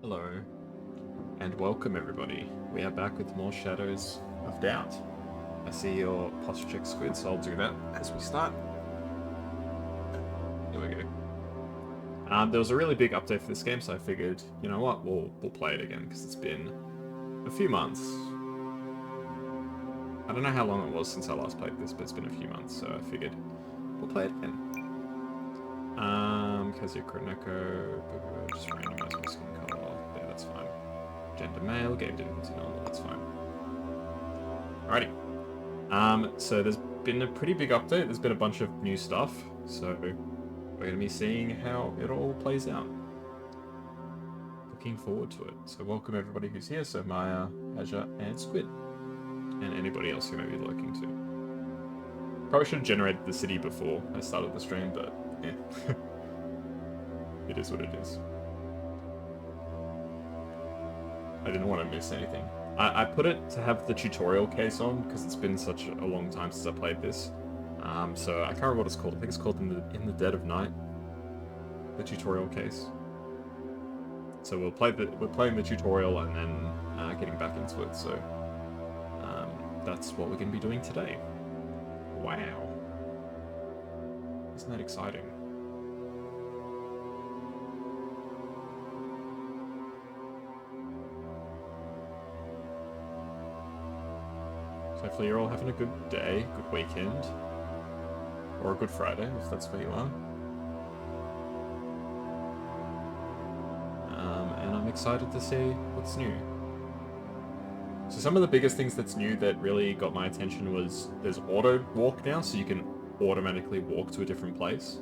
Hello, and welcome everybody. We are back with more Shadows of Doubt. I see your posture check squid, so I'll do that as we start. Here we go. There was a really big update for this game, so I figured, you know what, we'll play it again, because it's been a few months. I don't know how long it was since I last played this, but it's been a few months, so I figured we'll play it again. Kazuya Kuroneko, just randomize my skin color. Yeah, that's fine. Gender male, game difficulty normal, that's fine. Alrighty. So there's been a pretty big update. There's been a bunch of new stuff, so we're going to be seeing how it all plays out. Looking forward to it. So welcome everybody who's here. So Maya, Aja, and Squid, and anybody else who may be lurking too. Probably should have generated the city before I started the stream, but yeah. It is what it is. I didn't want to miss anything. I put it to have the tutorial case on because it's been such a long time since I played this. So I can't remember what it's called. I think it's called In the Dead of Night. The tutorial case. So we're playing the tutorial and then getting back into it. So that's what we're going to be doing today. Wow, isn't that exciting? Hopefully you're all having a good day, good weekend, or a good Friday, if that's where you are. And I'm excited to see what's new. So some of the biggest things that's new that really got my attention was there's auto walk now, so you can automatically walk to a different place.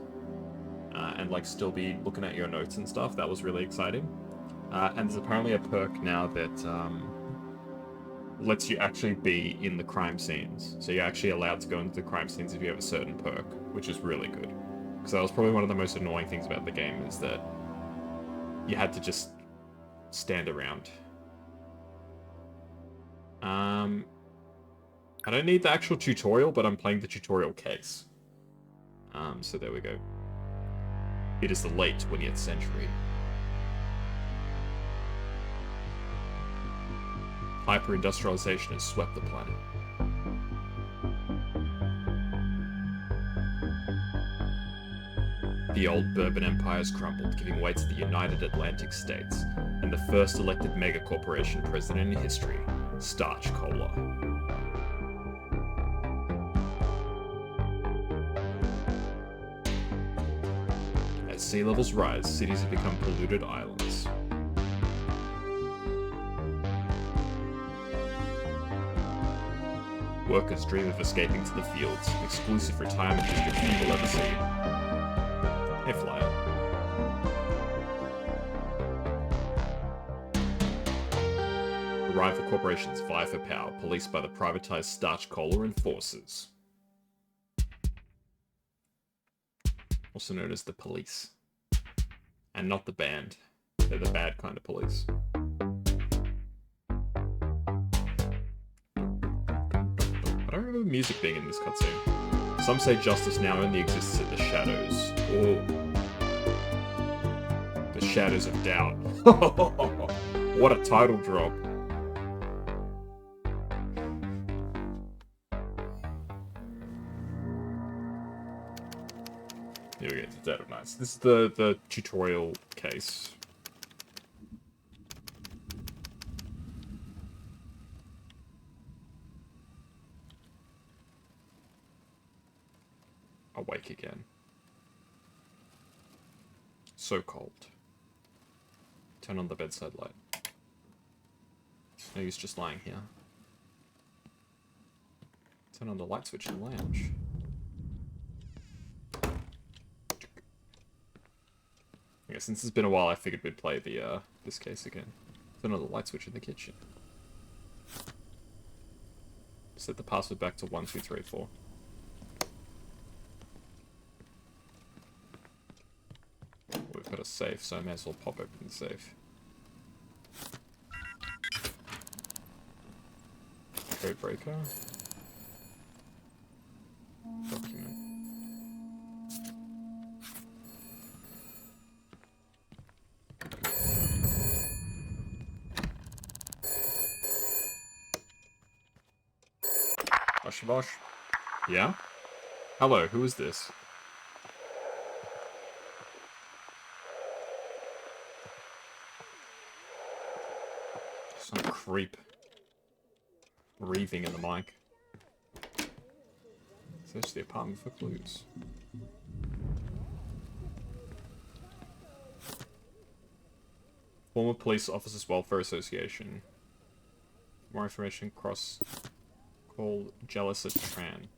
And like still be looking at your notes and stuff. That was really exciting. And there's apparently a perk now that lets you actually be in the crime scenes. So you're actually allowed to go into the crime scenes if you have a certain perk, which is really good. Because that was probably one of the most annoying things about the game, is that you had to just stand around. I don't need the actual tutorial, but I'm playing the tutorial case. So there we go. It is the late 20th century. Hyper-industrialization has swept the planet. The old Bourbon Empire has crumbled, giving way to the United Atlantic States, and the first elected megacorporation president in history, Starch Cola. As sea levels rise, cities have become polluted islands. Workers dream of escaping to the fields, an exclusive retirement district few will ever see. Hey, Flyer. The rival corporations vie for power, policed by the privatized Starch Cola enforcers. Also known as the police. And not the band. They're the bad kind of police. I don't remember music being in this cutscene. Some say justice now only exists in the shadows. Or the shadows of doubt. What a title drop. Here we get to Dead of Night. So this is the tutorial case. Awake again. So cold. Turn on the bedside light. No use just lying here. Turn on the light switch in the lounge. Yeah, since it's been a while, I figured we'd play the this case again. Turn on the light switch in the kitchen. Set the password back to 1234. We've got a safe, so I may as well pop open the safe. Code breaker. Document. Bosh bosh. Yeah? Hello, who is this? Some creep. Breathing in the mic. Search the apartment for clues. Former Police Officers Welfare Association. More information, call Jealous at Tran.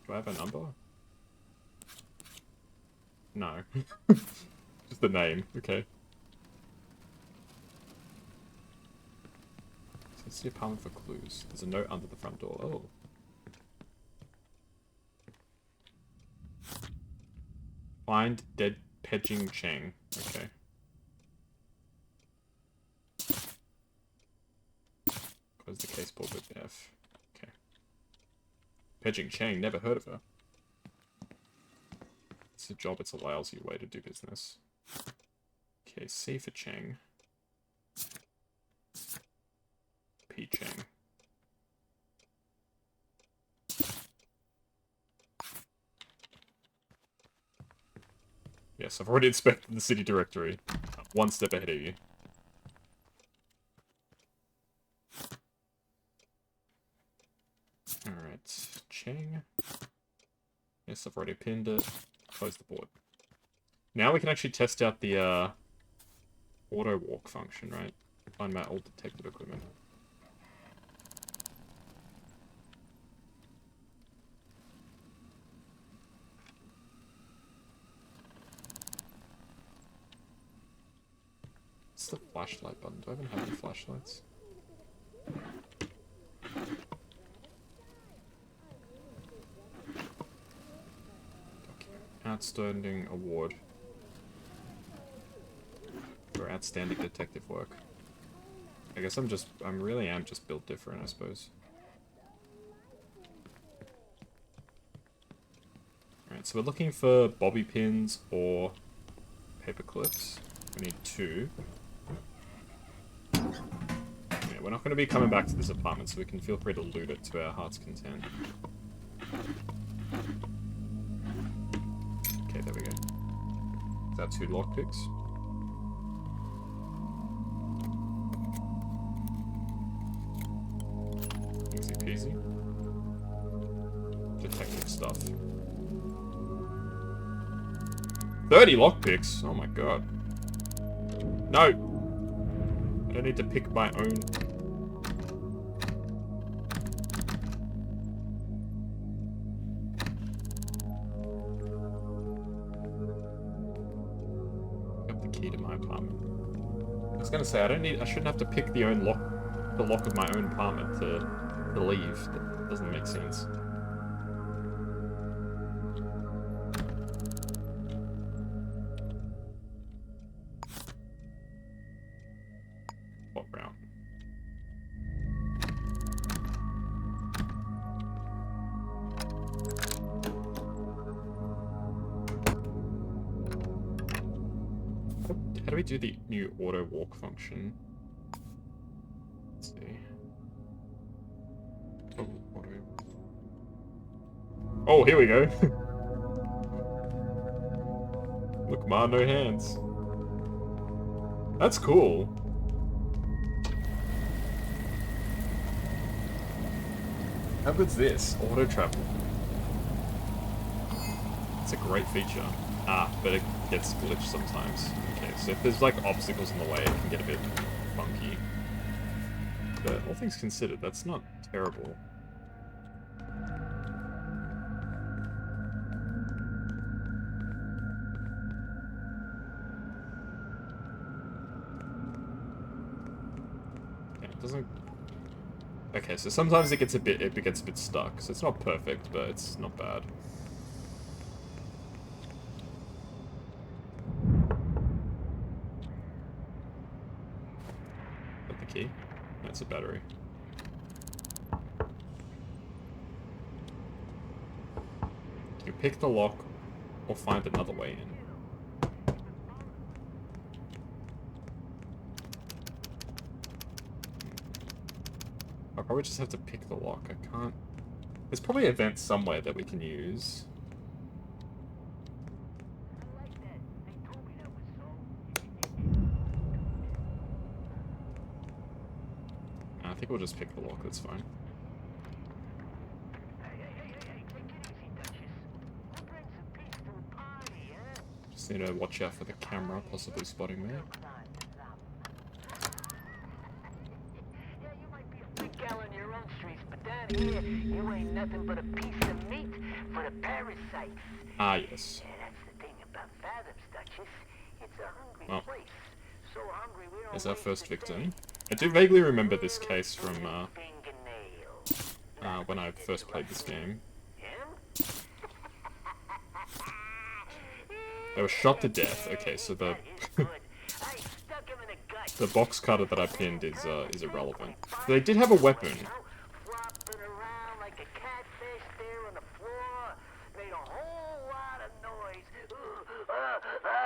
Do I have a number? No. Just the name, okay. So it's the apartment for clues. There's a note under the front door. Oh. Find dead Pejing Cheng. Okay. Close the case board with F. Okay. Pejing Cheng, never heard of her. It's a job, it's a lousy way to do business. Okay, C for Cheng. P Cheng. Yes, I've already inspected the city directory. One step ahead of you. Alright, Cheng. Yes, I've already pinned it. Close the board. Now we can actually test out the auto walk function, right? Find my old detective equipment. What's the flashlight button? Do I even have any flashlights? Outstanding award for outstanding detective work. I guess I really am just built different, I suppose. Alright, so we're looking for bobby pins or paper clips. We need 2. Yeah, we're not going to be coming back to this apartment, so we can feel free to loot it to our heart's content. Okay, there we go. Is that 2 lockpicks? Easy peasy. Detective stuff. 30 lockpicks? Oh my god. No! I don't need to pick my own. Got the key to my apartment. I was gonna say, I shouldn't have to pick the lock of my own apartment to leave. That doesn't make sense. What route? How do we do the new auto walk function? Let's see. Oh, auto. Oh, here we go. Look, Ma, no hands. That's cool. How good's this? Auto travel. It's a great feature. Ah, but it gets glitched sometimes. Okay, so if there's like obstacles in the way, it can get a bit funky. But all things considered, that's not terrible. Yeah, it doesn't. Okay, so sometimes it gets a bit stuck. So it's not perfect, but it's not bad. Got the key. That's a battery. You pick the lock or find another way in. How probably just have to pick the lock. I can't... There's probably a vent somewhere that we can use. I think we'll just pick the lock, that's fine. Just need to watch out for the camera possibly spotting me. Here, you ain't nothing but a piece of meat for the parasites. Ah, yes. Yeah, that's the thing about Fathoms, Duchess. It's a hungry place. So hungry we don't Is our first victim. I do vaguely remember this case from when I first played this game. They were shot to death. Okay, so the the box cutter that I pinned is irrelevant. They did have a weapon.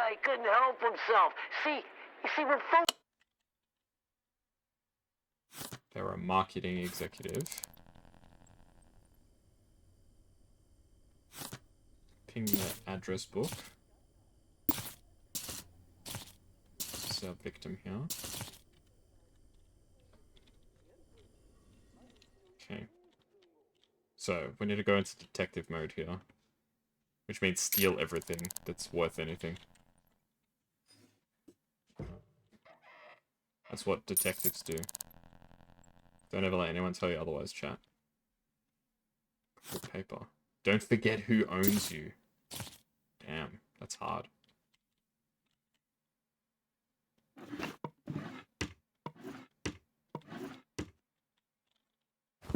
He couldn't help himself. You see, we're They were a marketing executive. Ping the address book. This is our victim here. Okay. So, we need to go into detective mode here. Which means steal everything that's worth anything. That's what detectives do. Don't ever let anyone tell you otherwise, chat. Purple paper. Don't forget who owns you. Damn, that's hard.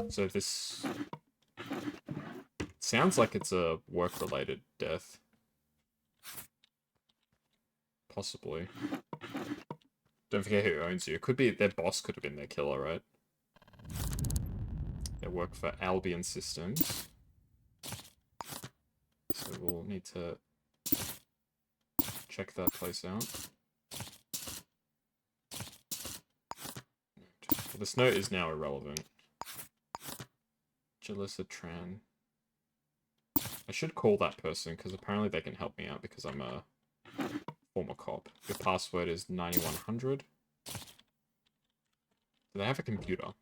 So this sounds like it's a work-related death. Possibly. Don't forget who owns you. It could be their boss could have been their killer, right? They work for Albion Systems. So we'll need to check that place out. Well, this note is now irrelevant. Jalissa Tran. I should call that person, because apparently they can help me out, because I'm a former cop. Your password is 9100. Do they have a computer?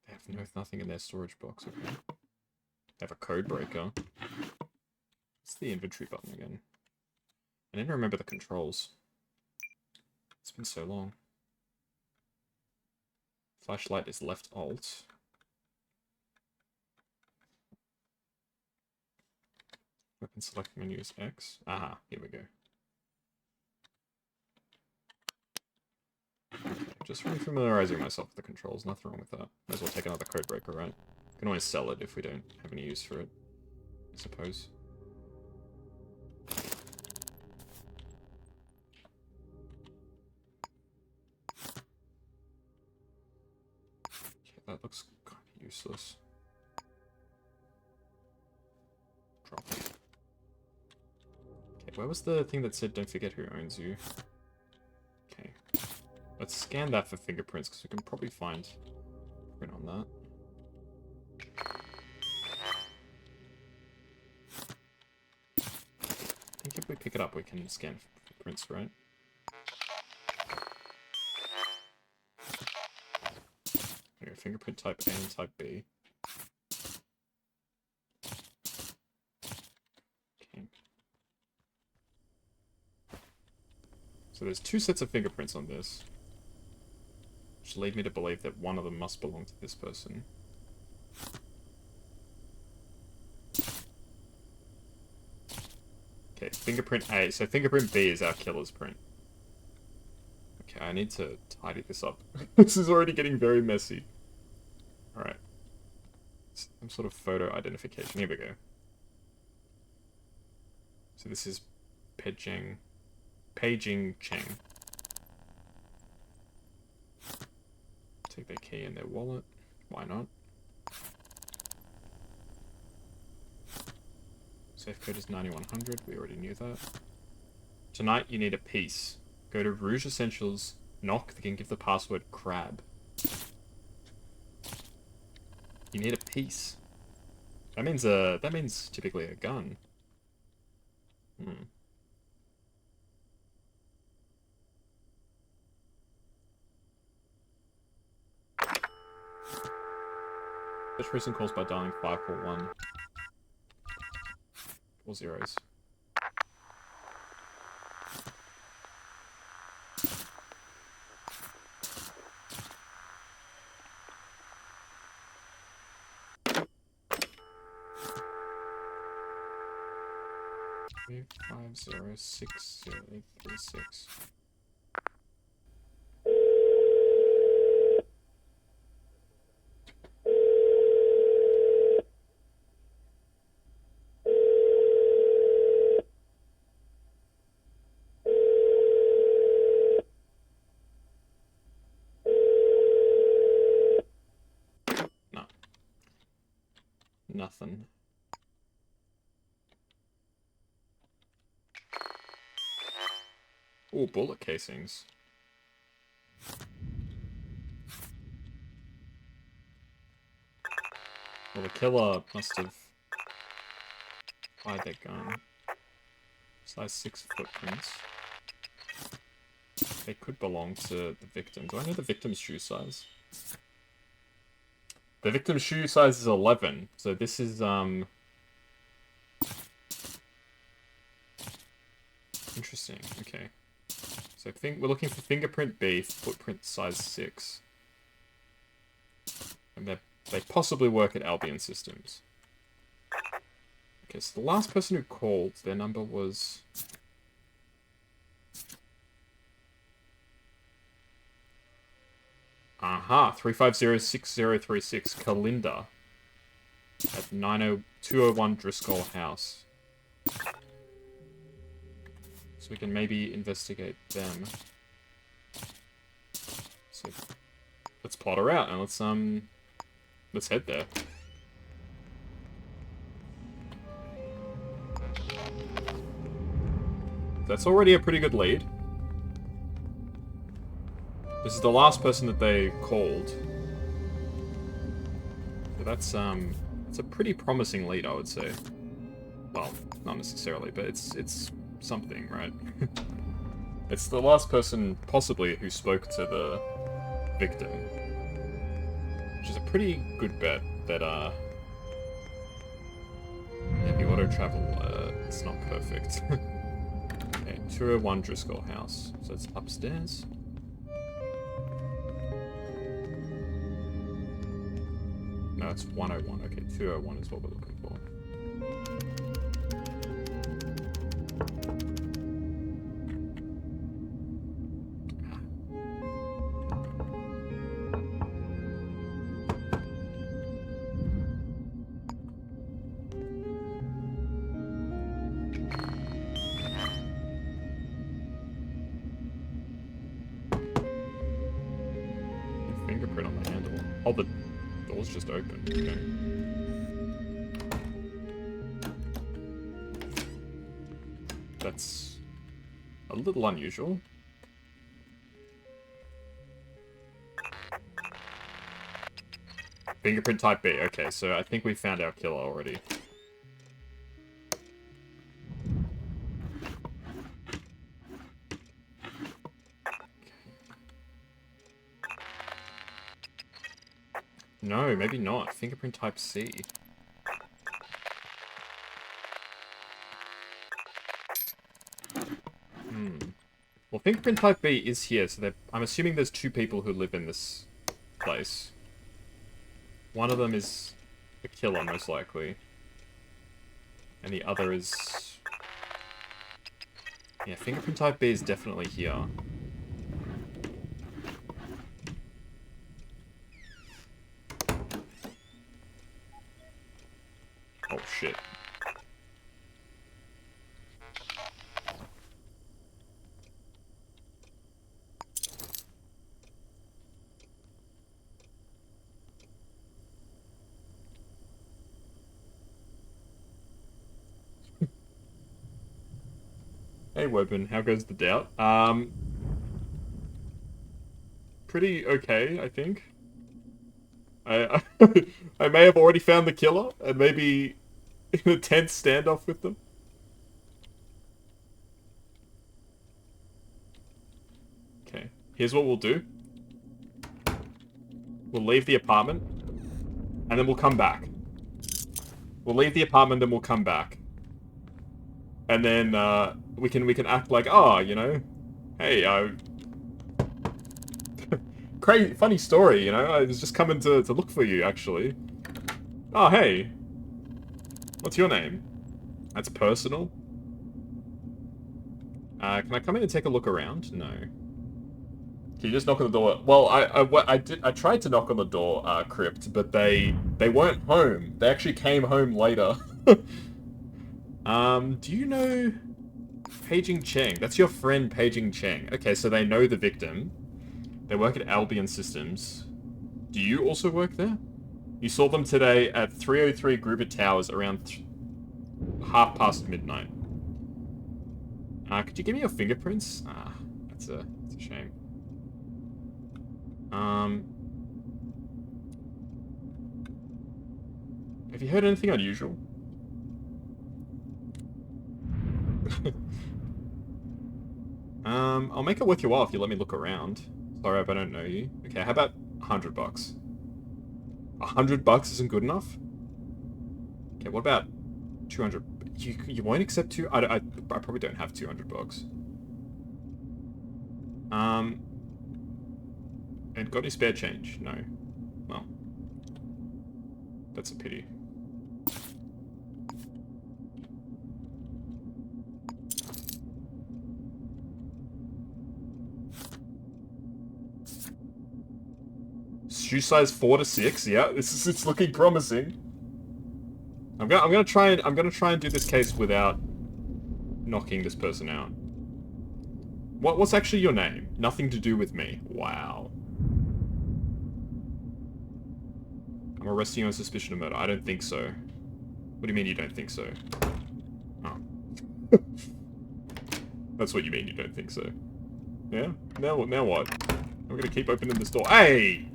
They have nothing in their storage box, okay. They have a code breaker. What's the inventory button again? I didn't remember the controls. It's been so long. Flashlight is left alt. Weapon select menu is X. Aha, here we go. Okay, just re-familiarizing myself with the controls, nothing wrong with that. Might as well take another code breaker, right? Can always sell it if we don't have any use for it, I suppose. Okay, that looks kind of useless. Drop it. Okay, where was the thing that said don't forget who owns you? Okay. Let's scan that for fingerprints, because we can probably find print on that. I think if we pick it up, we can scan prints, right? Here, fingerprint type A and type B. Okay. So there's two sets of fingerprints on this, which lead me to believe that one of them must belong to this person. Okay, fingerprint A. So fingerprint B is our killer's print. Okay, I need to tidy this up. This is already getting very messy. Alright. Some sort of photo identification. Here we go. So this is Paging Cheng. Take their key and their wallet. Why not? Safe code is 9100. We already knew that. Tonight you need a piece. Go to Rouge Essentials Knock, they can give the password crab. You need a piece. That means typically a gun. Hmm. Search recent calls by dialing 541. 4 zeros. Three 506 No. Nothing. Oh, bullet casings. Well, the killer must have fired their gun. Size 6 footprints. They could belong to the victim. Do I know the victim's shoe size? The victim's shoe size is 11, so this is, interesting, okay. So we're looking for fingerprint B, footprint size 6. And they possibly work at Albion Systems. Okay, so the last person who called, their number was... Aha, 3506036, Kalinda. At 201 Driscoll House. So we can maybe investigate them. So let's plot her out and let's head there. That's already a pretty good lead. This is the last person that they called. So that's it's a pretty promising lead, I would say. Well, not necessarily, but it's something, right? It's the last person, possibly, who spoke to the victim. Which is a pretty good bet that, yeah, the auto-travel, it's not perfect. Okay, 201 Driscoll House. So it's upstairs. No, it's 101. Okay, 201 is what we're looking for. Fingerprint on the handle. Oh, the door's just open. Okay. That's a little unusual. Fingerprint type B. Okay, so I think we found our killer already. No, maybe not. Fingerprint type C. Well, fingerprint type B is here, so I'm assuming there's 2 people who live in this place. One of them is the killer, most likely. And the other is... Yeah, fingerprint type B is definitely here. Oh, shit. Hey, Webin, how goes the doubt? pretty okay, I think. I I may have already found the killer, and maybe in a tense standoff with them. Okay, here's what we'll do. We'll leave the apartment, and then we'll come back. We'll leave the apartment, then we'll come back. And then, we can act like, oh, you know, hey, crazy, funny story, you know, I was just coming to look for you, actually. Oh, hey. What's your name? That's personal. Can I come in and take a look around? No. Can you just knock on the door? Well, I tried to knock on the door, Crypt, but they weren't home. They actually came home later. Do you know Paging Cheng? That's your friend Paging Cheng. Okay, so they know the victim. They work at Albion Systems. Do you also work there? You saw them today at 303 Gruber Towers around midnight. Could you give me your fingerprints? That's a shame. Have you heard anything unusual? I'll make it worth your while if you let me look around. Sorry if I don't know you. Okay, how about $100? $100 isn't good enough? Okay, what about 200? You won't accept two? I probably don't have $200. And got any spare change? No. Well, that's a pity. Shoe size 4 to 6. Yeah, it's looking promising. I'm gonna try and do this case without knocking this person out. What's actually your name? Nothing to do with me. Wow. I'm arresting you on suspicion of murder. I don't think so. What do you mean you don't think so? Oh. That's what you mean you don't think so. Yeah? Now what? I'm gonna keep opening this door. Hey!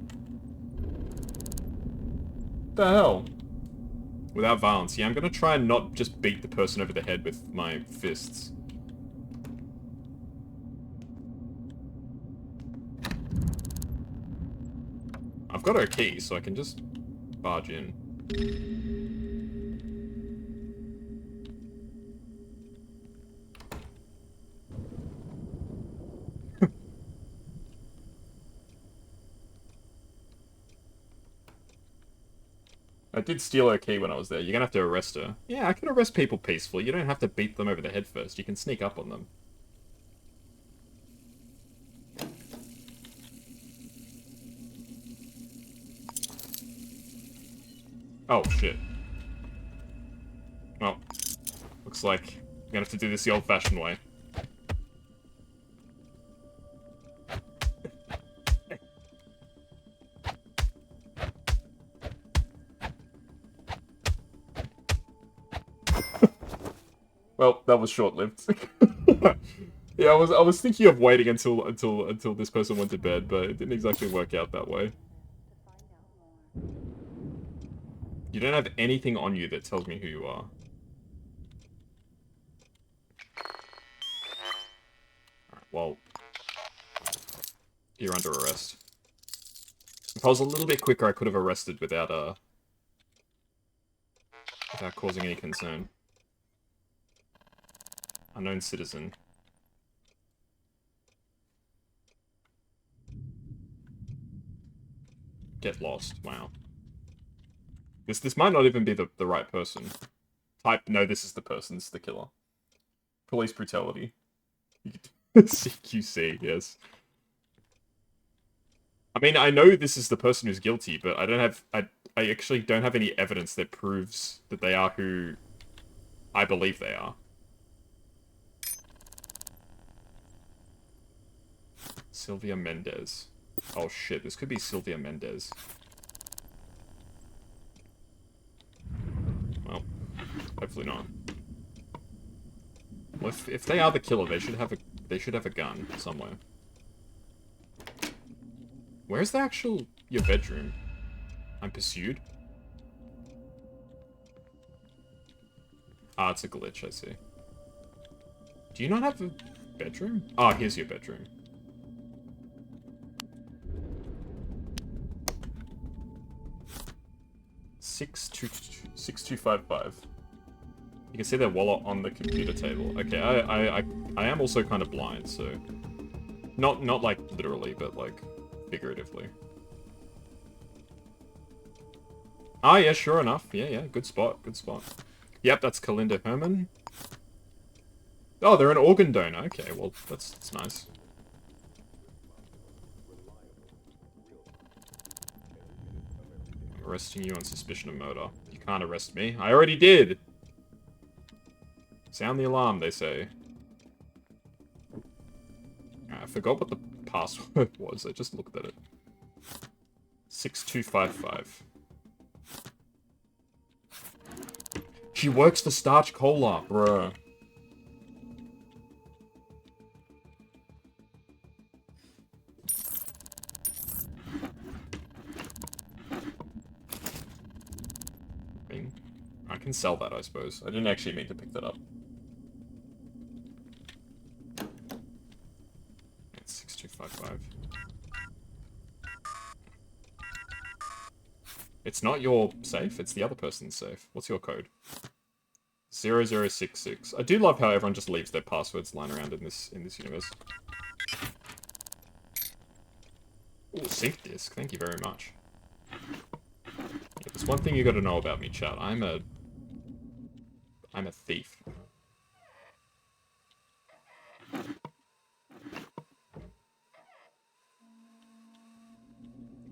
What the hell? Without violence. Yeah, I'm gonna try and not just beat the person over the head with my fists. I've got her key, so I can just barge in. I did steal her key when I was there. You're gonna have to arrest her. Yeah, I can arrest people peacefully. You don't have to beat them over the head first. You can sneak up on them. Oh, shit. Well, looks like I'm gonna have to do this the old-fashioned way. Well, that was short-lived. Yeah, I was thinking of waiting until this person went to bed, but it didn't exactly work out that way. You don't have anything on you that tells me who you are. Alright, well, you're under arrest. If I was a little bit quicker, I could have arrested without causing any concern. Unknown citizen. Get lost. Wow. This might not even be the right person. No, this is the person. This is the killer. Police brutality. CQC, yes. I mean, I know this is the person who's guilty, but I actually don't have any evidence that proves that they are who I believe they are. Sylvia Mendez. Oh shit, this could be Sylvia Mendez. Well, hopefully not. Well, if they are the killer, they should have a gun somewhere. Where's the actual... your bedroom? I'm pursued? Ah, it's a glitch, I see. Do you not have a bedroom? Oh, here's your bedroom. Six two five five. You can see their wallet on the computer table. Okay, I am also kind of blind, so not like literally, but like figuratively. Ah, yeah, sure enough. Yeah, good spot, good spot. Yep, that's Kalinda Herman. Oh, they're an organ donor. Okay, well, that's nice. I'm arresting you on suspicion of murder. You can't arrest me. I already did! Sound the alarm, they say. I forgot what the password was. I just looked at it. 6255. She works for Starch Cola, bruh. I can sell that, I suppose. I didn't actually mean to pick that up. It's 6255. It's not your safe, it's the other person's safe. What's your code? 0066. I do love how everyone just leaves their passwords lying around in this universe. Ooh, sync disk. Thank you very much. Yeah, there's one thing you gotta know about me, chat. I'm a thief.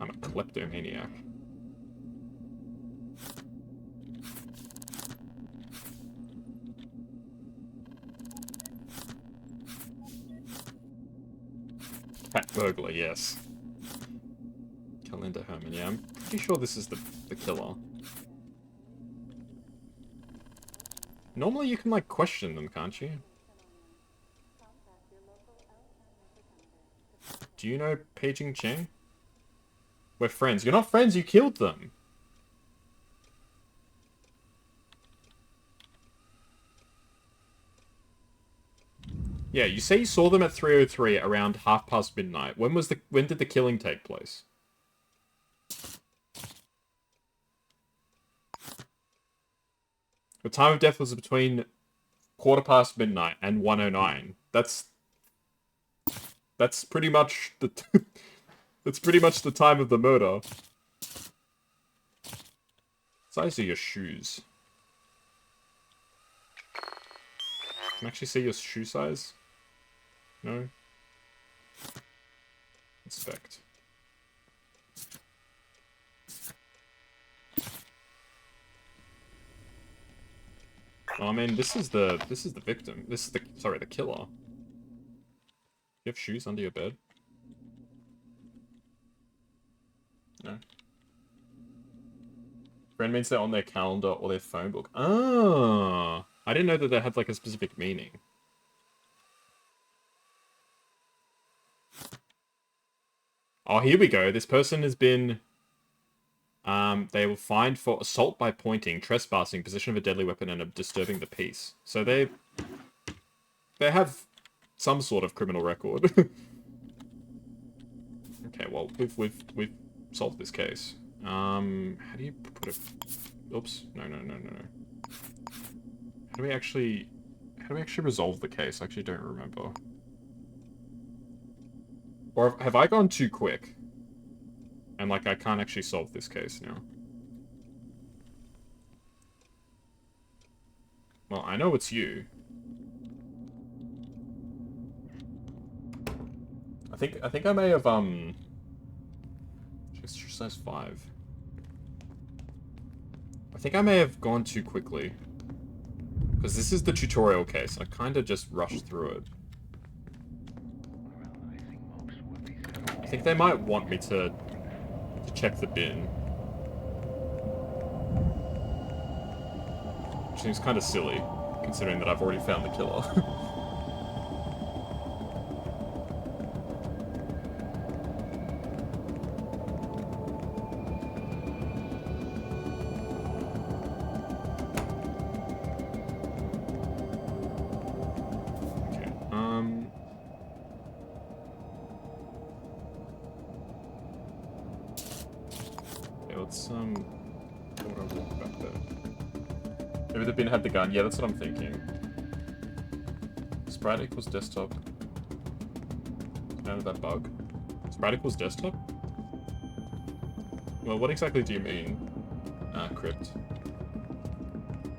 I'm a kleptomaniac. Cat burglar, yes. Kalinda Herman, yeah. I'm pretty sure this is the killer. Normally you can, like, question them, can't you? Do you know Peijing Cheng? We're friends. You're not friends, you killed them! Yeah, you say you saw them at 3:03 around midnight. When did the killing take place? The time of death was between midnight and 1:09. That's pretty much the that's pretty much the time of the murder. Size of your shoes. Can I actually see your shoe size? No? Inspect. Oh, I mean, this is the victim. This is the killer. You have shoes under your bed? No. Friend means they're on their calendar or their phone book. Ah, I didn't know that they had like a specific meaning. Oh, here we go. This person has been... they were fined for assault by pointing, trespassing, possession of a deadly weapon, and disturbing the peace. So they have some sort of criminal record. Okay, well, we've solved this case. How do you put it? Oops. No. How do we actually resolve the case? I actually don't remember. Or have I gone too quick? And, like, I can't actually solve this case now. Well, I know it's you. I think I may have, exercise 5. I think I may have gone too quickly. Because this is the tutorial case, and I kind of just rushed through it. I think they might want me to check the bin. Which seems kind of silly, considering that I've already found the killer. Maybe the bin had the gun. Yeah, that's what I'm thinking. Sprite equals desktop. Out of that bug. Sprite equals desktop? Well, what exactly do you mean? Crypt.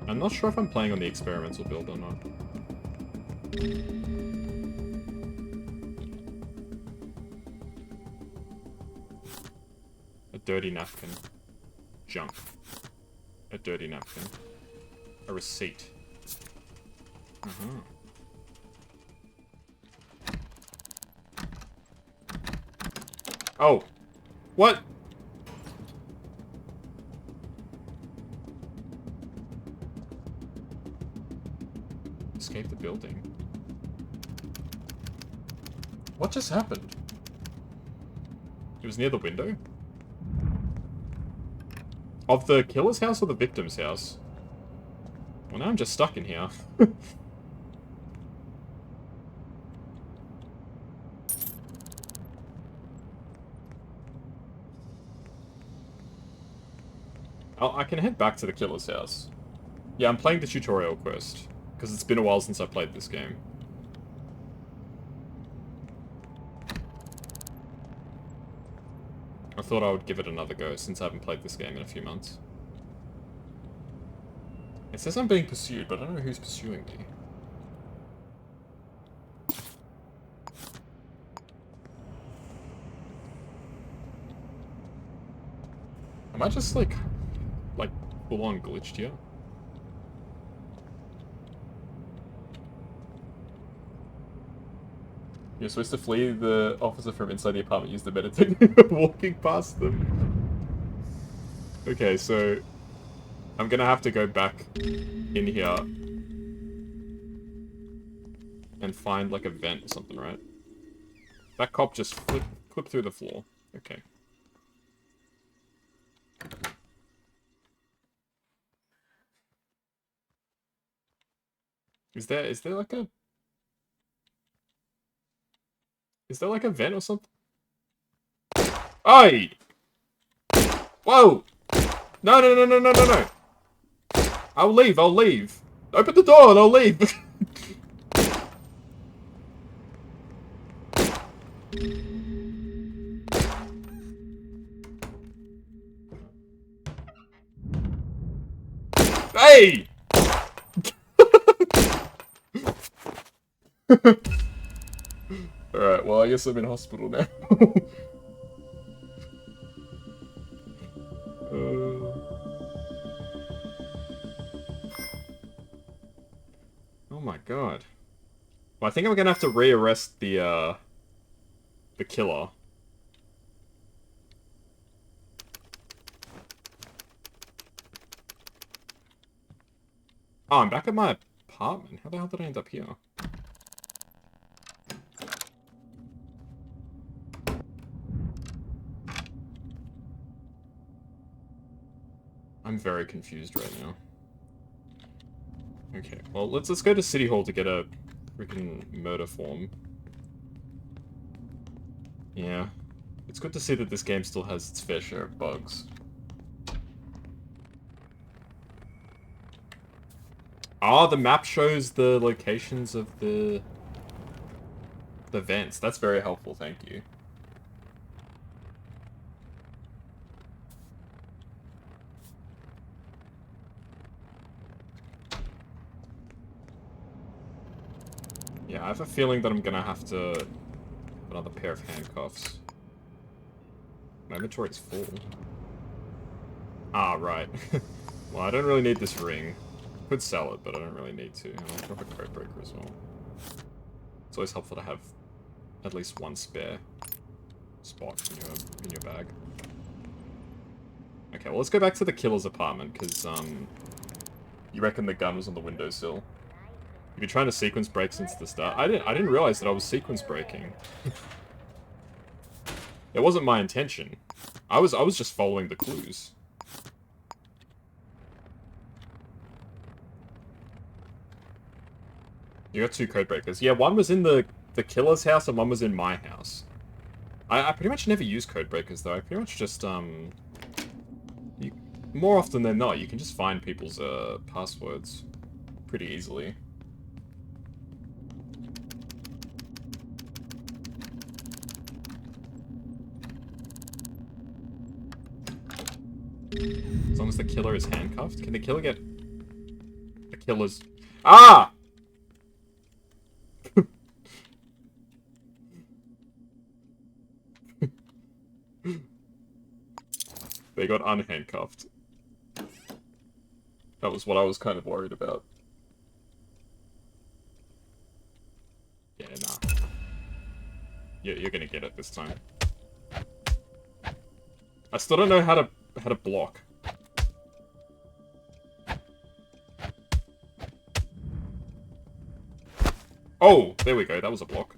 I'm not sure if I'm playing on the experimental build or not. A dirty napkin. Junk. A dirty napkin. A receipt. Oh! What? Escape the building. What just happened? It was near the window? Of the killer's house or the victim's house? Well, now I'm just stuck in here. I can head back to the killer's house. Yeah, I'm playing the tutorial quest. Because it's been a while since I played this game. I thought I would give it another go since I haven't played this game in a few months. It says I'm being pursued, but I don't know who's pursuing me. Am I just like full on glitched here? You're supposed to flee the officer from inside the apartment, use the meta technique walking past them. Okay, so I'm gonna have to go back in here and find like a vent or something, right? That cop just clipped through the floor. Okay. Is there like a... Is there like a vent or something? Oi! Whoa! No, no, no, no, no, no, no! I'll leave, I'll leave. Open the door and I'll leave. Hey! Alright, well, I guess I'm in hospital now. Oh my god. Well, I think I'm gonna have to rearrest the killer. Oh, I'm back at my apartment. How the hell did I end up here? I'm very confused right now. Okay, well, let's go to City Hall to get a freaking murder form. Yeah. It's good to see that this game still has its fair share of bugs. Ah, the map shows the locations of the vents. That's very helpful, thank you. Yeah, I have a feeling that I'm gonna have to have another pair of handcuffs. My inventory's full. Ah, right. Well, I don't really need this ring. Could sell it, but I don't really need to. I'll drop a code breaker as well. It's always helpful to have at least one spare spot in your bag. Okay, well, let's go back to the killer's apartment, because, you reckon the gun was on the windowsill. You've been trying to sequence break since the start. I didn't realize that I was sequence breaking. It wasn't my intention. I was just following the clues. You got two code breakers. Yeah, one was in the killer's house and one was in my house. I pretty much never use code breakers though. I pretty much just more often than not, you can just find people's passwords pretty easily. As long as the killer is handcuffed. Can the killer get... The killer's... Ah! They got unhandcuffed. That was what I was kind of worried about. Yeah, nah. You're gonna get it this time. I still don't know how to block. Oh, there we go. That was a block.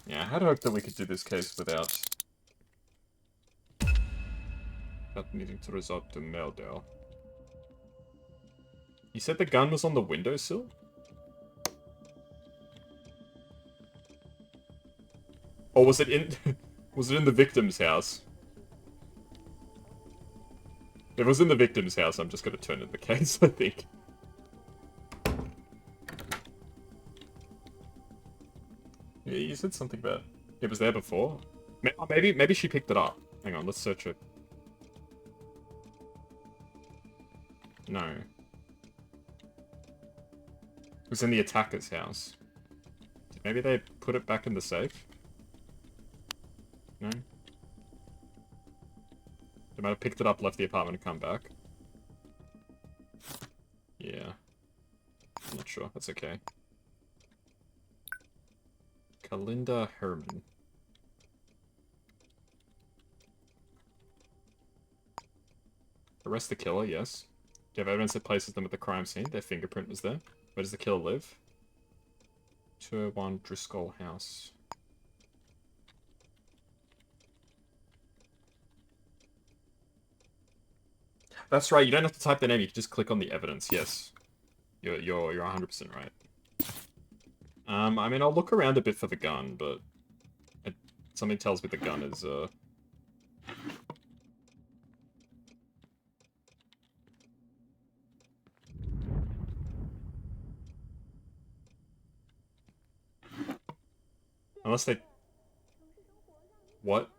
Yeah, I had hoped that we could do this case without needing to resort to murder. You said the gun was on the windowsill? Or was it in was it in the victim's house? If it was in the victim's house, I'm just gonna turn in the case, I think. Yeah, you said something about it was there before. Maybe she picked it up. Hang on, let's search it. No. It was in the attacker's house. Maybe they put it back in the safe? No? They might have picked it up, left the apartment, and come back. Yeah. I'm not sure. That's okay. Kalinda Herman. Arrest the killer, yes. Do you have evidence that places them at the crime scene? Their fingerprint was there. Where does the killer live? 201 Driscoll House. That's right, you don't have to type the name, you can just click on the evidence, yes. You're 100% right. I mean, I'll look around a bit for the gun, but something tells me the gun is, unless they... What?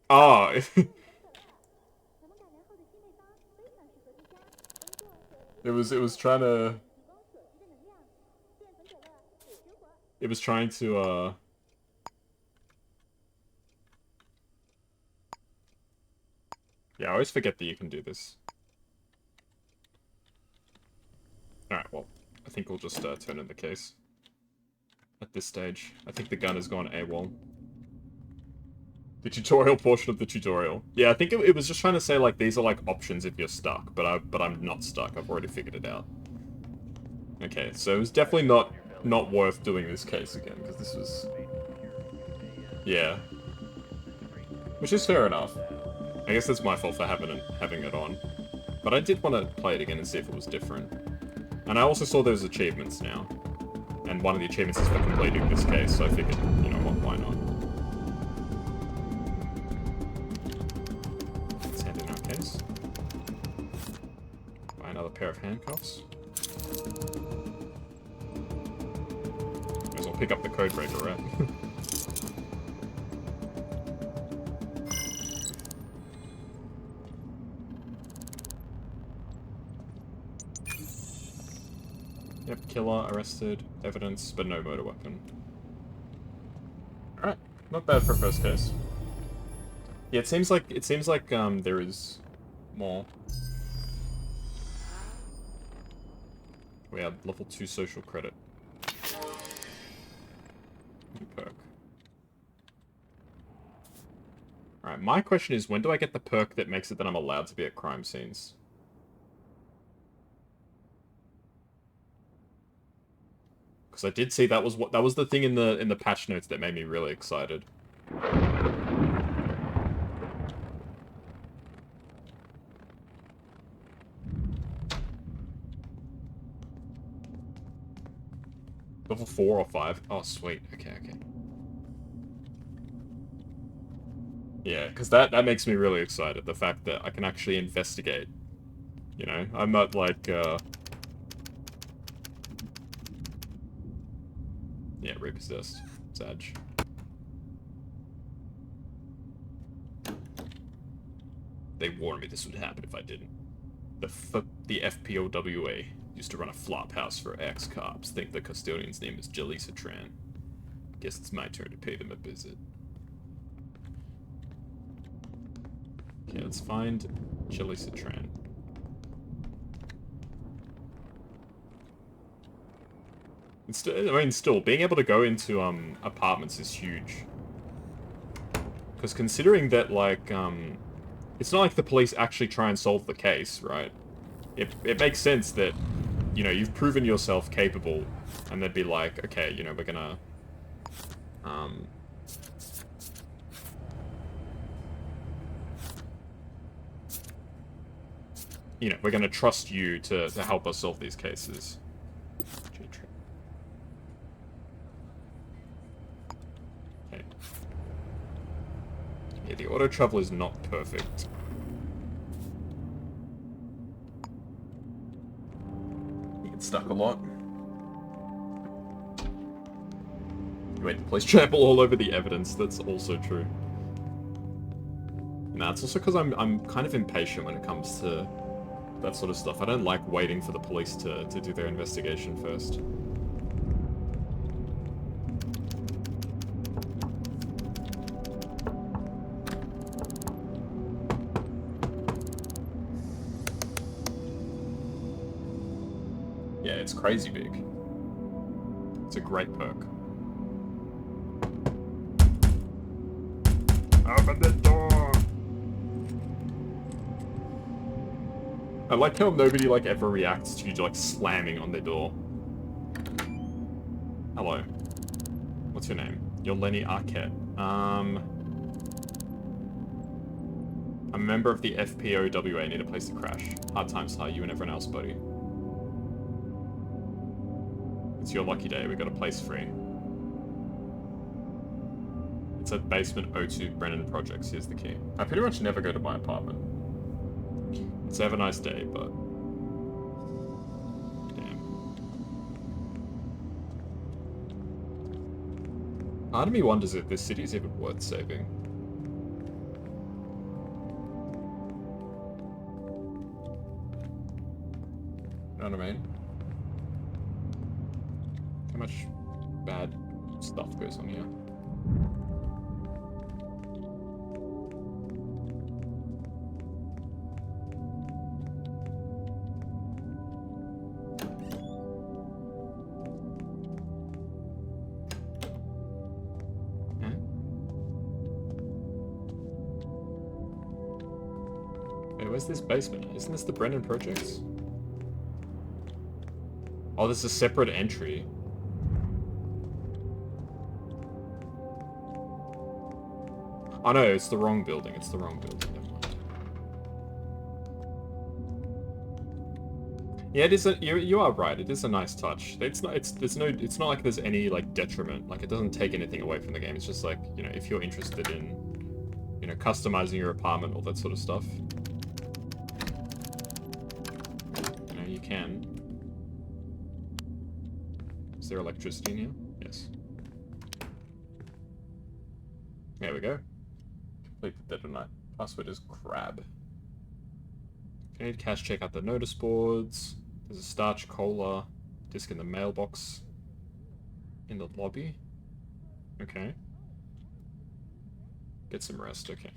Oh! It was trying to... It was trying to, Yeah, I always forget that you can do this. Alright, well, I think we'll just, turn in the case. At this stage. I think the gun has gone AWOL. The tutorial portion of the tutorial. Yeah, I think it was just trying to say, like, these are, like, options if you're stuck, but I'm not stuck. I've already figured it out. Okay, so it was definitely not worth doing this case again, because this was... Yeah. Which is fair enough. I guess that's my fault for having it on. But I did want to play it again and see if it was different. And I also saw those achievements now. And one of the achievements is for completing this case, so I figured, you know what, why not? Let's hand in our case. Buy another pair of handcuffs. May as well pick up the code breaker, right? Yep, killer, arrested, evidence, but no motor weapon. Alright, not bad for a first case. Yeah, it seems like there is more. We have level 2 social credit. New perk. Alright, my question is, when do I get the perk that makes it that I'm allowed to be at crime scenes? Because I did see that was the thing in the patch notes that made me really excited. level 4 or 5. Oh, sweet. Okay, okay. Yeah, because that makes me really excited. The fact that I can actually investigate. You know, I'm not like, yeah, repossessed. Sag. They warned me this would happen if I didn't. The FPOWA used to run a flop house for ex-cops. Think the custodian's name is Jaleesa Tran. Guess it's my turn to pay them a visit. Okay, let's find Jaleesa Tran. I mean, still, being able to go into, apartments is huge. Because considering that, like, it's not like the police actually try and solve the case, right? It makes sense that, you know, you've proven yourself capable, and they'd be like, okay, you know, we're gonna, you know, we're gonna trust you to help us solve these cases. Okay. Yeah, the auto travel is not perfect. You get stuck a lot. Wait, the police trample all over the evidence. That's also true. Nah, it's also because I'm kind of impatient when it comes to that sort of stuff. I don't like waiting for the police to do their investigation first. Yeah, it's crazy big. It's a great perk. Open the door! I like how nobody, like, ever reacts to you, like, slamming on their door. Hello. What's your name? You're Lenny Arquette. I'm a member of the FPOWA. Need a place to crash. Hard times are you and everyone else, buddy. It's your lucky day. We got a place free. It's at basement O2 Brennan Projects. Here's the key. I pretty much never go to my apartment. Let's have a nice day, but... damn. Part of me wonders if this city is even worth saving. You know what I mean? How much bad stuff goes on here? Where's this basement? Isn't this the Brennan Projects? Oh, this is a separate entry. Oh no, it's the wrong building. It's the wrong building. Never mind. Yeah, it is. You are right. It is a nice touch. It's not. It's not like there's any like detriment. Like it doesn't take anything away from the game. It's just like, you know, if you're interested in, you know, customizing your apartment, all that sort of stuff. You can. Is there electricity in here? Yes. There we go. Complete the dead of night. Password is crab. If you need cash, check out the notice boards. There's a starch cola disc in the mailbox in the lobby. Okay. Get some rest, okay.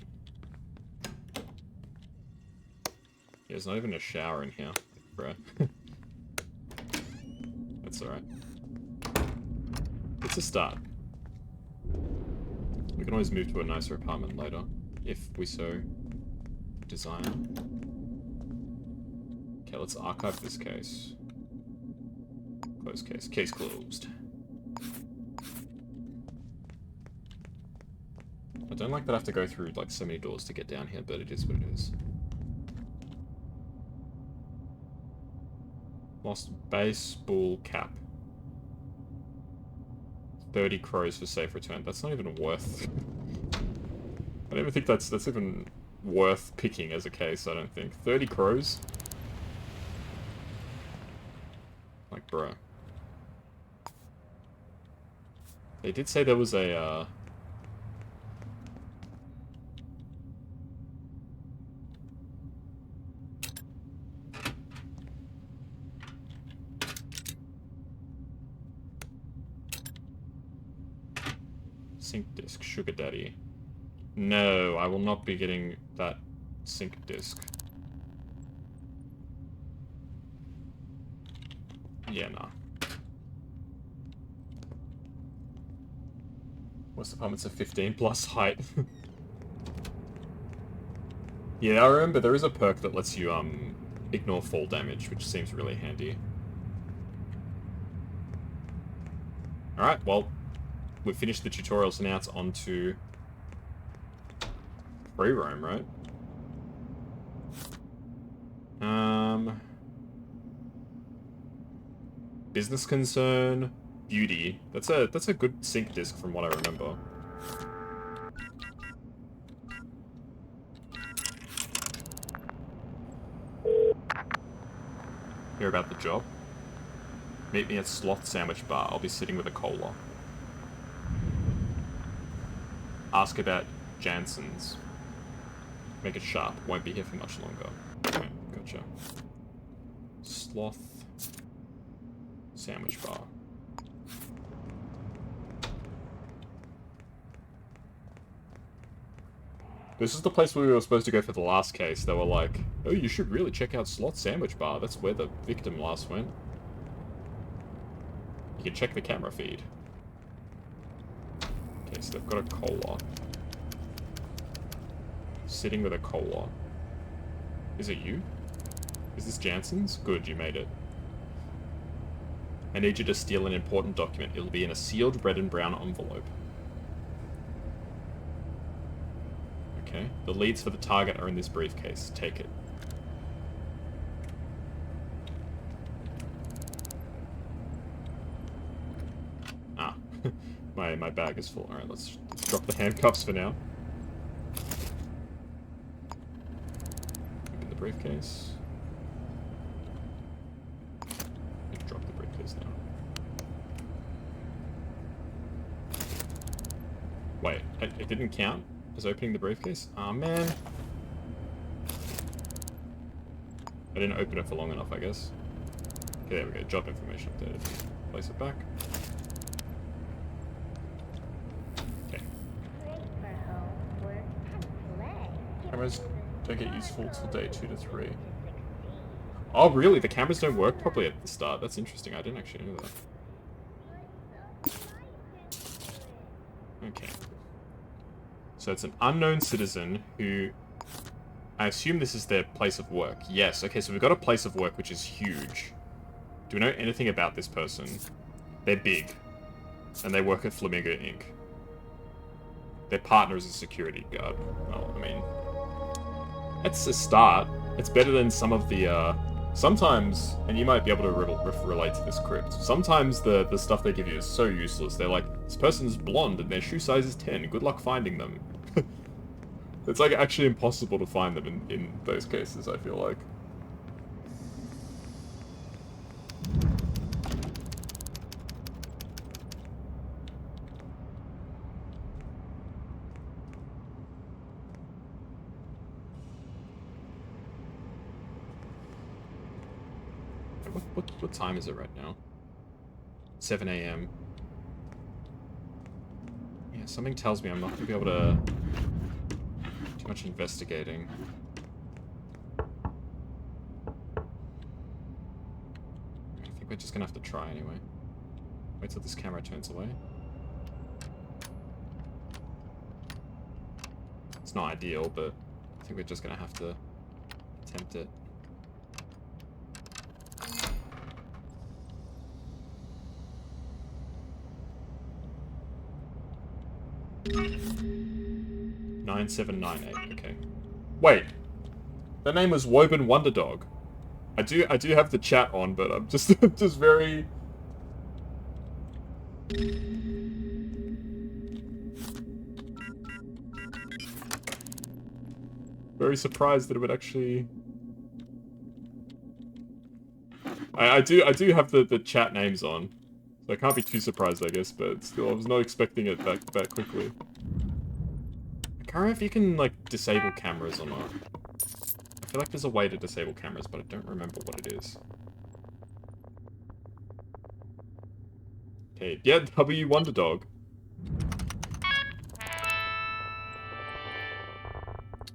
There's not even a shower in here. Bruh. That's alright. It's a start. We can always move to a nicer apartment later, if we so desire. Okay, let's archive this case. Close case. Case closed. I don't like that I have to go through, like, so many doors to get down here, but it is what it is. Lost baseball cap. 30 crows for safe return. That's not even worth... I don't even think that's even worth picking as a case, I don't think. 30 crows? Like, bro. They did say there was a, sync disk, sugar daddy. No, I will not be getting that sync disk. Yeah, nah. West apartment's a 15 plus height. Yeah, I remember there is a perk that lets you, ignore fall damage, which seems really handy. Alright, well, we've finished the tutorial, so now it's on to free roam, right? Business concern, beauty. That's a good sync disc from what I remember. Hear about the job? Meet me at Sloth Sandwich Bar. I'll be sitting with a cola. Ask about Jansen's. Make it sharp. Won't be here for much longer. Okay, gotcha. Sloth Sandwich Bar. This is the place where we were supposed to go for the last case. They were like, oh, you should really check out Sloth Sandwich Bar. That's where the victim last went. You can check the camera feed. Okay, so they've got a cola. Sitting with a cola. Is it you? Is this Jansen's? Good, you made it. I need you to steal an important document. It'll be in a sealed red and brown envelope. Okay. The leads for the target are in this briefcase. Take it. Ah. my bag is full. Alright, let's drop the handcuffs for now. Open the briefcase. Drop the briefcase now. Wait, it didn't count as opening the briefcase? Aw, man. I didn't open it for long enough, I guess. Okay, there we go. Job information updated. Place it back. Okay. Cameras don't get useful till day 2 to 3. Oh, really? The cameras don't work properly at the start? That's interesting. I didn't actually know that. Okay. So it's an unknown citizen who... I assume this is their place of work. Yes, okay, so we've got a place of work which is huge. Do we know anything about this person? They're big. And they work at Flamingo Inc. Their partner is a security guard. Well, I mean... It's a start. It's better than some of the, sometimes, and you might be able to relate to this crypt, sometimes the stuff they give you is so useless. They're like, this person's blonde and their shoe size is 10. Good luck finding them. It's like actually impossible to find them in those cases, I feel like. What time is it right now? 7 AM. Yeah, something tells me I'm not going to be able to... Too much investigating. I think we're just going to have to try anyway. Wait till this camera turns away. It's not ideal, but I think we're just going to have to attempt it. $9798. Okay. Wait, that name was Woburn Wonder Dog. I do have the chat on, but I'm just just very. very surprised that it would actually... I do have the chat names on. So I can't be too surprised, I guess, but still, I was not expecting it that quickly. I can't remember if you can, like, disable cameras or not. I feel like there's a way to disable cameras, but I don't remember what it is. Okay, yeah, W Wonder Dog.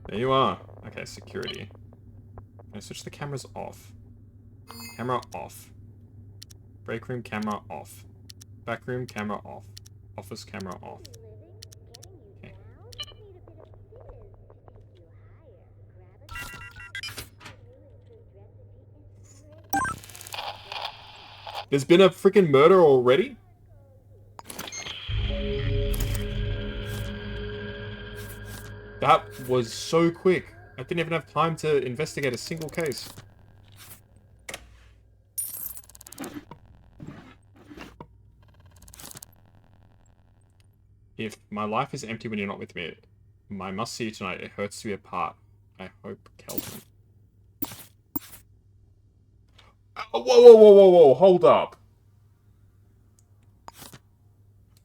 There you are. Okay, security. Can I switch the cameras off? Camera off. Break room camera off. Back room camera off. Office camera off. Okay. There's been a freaking murder already? That was so quick. I didn't even have time to investigate a single case. If my life is empty when you're not with me, I must see you tonight. It hurts to be apart. I hope, Kelvin. Whoa, whoa, whoa, whoa, whoa, hold up.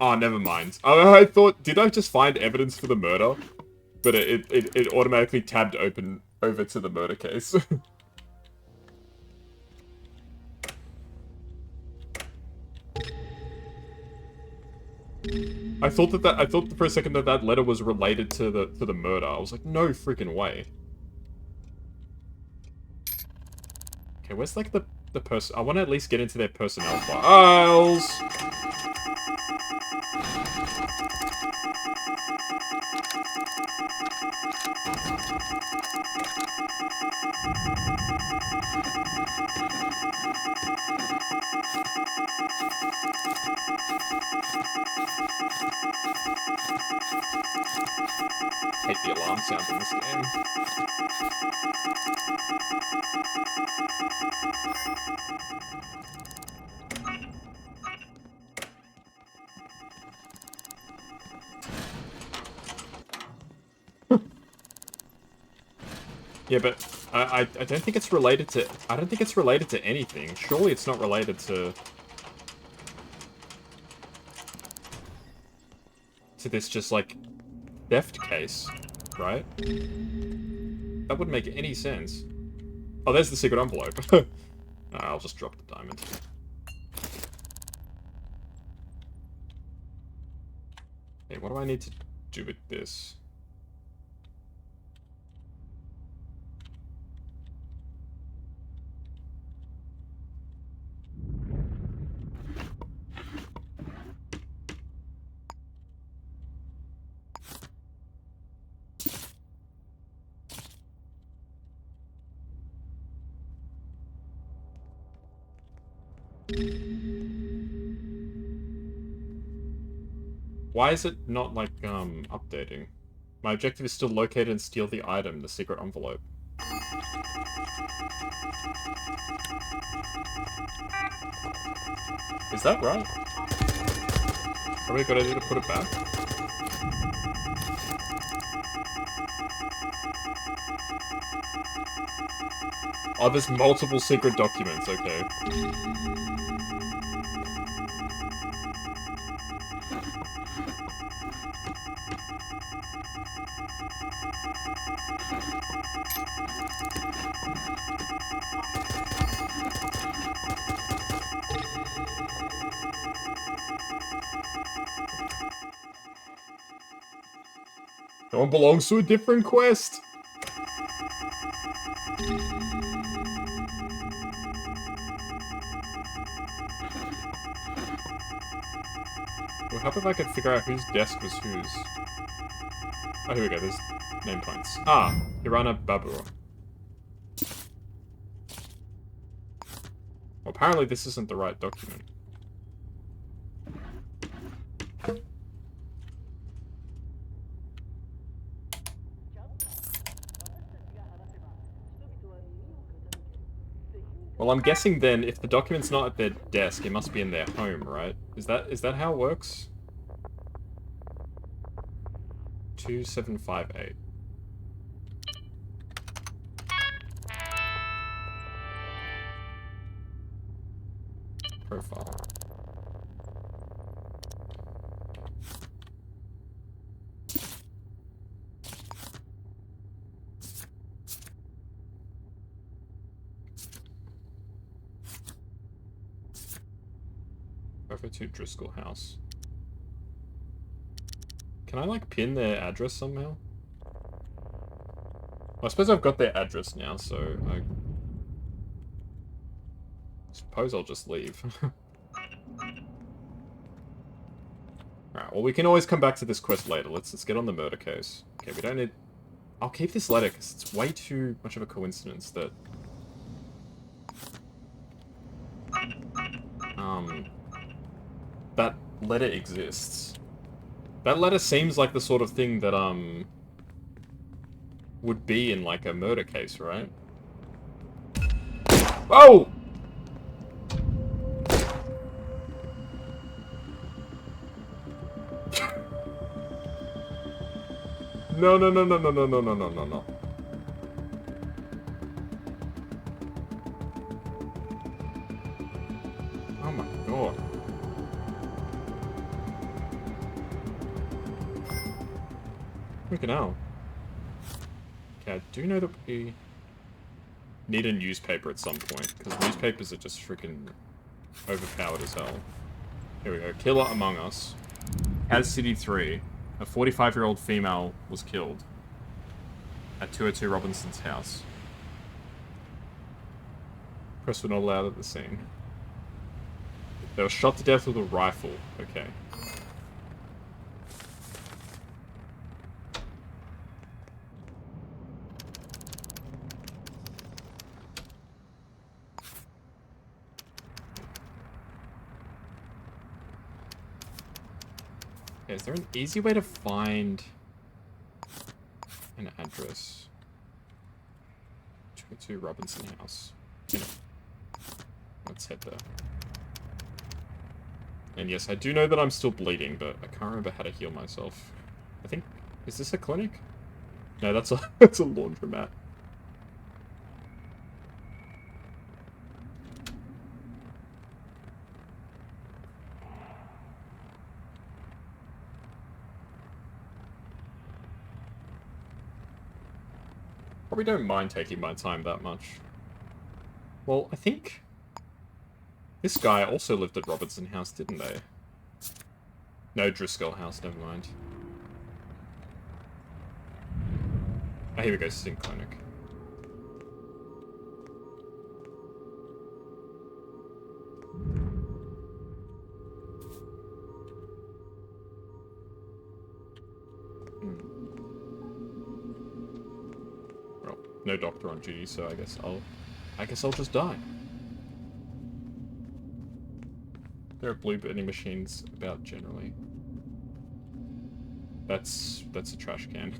Oh, never mind. I thought, did I just find evidence for the murder? But it automatically tabbed open over to the murder case. I thought for a second that letter was related to the murder. I was like, no freaking way. Okay, where's like the person? I want to at least get into their personnel files. Hate the alarm sounds in this game. Yeah, but I don't think it's related to... I don't think it's related to anything. Surely it's not related to this just, like, theft case, right? That wouldn't make any sense. Oh, there's the secret envelope. I'll just drop the diamond. Hey, what do I need to do with this? Why is it not, like, updating? My objective is still locate and steal the item, the secret envelope. Is that right? Probably a good idea to put it back. Oh, there's multiple secret documents, okay. That one belongs to a different quest. Well, how about I could figure out whose desk was whose? Oh, here we go, there's name points. Ah, Hirana Babu. Well, apparently this isn't the right document. Well, I'm guessing then, if the document's not at their desk, it must be in their home, right? Is that how it works? 2758. profile. Over to Driscoll House. Can I, like, pin their address somehow? Well, I suppose I've got their address now, so I suppose I'll just leave. Alright, well, we can always come back to this quest later. Let's get on the murder case. Okay, we don't need... I'll keep this letter, because it's way too much of a coincidence that... that letter exists. That letter seems like the sort of thing that, would be in, like, a murder case, right? Oh! No, no, no, no, no, no, no, no, no, no, no. Oh my god. Freaking hell. Okay, I do know that we need a newspaper at some point, because newspapers are just freaking overpowered as hell. Here we go. Killer Among Us. Kaz City 3. A 45-year-old female was killed at 202 Robinson's house. Press were not allowed at the scene. They were shot to death with a rifle. Okay. Okay, is there an easy way to find an address? 202 Robinson House. You know, let's head there. And yes, I do know that I'm still bleeding, but I can't remember how to heal myself. I think... Is this a clinic? No, that's a, that's a laundromat. Probably don't mind taking my time that much. Well, I think... This guy also lived at Robertson House, didn't they? No, Driscoll House, never mind. Oh, here we go, Sink Clinic. Well, no doctor on duty, so I guess I'll just die. There are blue vending machines about generally. That's a trash can.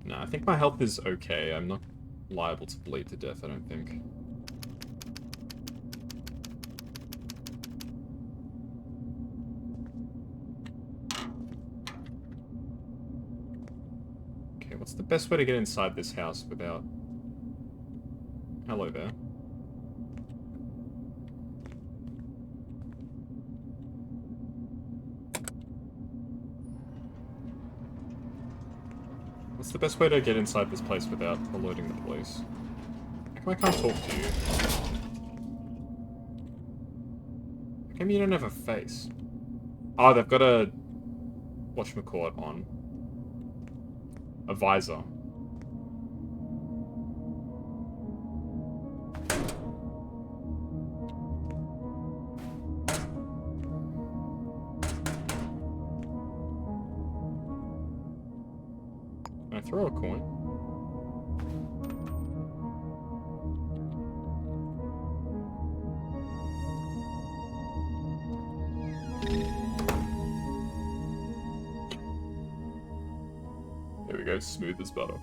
Nah, I think my health is okay. I'm not liable to bleed to death, I don't think. Okay, what's the best way to get inside this house without... Hello there. What's the best way to get inside this place without alerting the police? How come I can't talk to you? How come you don't have a face? Oh, they've got a... whatchamacallit on. A visor. Can I throw a coin? There we go, smooth as butter.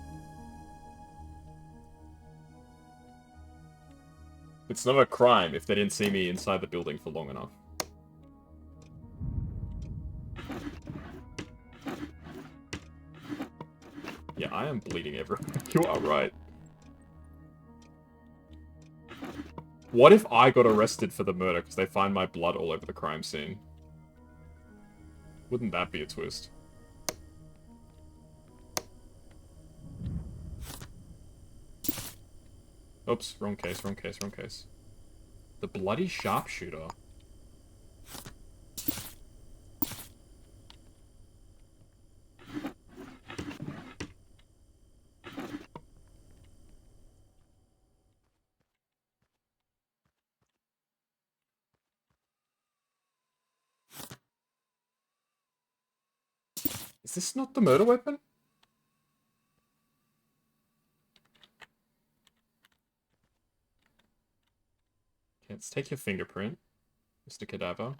It's not a crime if they didn't see me inside the building for long enough. Yeah, I am bleeding everywhere. You are right. What if I got arrested for the murder because they find my blood all over the crime scene? Wouldn't that be a twist? Oops, wrong case, wrong case, wrong case. The bloody sharpshooter. Is this not the murder weapon? Okay, let's take your fingerprint, Mr. Cadaver.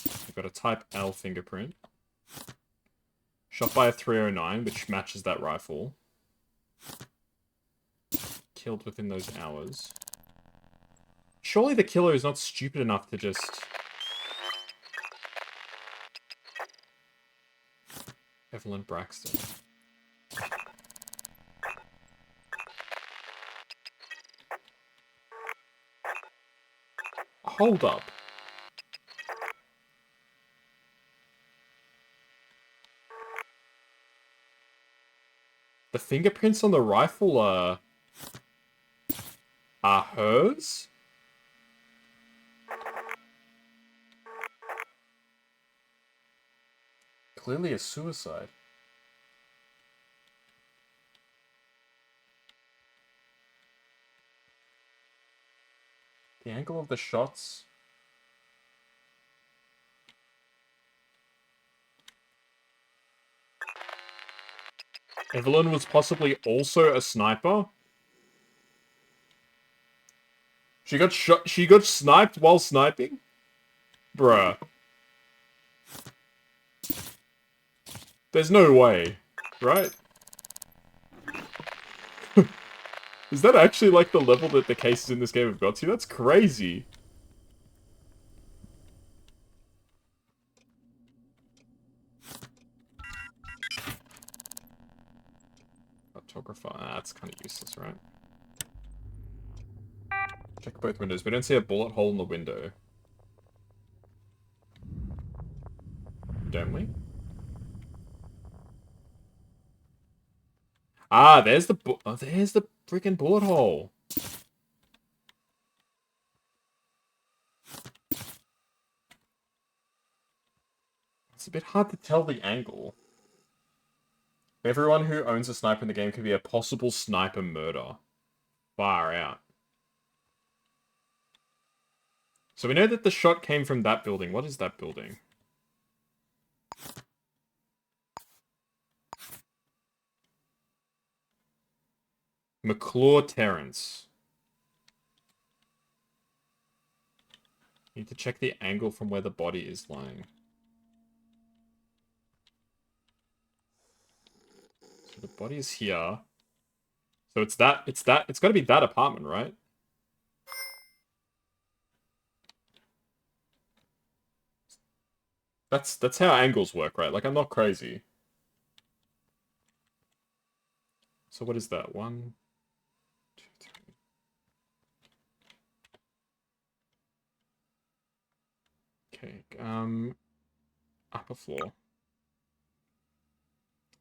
We've got a Type L fingerprint. Shot by a 309, which matches that rifle. Killed within those hours. Surely the killer is not stupid enough to just... Evelyn Braxton. Hold up. The fingerprints on the rifle are hers? Clearly a suicide. The angle of the shots. Evelyn was possibly also a sniper. She got shot. She got sniped while sniping? Bruh. There's no way, right? Is that actually like the level that the cases in this game have got to? That's crazy. Photographer. Ah, that's kind of useless, right? Check both windows. We don't see a bullet hole in the window. Don't we? Ah, there's the there's the freaking bullet hole. It's a bit hard to tell the angle. Everyone who owns a sniper in the game could be a possible sniper murder. Far out. So we know that the shot came from that building. What is that building? McClure Terrace. Need to check the angle from where the body is lying. So the body is here. So it's got to be that apartment, right? That's how angles work, right? Like, I'm not crazy. So what is that? 1, 2, 3. Okay, upper floor.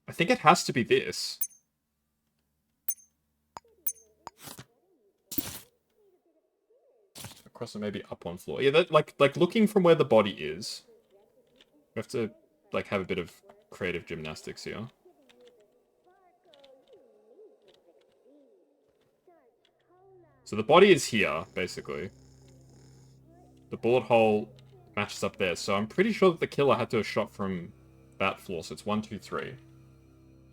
I think it has to be this. Across and maybe up one floor. Yeah, that like looking from where the body is. We have to like have a bit of creative gymnastics here. So the body is here, basically. The bullet hole matches up there. So I'm pretty sure that the killer had to have shot from that floor. So it's 1, 2, 3.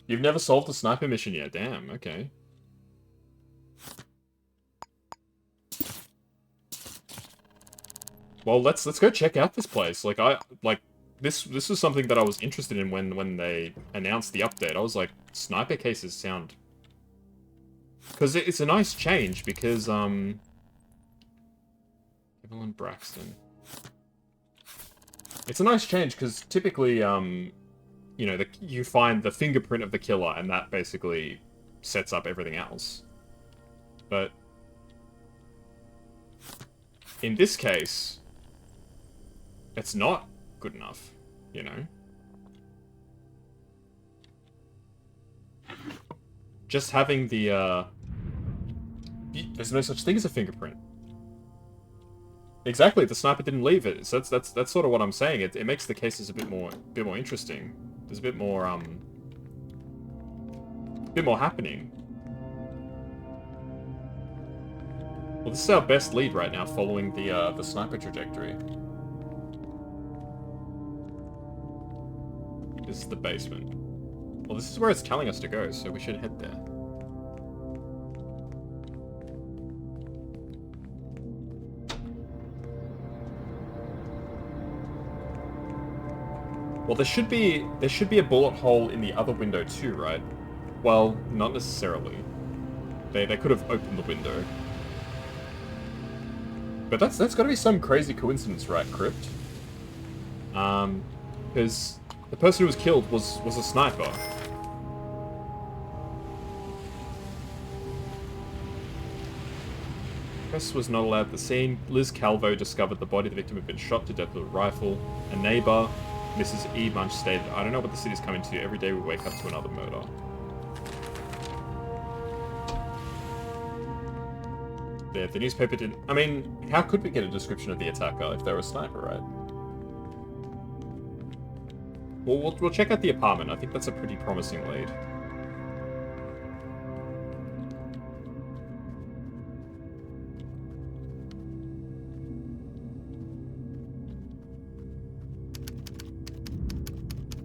You've never solved the sniper mission yet. Damn, okay. Well, let's go check out this place. This is something that I was interested in when they announced the update. I was like, sniper cases sound... Because it's a nice change, because, Evelyn Braxton. It's a nice change, because typically, you know, you find the fingerprint of the killer, and that basically sets up everything else. But in this case, it's not good enough, you know? Just having the, there's no such thing as a fingerprint. Exactly, the sniper didn't leave it, so that's sort of what I'm saying. It makes the cases a bit more interesting. There's a bit more happening. Well, this is our best lead right now, following the sniper trajectory. This is the basement. Well, this is where it's telling us to go, so we should head there. Well, there should be a bullet hole in the other window too, right? Well, not necessarily. They could have opened the window. But that's got to be some crazy coincidence, right, Crypt? Because the person who was killed was a sniper. Press was not allowed at the scene. Liz Calvo discovered the body. The victim had been shot to death with a rifle. A neighbor, Mrs. E. Munch, stated, "I don't know what the city's coming to. Every day we wake up to another murder." Yeah, the newspaper didn't... I mean, how could we get a description of the attacker if they were a sniper, right? Well, we'll check out the apartment. I think that's a pretty promising lead.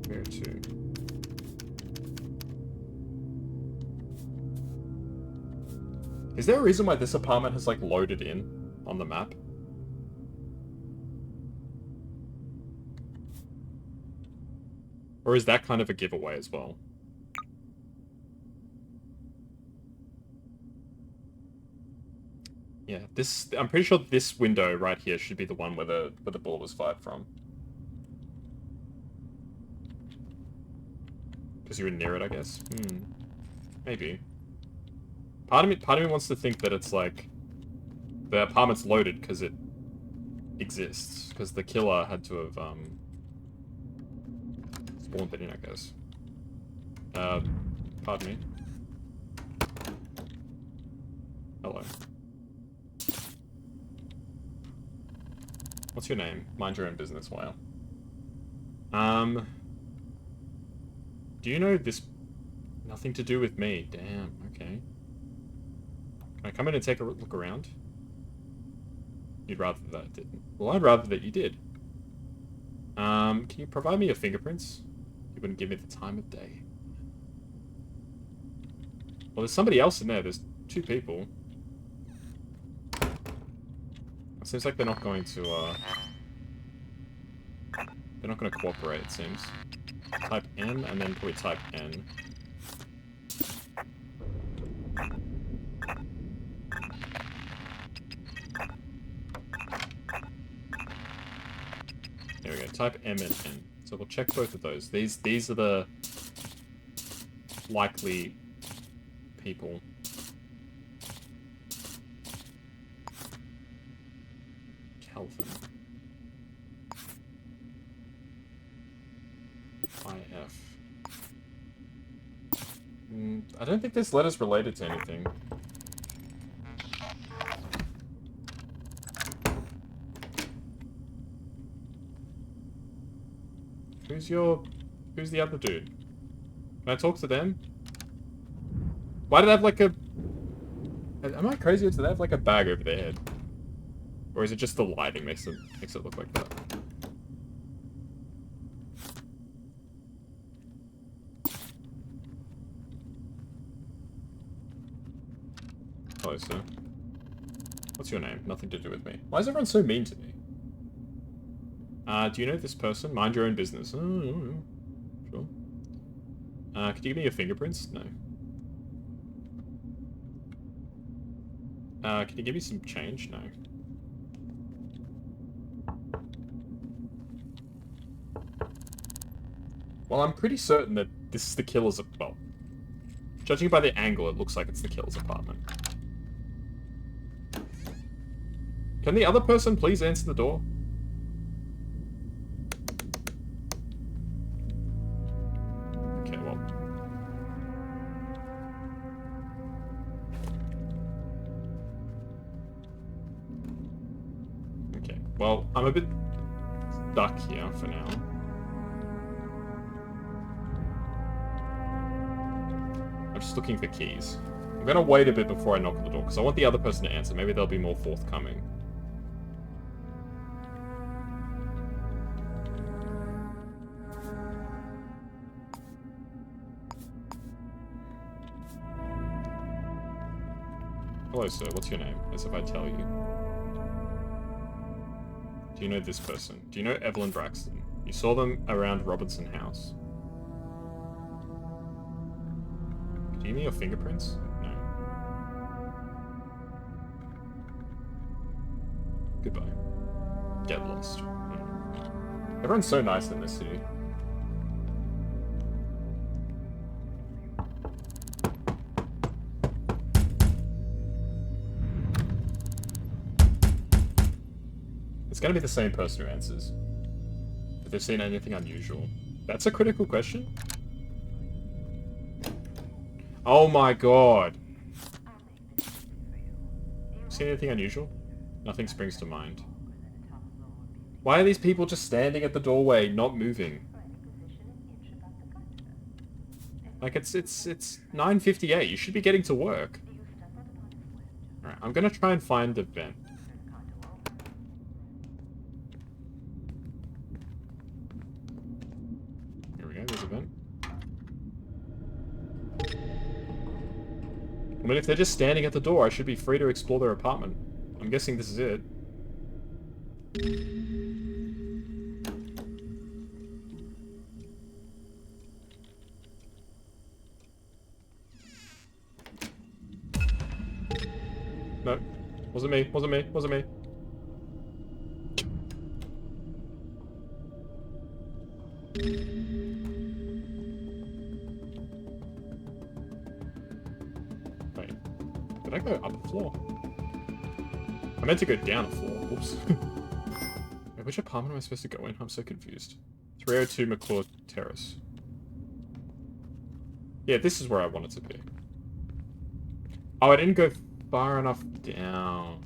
Where to? Is there a reason why this apartment has, like, loaded in on the map? Or is that kind of a giveaway as well? Yeah, I'm pretty sure this window right here should be the one where the bullet was fired from. Because you were near it, I guess. Maybe. Part of me wants to think that it's like the apartment's loaded because it exists. Because the killer had to have spawned it in, I guess. Pardon me. Hello. What's your name? Mind your own business, wow. Do you know this? Nothing to do with me. Damn, okay. Can I come in and take a look around? You'd rather that I didn't. Well, I'd rather that you did. Can you provide me your fingerprints? You wouldn't give me the time of day. Well, there's somebody else in there. There's two people. It seems like they're not going to, they're not going to cooperate, it seems. Type M, and then probably type N. There we go, type M and N. So we'll check both of those. These are the likely people. Calvin. IF. I don't think this letter's related to anything. Who's the other dude? Can I talk to them? Why do they have like a... Am I crazy, or do they have like a bag over their head? Or is it just the lighting makes it look like that? Hello, sir. What's your name? Nothing to do with me. Why is everyone so mean to me? Do you know this person? Mind your own business. Oh, no. Sure. Could you give me your fingerprints? No. Can you give me some change? No. Well, I'm pretty certain that this is the killer's... Well, judging by the angle, it looks like it's the killer's apartment. Can the other person please answer the door? Okay, well. Okay, well, I'm a bit stuck here for now. I'm just looking for keys. I'm gonna wait a bit before I knock on the door, because I want the other person to answer. Maybe they'll be more forthcoming. Hello, sir. What's your name? As if I tell you. Do you know this person? Do you know Evelyn Braxton? You saw them around Robinson House. Do you need your fingerprints? No. Goodbye. Get lost. Everyone's so nice in this city. It's gonna be the same person who answers. If they've seen anything unusual. That's a critical question. Oh my god. Seen anything unusual? Nothing springs to mind. Why are these people just standing at the doorway, not moving? Like, it's 9:58. You should be getting to work. Alright, I'm gonna try and find the vent. Here we go, there's a vent. I mean, if they're just standing at the door, I should be free to explore their apartment. I'm guessing this is it. No. Wasn't me. Wasn't me. Wasn't me. Wait. Did I go up a floor? I meant to go down a floor. Oops. Wait, which apartment am I supposed to go in? I'm so confused. 302 McClure Terrace. Yeah, this is where I wanted to be. Oh, I didn't go far enough down.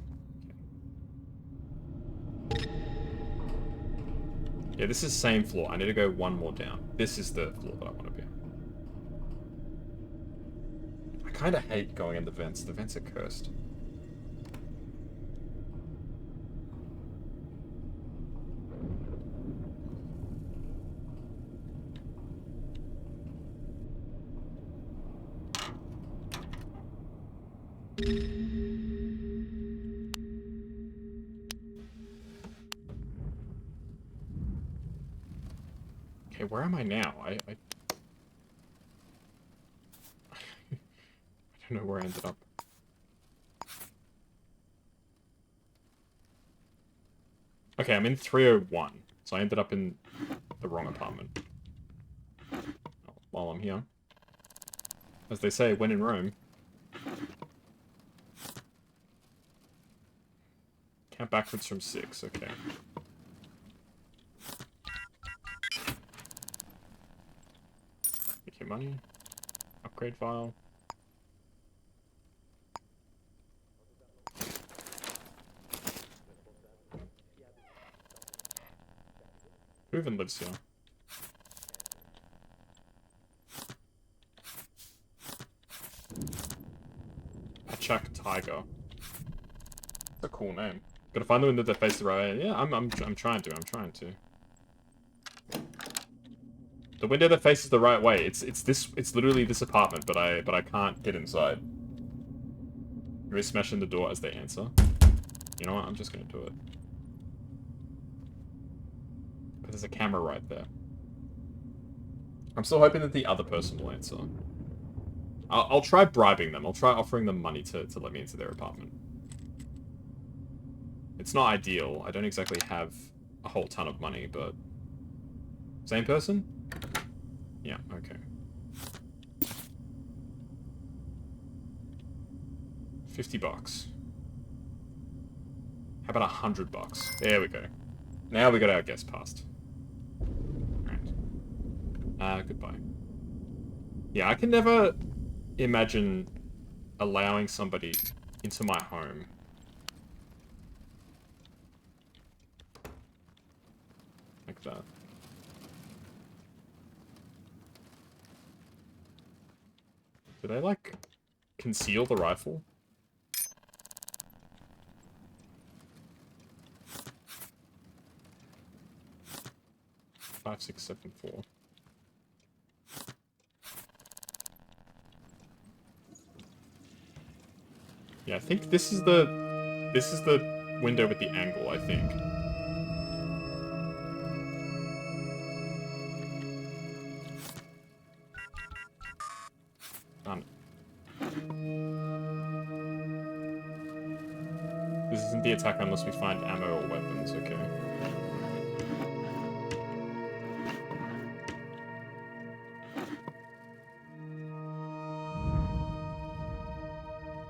Yeah, this is same floor. I need to go one more down. This is the floor that I want to be on. I kind of hate going in the vents. The vents are cursed. Okay, where am I now? I don't know where I ended up. Okay, I'm in 301, so I ended up in the wrong apartment. While I'm here. As they say, when in Rome. Count backwards from 6, okay. Make your money. Upgrade file. Who even lives here? Pachak Tiger. That's a cool name. Gotta find the window that faces the right way. Yeah, I'm trying to. The window that faces the right way. It's literally this apartment, but I can't get inside. Maybe smash in the door as they answer. You know what? I'm just gonna do it. But there's a camera right there. I'm still hoping that the other person will answer. I'll try bribing them. I'll try offering them money to let me into their apartment. It's not ideal. I don't exactly have a whole ton of money, but... Same person? Yeah, okay. 50 bucks. How about $100? There we go. Now we got our guest passed. Alright. Goodbye. Yeah, I can never imagine allowing somebody into my home. Like that. Do they, like, conceal the rifle? 5674. Yeah, I think this is the window with the angle, I think. This isn't the attack unless we find ammo or weapons, okay.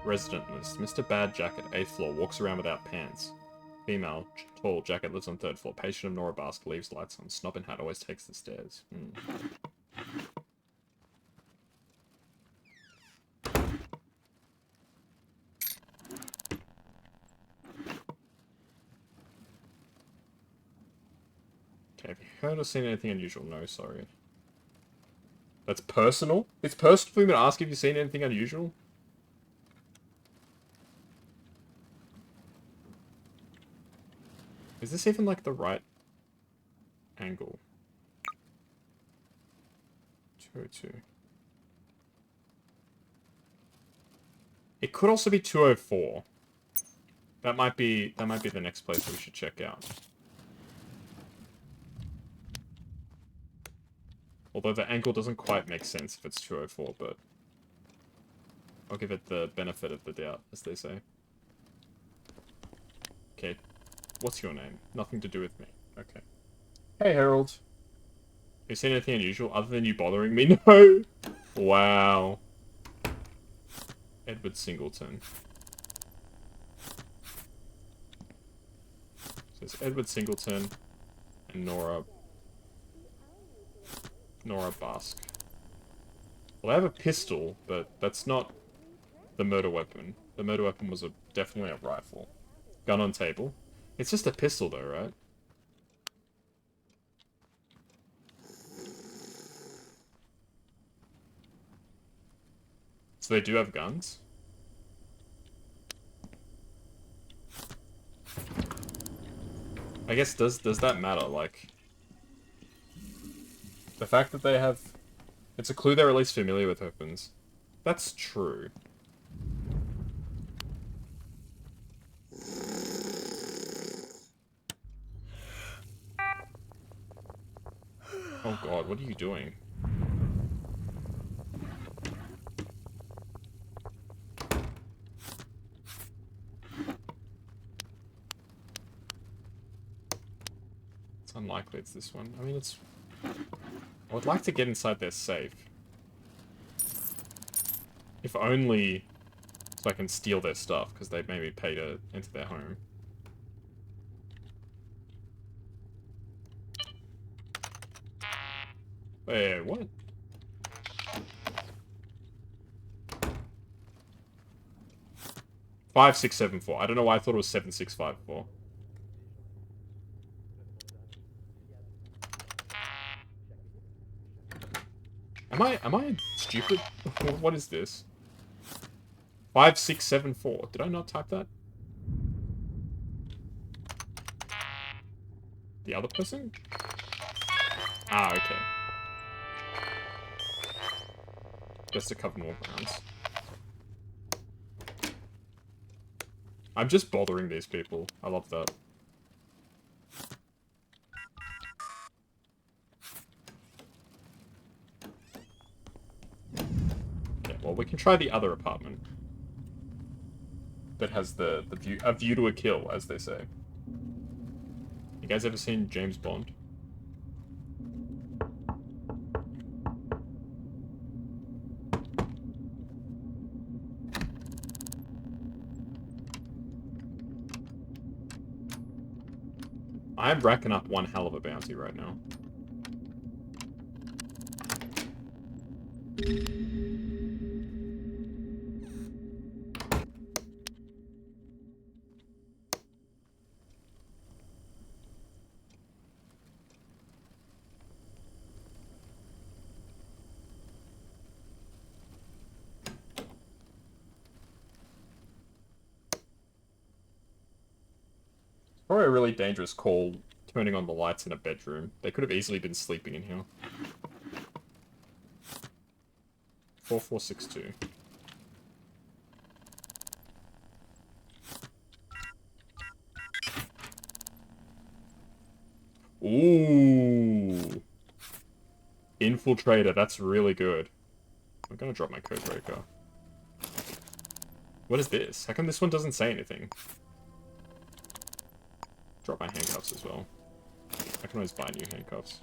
Resident list. Mr. Bad Jacket, 8th floor, walks around without pants. Female, tall, jacket lives on 3rd floor. Patient of Nora Bask, leaves lights on. Snob and hat always takes the stairs. Okay, have you heard or seen anything unusual? No, sorry. That's personal? It's personal for me to ask if you've seen anything unusual? Is this even, like, the right angle? 202. It could also be 204. That might be the next place that we should check out. Although the angle doesn't quite make sense if it's 204, but I'll give it the benefit of the doubt, as they say. Okay, what's your name? Nothing to do with me. Okay. Hey, Harold. Have you seen anything unusual other than you bothering me? No! Wow. Edward Singleton. So it's Edward Singleton and Nora Bask. Well, I have a pistol, but that's not the murder weapon. The murder weapon was definitely a rifle. Gun on table. It's just a pistol though, right? So they do have guns? I guess, does that matter? Like, the fact that they have... It's a clue they're at least familiar with weapons. That's true. Oh god, what are you doing? It's unlikely it's this one. I mean, it's... I would like to get inside their safe. If only so I can steal their stuff, because they made me pay to enter their home. Wait, what? Five, 6, 7, 4. I don't know why I thought it was 7, 6, 5, 4. Am I stupid? What is this? 5, 6, 7, 4. Did I not type that? The other person? Ah, okay. Just to cover more grounds. I'm just bothering these people. I love that. Okay, well, we can try the other apartment. That has a view to a kill, as they say. You guys ever seen James Bond? I'm racking up one hell of a bounty right now. Probably a really dangerous call, turning on the lights in a bedroom. They could have easily been sleeping in here. 4462. Ooh. Infiltrator, that's really good. I'm gonna drop my code breaker. What is this? How come this one doesn't say anything? Drop my handcuffs as well. I can always buy new handcuffs.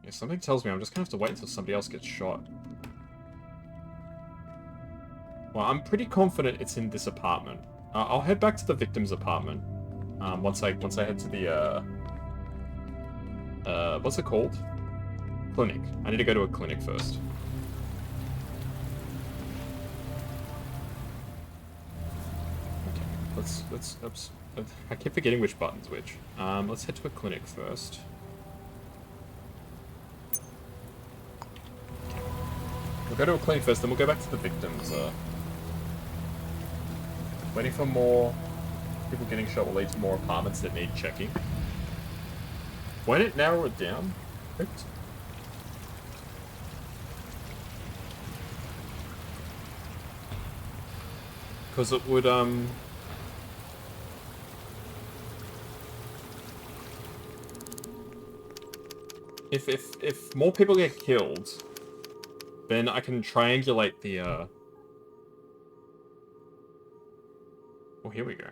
Yeah, something tells me I'm just gonna have to wait until somebody else gets shot. Well, I'm pretty confident it's in this apartment. I'll head back to the victim's apartment. Once I head to the what's it called? Clinic. I need to go to a clinic first. Okay, let's I keep forgetting which button's which. Let's head to a clinic first. Okay. We'll go to a clinic first, then we'll go back to the victims. Waiting for more people getting shot will lead to more apartments that need checking. Won't it narrow it down? Oops. Because it would, If more people get killed, then I can triangulate the, Well, here we go.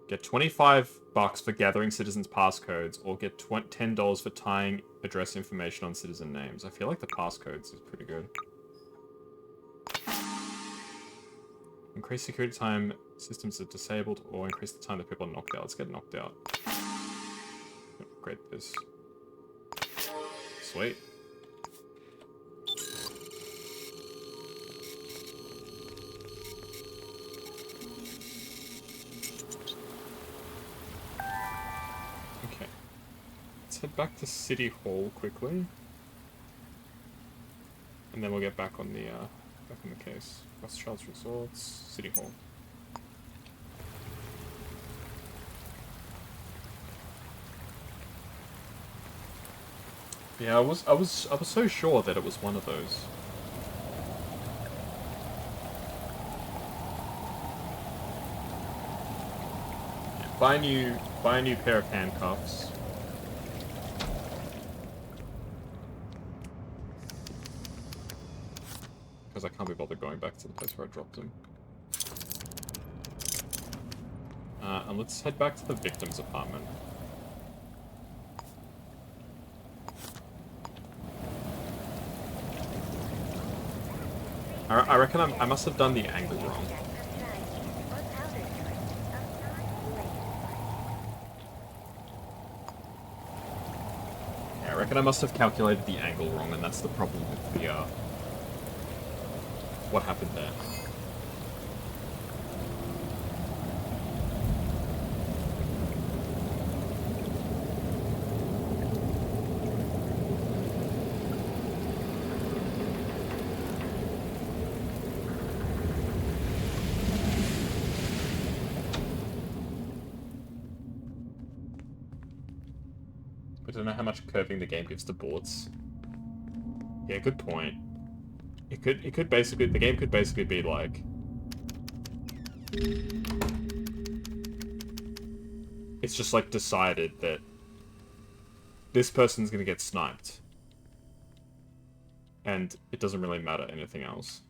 Get $25 for gathering citizens' passcodes, or get $10 for tying address information on citizen names. I feel like the passcodes is pretty good. Increase security time systems are disabled, or increase the time that people are knocked out. Let's get knocked out. Upgrade this. Sweet. Okay. Let's head back to City Hall quickly. And then we'll get back on the case. Rothschild's Resorts, City Hall. Yeah, I was so sure that it was one of those. Yeah, buy a new pair of handcuffs. Because I can't be bothered going back to the place where I dropped them. And let's head back to the victim's apartment. I reckon I must have done the angle wrong. Yeah, I reckon I must have calculated the angle wrong, and that's the problem with the, what happened there. I don't know how much curving the game gives to bullets. Yeah, good point. It could basically, the game could basically be like, it's just like decided that this person's gonna get sniped. And it doesn't really matter anything else.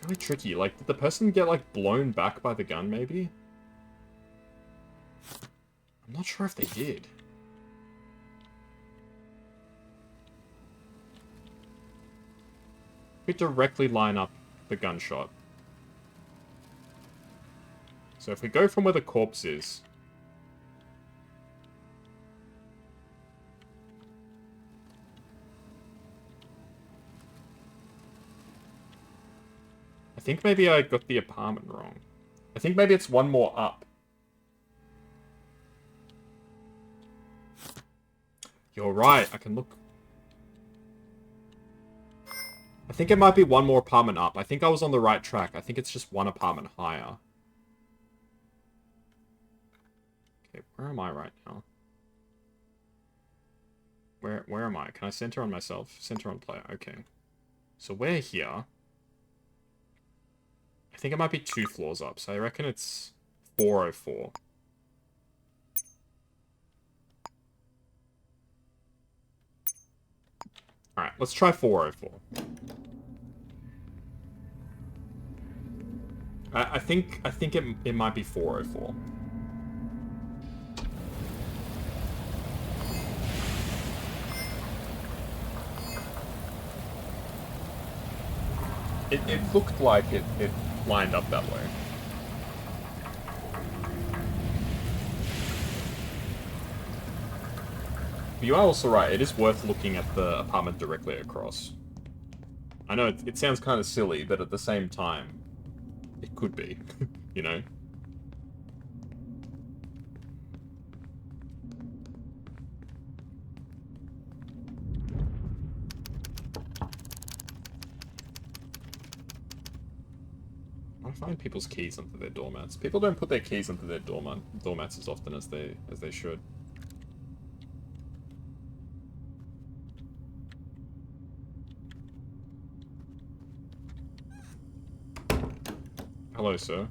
really tricky. Like, did the person get, like, blown back by the gun, maybe? I'm not sure if they did. We directly line up the gunshot. So if we go from where the corpse is... I think maybe I got the apartment wrong. I think maybe it's one more up. You're right, I can look... I think it might be one more apartment up. I think I was on the right track. I think it's just one apartment higher. Okay, where am I right now? Where am I? Can I center on myself? Center on player, okay. So we're here. I think it might be 2 floors up, so I reckon it's 404. Alright, let's try 404. I think it might be 404. It looked like it lined up that way. But you are also right, it is worth looking at the apartment directly across. I know it sounds kind of silly, but at the same time, it could be, you know? I find people's keys under their doormats. People don't put their keys under their doormats as often as they should. Hello, sir.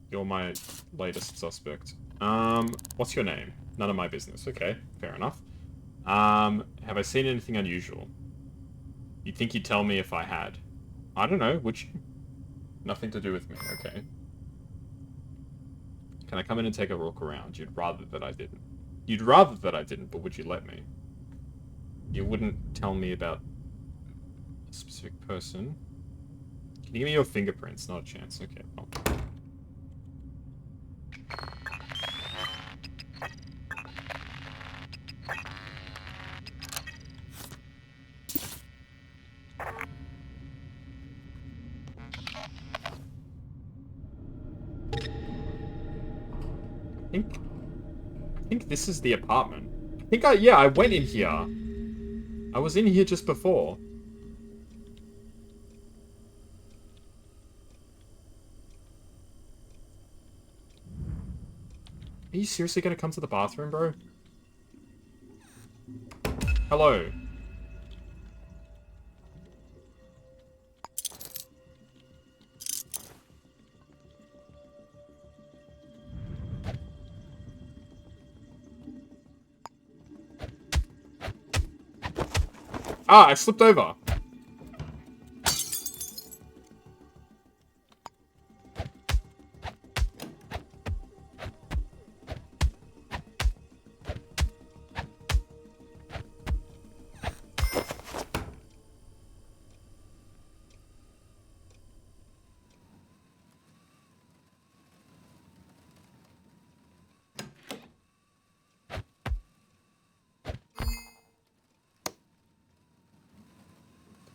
You're my latest suspect. What's your name? None of my business. Okay, fair enough. Have I seen anything unusual? You'd think you'd tell me if I had. I don't know, would you? Nothing to do with me, okay. Can I come in and take a walk around? You'd rather that I didn't. You'd rather that I didn't, but would you let me? You wouldn't tell me about a specific person. Can you give me your fingerprints? Not a chance. Okay, well. I think this is the apartment. Yeah, I went in here. I was in here just before. Are you seriously gonna come to the bathroom, bro? Hello. Ah, I slipped over.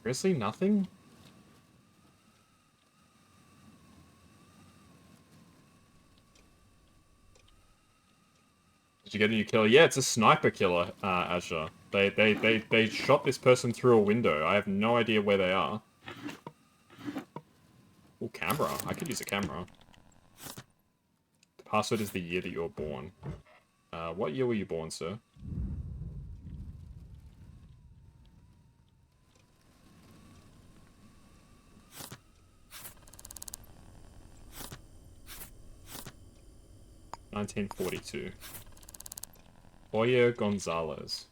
Seriously, nothing? Did you get a new killer? Yeah, it's a sniper killer, Asher. They shot this person through a window. I have no idea where they are. Oh, camera. I could use a camera. The password is the year that you were born. What year were you born, sir? (1942). Oye Gonzalez.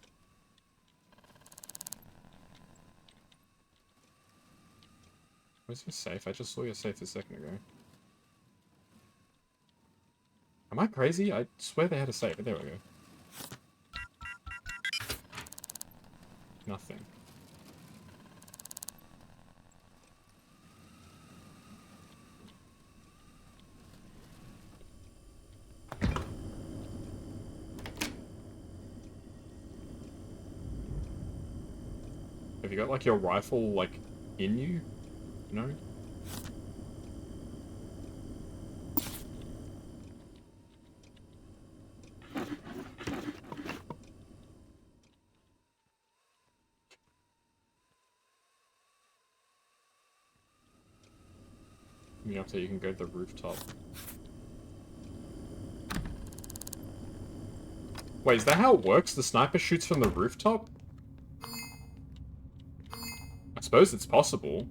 Where's your safe? I just saw your safe a second ago. Am I crazy? I swear they had a safe. There we go. Nothing. Have you got, like, your rifle, like, in you? No? You know, so you can go to the rooftop. Wait, is that how it works? The sniper shoots from the rooftop? I suppose it's possible.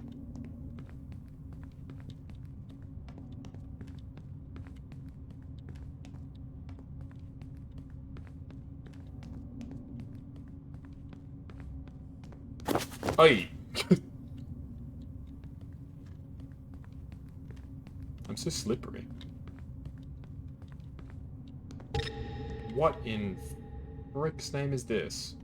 Oi! I'm so slippery. What in frick's name is this?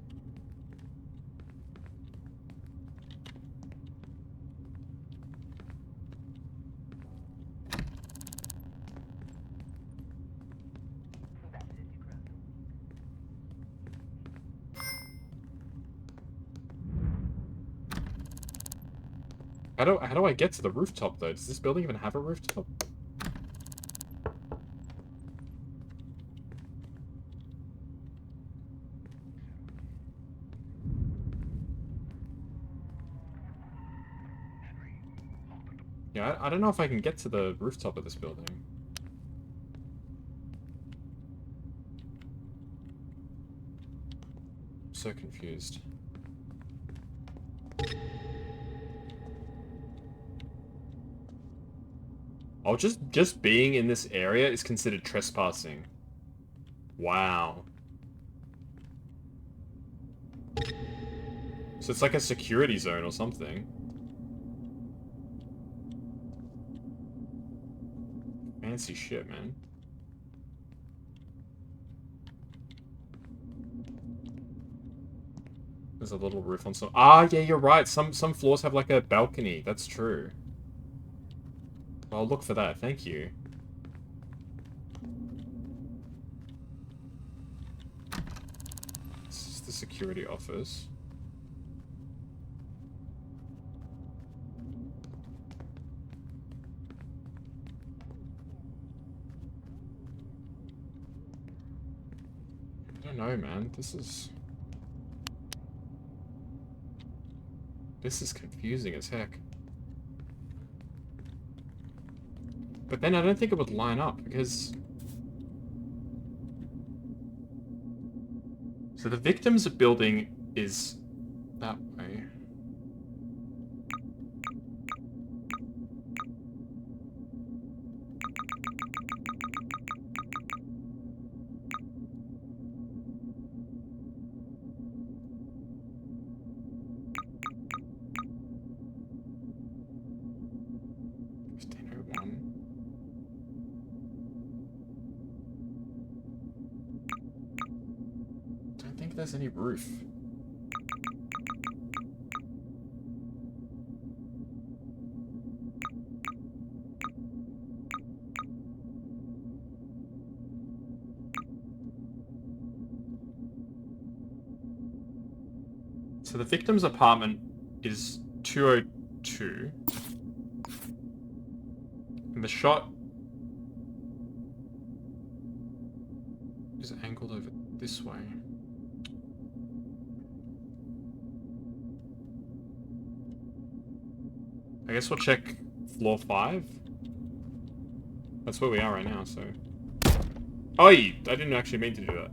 How do I get to the rooftop though? Does this building even have a rooftop? Yeah, I don't know if I can get to the rooftop of this building. I'm so confused. Oh, just being in this area is considered trespassing. Wow. So it's like a security zone or something. Fancy shit, man. There's a little roof on some... Ah, yeah, you're right. Some floors have like a balcony. That's true. I'll look for that. Thank you. This is the security office. I don't know, man. This is confusing as heck. But then I don't think it would line up, because... So the victim's building is that way. There's any roof. So the victim's apartment is 202. And the shot is angled over this way. I guess we'll check floor 5. That's where we are right now, so... Oh, I didn't actually mean to do that.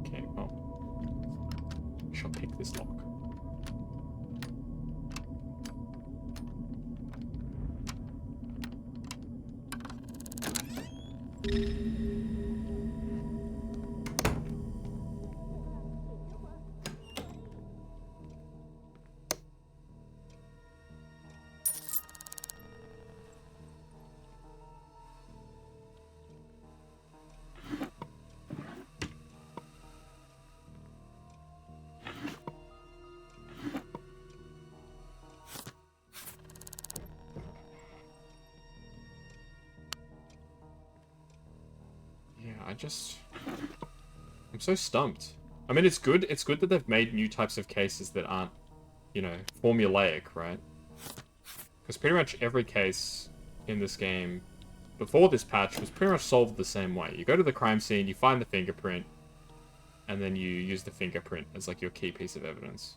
Okay, well... I shall pick this lock. I'm so stumped. I mean, it's good that they've made new types of cases that aren't, you know, formulaic, right? Because pretty much every case in this game before this patch was pretty much solved the same way. You go to the crime scene, you find the fingerprint, and then you use the fingerprint as like your key piece of evidence.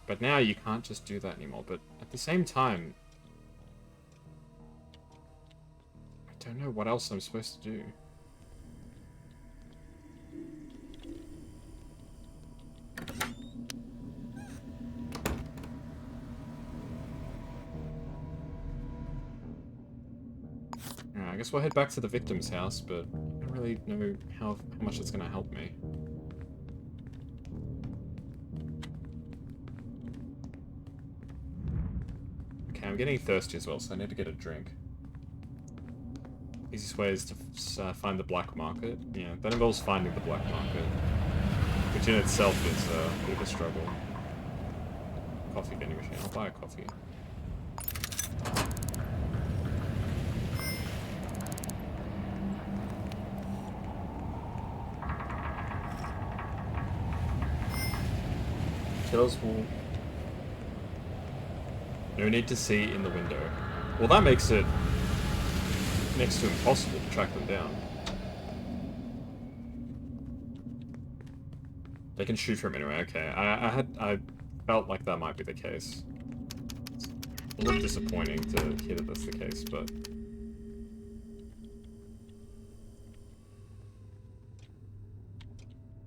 But now you can't just do that anymore. But at the same time, I don't know what else I'm supposed to do. Alright, I guess we'll head back to the victim's house, but I don't really know how much it's gonna help me. Okay, I'm getting thirsty as well, so I need to get a drink. Easiest way is to find the black market. Yeah, that involves finding the black market, which in itself is a bit of a struggle. Coffee vending machine. I'll buy a coffee. Killers will... No need to see in the window. Well, that makes it next to impossible to track them down. They can shoot from anywhere. Okay, I felt like that might be the case. It's a little disappointing to hear that that's the case, but...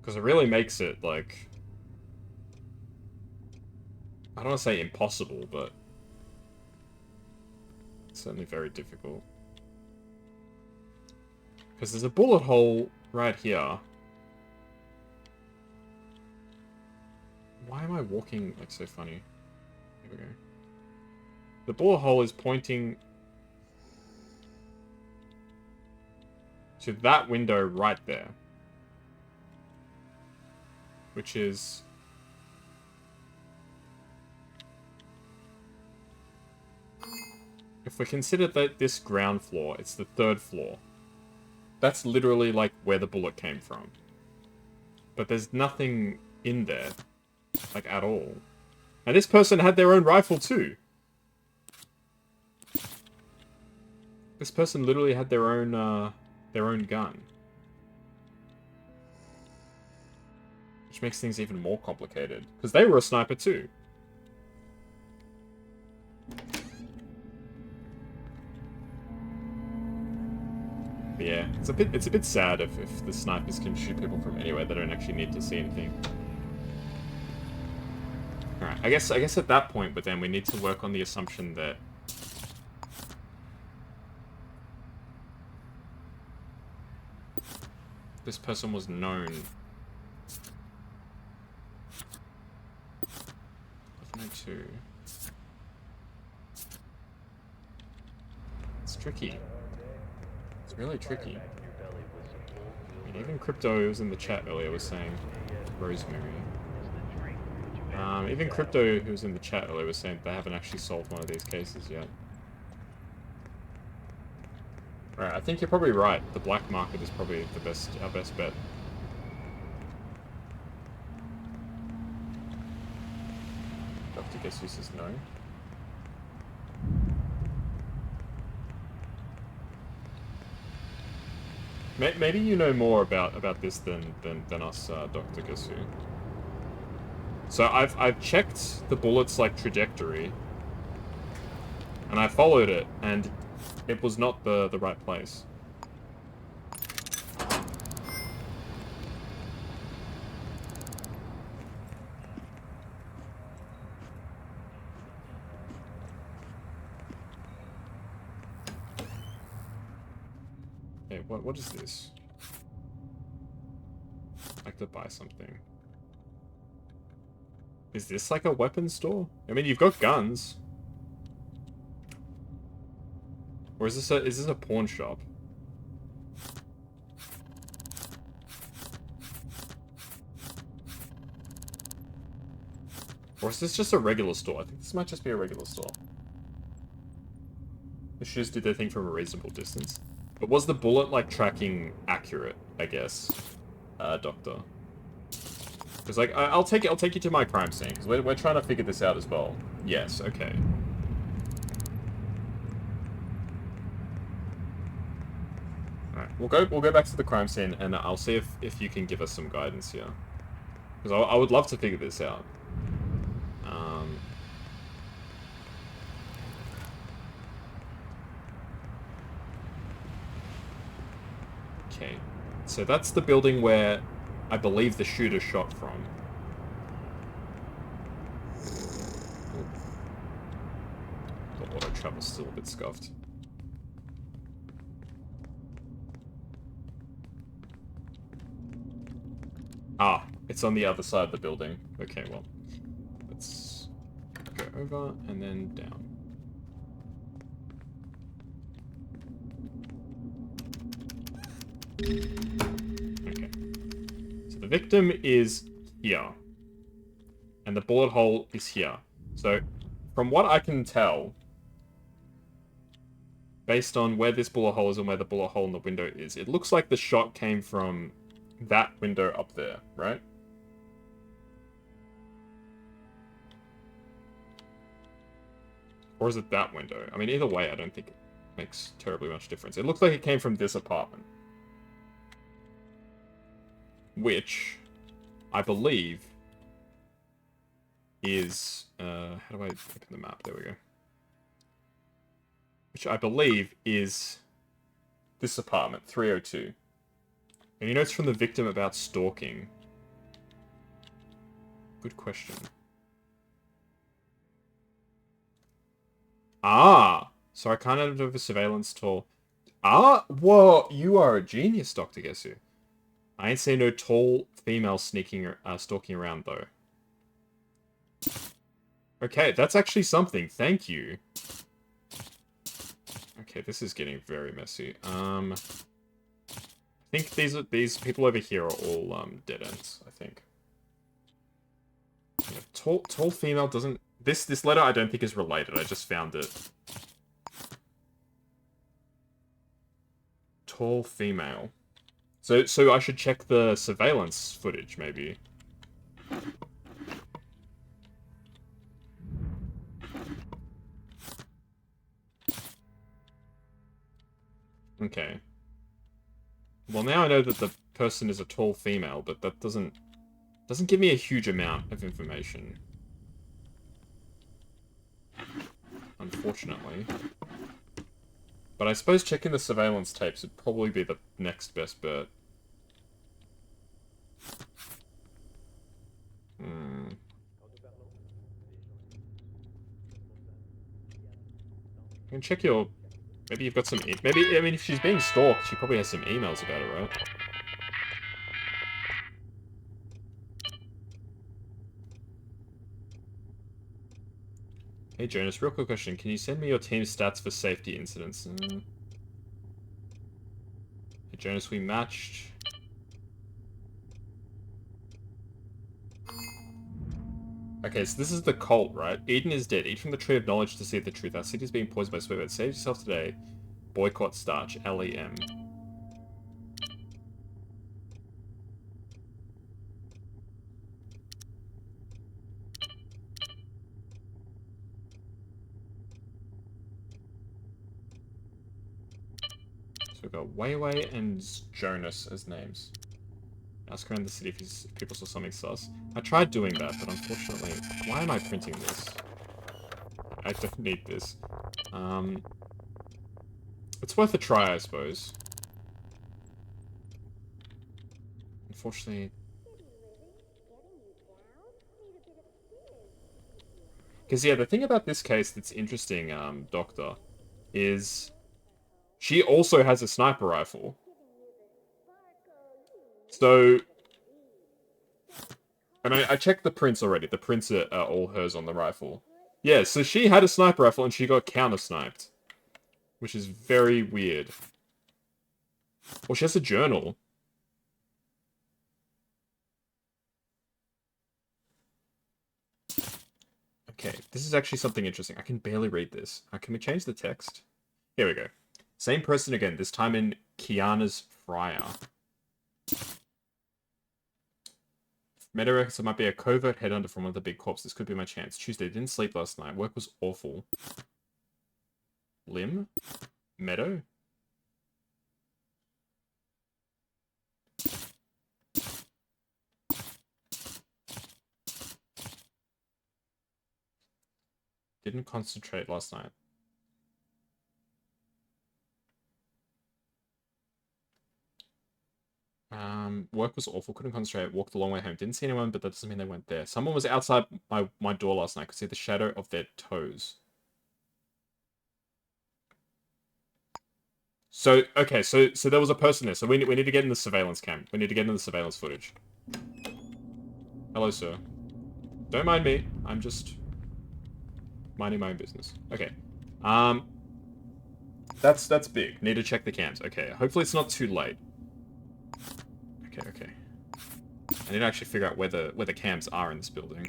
Because it really makes it, like... I don't want to say impossible, but... It's certainly very difficult. Because there's a bullet hole right here. Why am I walking, like, so funny? Here we go. The bullet hole is pointing to that window right there. Which is... If we consider that this ground floor, it's the 3rd floor. That's literally, like, where the bullet came from. But there's nothing in there. Like, at all. And this person had their own rifle, too. This person literally had their own gun. Which makes things even more complicated. Because they were a sniper, too. But yeah, it's a bit sad if the snipers can shoot people from anywhere. They don't actually need to see anything. Alright, I guess at that point, but then we need to work on the assumption that this person was known. 1102. It's tricky. It's really tricky. I mean, even Crypto, who was in the chat earlier, was saying Rosemary. Even Crypto, who was in the chat earlier, was saying they haven't actually solved one of these cases yet. Right, I think you're probably right. The black market is probably our best bet. Dr. Guess Who says no. Maybe you know more about this than us, Dr. Guess Who. So I've checked the bullet's like trajectory, and I followed it, and it was not the right place. Hey, what is this? I'd like to buy something. Is this like a weapons store? I mean, you've got guns. Or is this a pawn shop? Or is this just a regular store? I think this might just be a regular store. The shooters did their thing from a reasonable distance. But was the bullet, like, tracking accurate, I guess, Doctor? Because, like, I'll take you to my crime scene, because we're trying to figure this out as well. Yes, okay. Alright, we'll go back to the crime scene, and I'll see if you can give us some guidance here. Because I would love to figure this out. Okay, so that's the building where I believe the shooter shot from. The auto travel's still a bit scuffed. Ah, it's on the other side of the building. Okay, well, let's go over and then down. Okay. So the victim is here. And the bullet hole is here. So, from what I can tell, based on where this bullet hole is and where the bullet hole in the window is, it looks like the shot came from that window up there, right? Or is it that window? I mean, either way, I don't think it makes terribly much difference. It looks like it came from this apartment. Which, I believe, is... how do I open the map? There we go. Which I believe is this apartment, 302. And you know it's from the victim about stalking. Good question. Ah! So I can't have a surveillance tool. Ah! Whoa! You are a genius, Dr. Gesu. I ain't seen no tall female stalking around, though. Okay, that's actually something. Thank you. Okay, this is getting very messy. I think these people over here are all dead ends, I think. Yeah, tall female doesn't... This letter I don't think is related. I just found it. Tall female. So I should check the surveillance footage, maybe. Okay. Well, now I know that the person is a tall female, but that doesn't give me a huge amount of information. Unfortunately. But I suppose checking the surveillance tapes would probably be the next best bet. Hmm. You can check your... Maybe you've got some... Maybe, I mean, if she's being stalked, she probably has some emails about it, right? Hey, Jonas, real quick question. Can you send me your team's stats for safety incidents? Hey, Jonas, we matched... Okay, so this is the cult, right? Eden is dead. Eat from the tree of knowledge to see the truth. Our city is being poisoned by sweat. Save yourself today. Boycott starch. LEM. So we've got Weiwei and Jonas as names. Ask around the city if people saw something sus. I tried doing that, but unfortunately... Why am I printing this? I don't need this. It's worth a try, I suppose. Unfortunately... Because, yeah, the thing about this case that's interesting, Doctor, is... She also has a sniper rifle. So... And I checked the prints already. The prints are all hers on the rifle. Yeah, so she had a sniper rifle and she got counter-sniped. Which is very weird. Well, she has a journal. Okay, this is actually something interesting. I can barely read this. Can we change the text? Here we go. Same person again, this time in Kiana's Friar. Meta reckons it might be a covert headhunter from one of the big corps. This could be my chance. Tuesday, didn't sleep last night. Work was awful. Lim? Meadow? Didn't concentrate last night. Work was awful. Couldn't concentrate. Walked a long way home. Didn't see anyone, but that doesn't mean they went there. Someone was outside my door last night. Could see the shadow of their toes. So, okay, so there was a person there. So we need to get in the surveillance cam. We need to get in the surveillance footage. Hello, sir. Don't mind me. I'm just minding my own business. Okay. That's big. Need to check the cams. Okay, hopefully it's not too late. Okay. I need to actually figure out where the cams are in this building.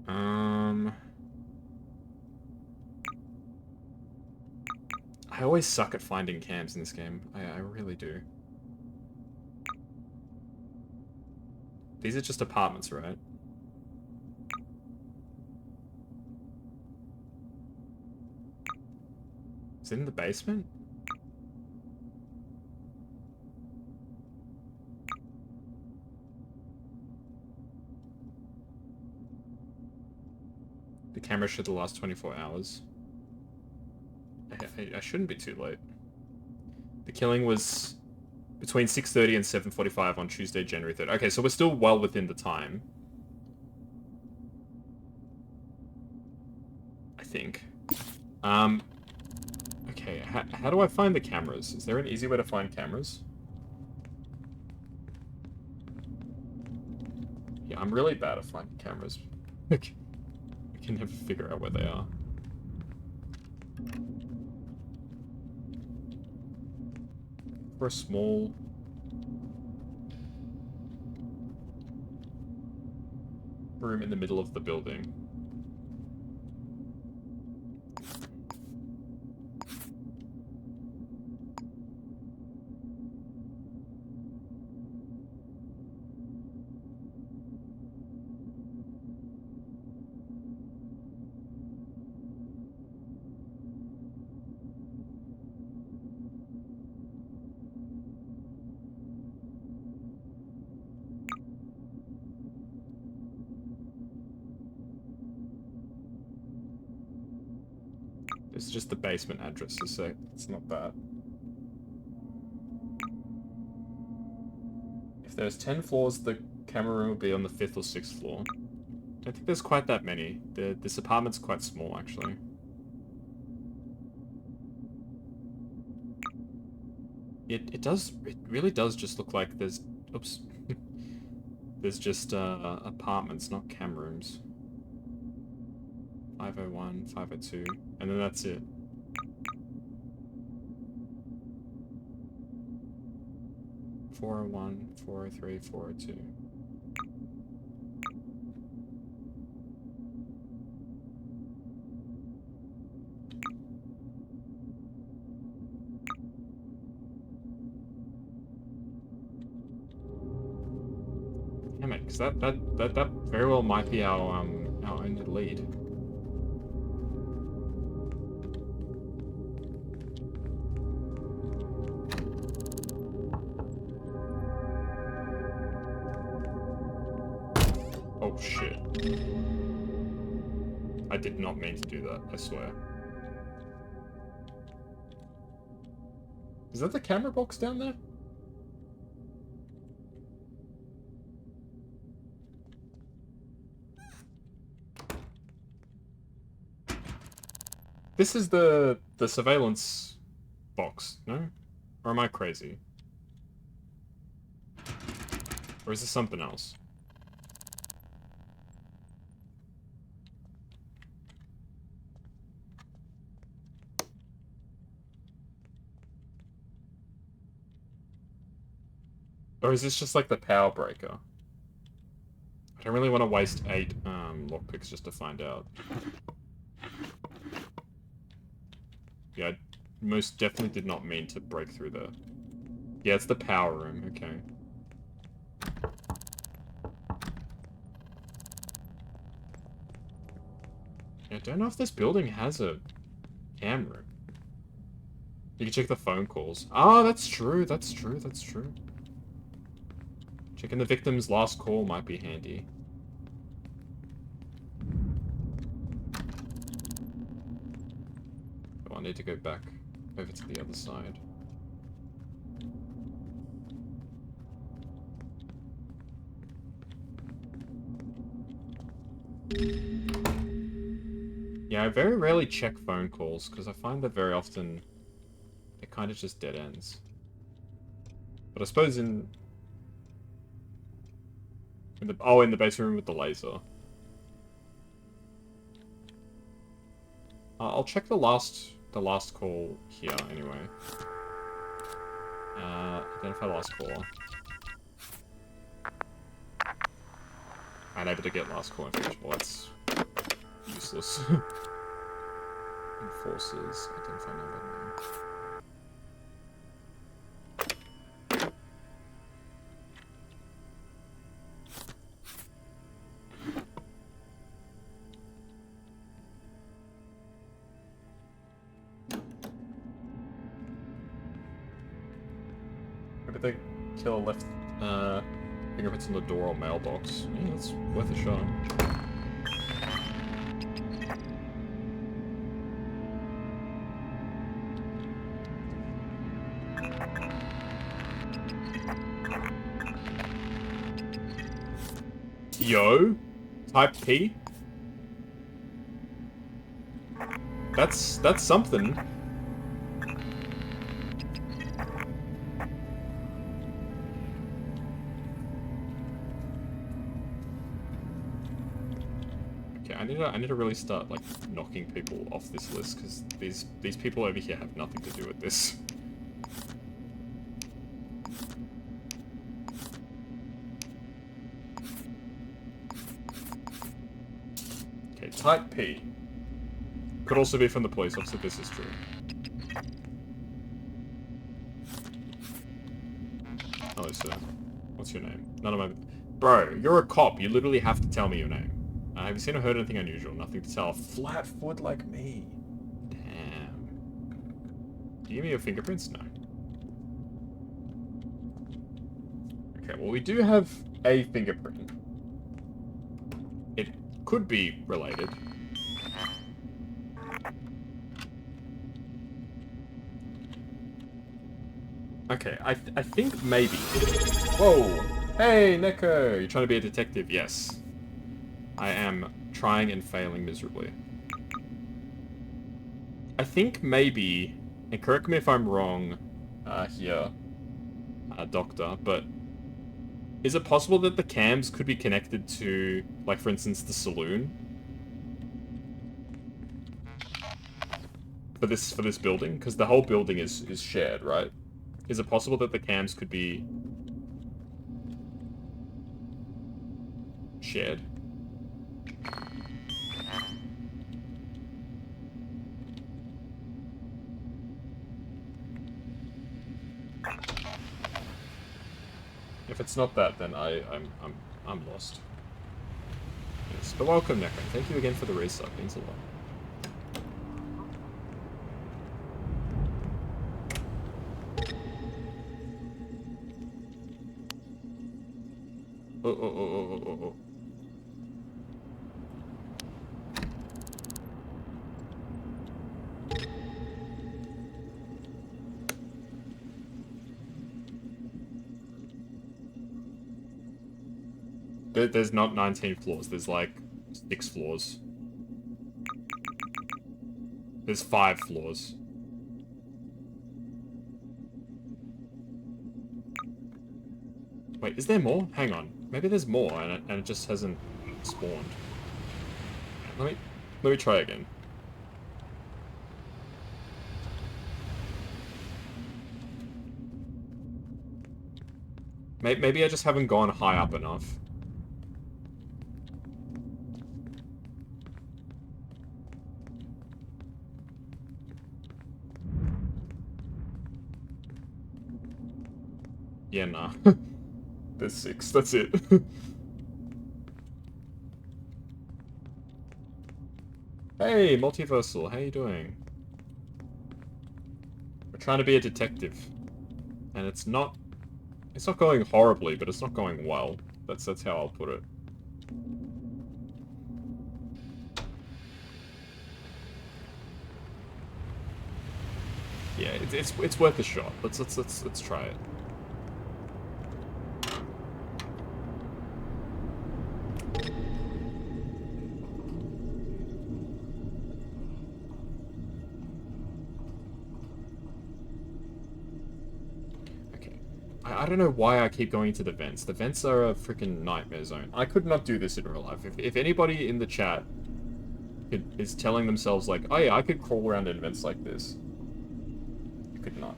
I always suck at finding cams in this game. I really do. These are just apartments, right? Is it in the basement? The camera should last 24 hours. I shouldn't be too late. The killing was between 6:30 and 7:45 on Tuesday, January 3rd. Okay, so we're still well within the time. I think. Okay, how do I find the cameras? Is there an easy way to find cameras? Yeah, I'm really bad at finding cameras. I can never figure out where they are. For a small... room in the middle of the building. This is just the basement address, so it's not bad. If there's 10 floors, the camera room will be on the 5th or 6th floor. I don't think there's quite that many. This apartment's quite small, actually. It really does just look like there's... Oops. There's just, apartments, not cam rooms. 501, 502, and then that's it. (401, 403, 402). Damn it, because that very well might be our only lead. Oh shit. I did not mean to do that, I swear. Is that the camera box down there? This is the surveillance box, no? Or am I crazy? Or is this something else? Or is this just like the power breaker? I don't really want to waste 8 lockpicks just to find out. Yeah, most definitely did not mean to break through there. Yeah, it's the power room, okay. Yeah, I don't know if this building has a camera. You can check the phone calls. Ah, that's true, that's true, that's true. Checking the victim's last call might be handy. Oh, I need to go back over to the other side. Yeah, I very rarely check phone calls, because I find that very often they're kind of just dead ends. But I suppose in the basement room with the laser. I'll check the last call here anyway. Identify last caller. Unable to get last call information. Well, that's useless. Enforcers. Identify number name. Maybe the killer left fingerprints on the door or mailbox. Yeah, that's worth a shot. Yo? Type P? That's something. Okay, I need to really start like knocking people off this list because these people over here have nothing to do with this. Okay, type P. Could also be from the police officer, this is true. Hello, sir. What's your name? None of my... Bro, you're a cop. You literally have to tell me your name. Have you seen or heard anything unusual? Nothing to tell. Flat foot like me. Damn. Do you give me your fingerprints? No. Okay, well, we do have a fingerprint. It could be related. Okay, I think maybe. Whoa! Hey, Neko! You're trying to be a detective? Yes. I am trying and failing miserably. I think maybe, and correct me if I'm wrong here, Doctor, but is it possible that the cams could be connected to, like, for instance, the saloon? For this building? Because the whole building is shared, right? Is it possible that the cams could be shared? If it's not that, then I'm lost. Yes, but welcome, Neko. Thank you again for the restart. Means a lot. Oh. There's not 19 floors. There's like 6 floors. There's 5 floors. Wait, is there more? Hang on. Maybe there's more and it just hasn't spawned. Let me try again. Maybe I just haven't gone high up enough. Yeah, nah. There's 6, that's it. Hey, Multiversal, how you doing? We're trying to be a detective. And it's not going horribly, but it's not going well. That's how I'll put it. Yeah, it's worth a shot. Let's try it. Okay. I don't know why I keep going to the vents. The vents are a freaking nightmare zone. I could not do this in real life. If anybody in the chat is telling themselves like, oh yeah, I could crawl around in vents like this, you could not.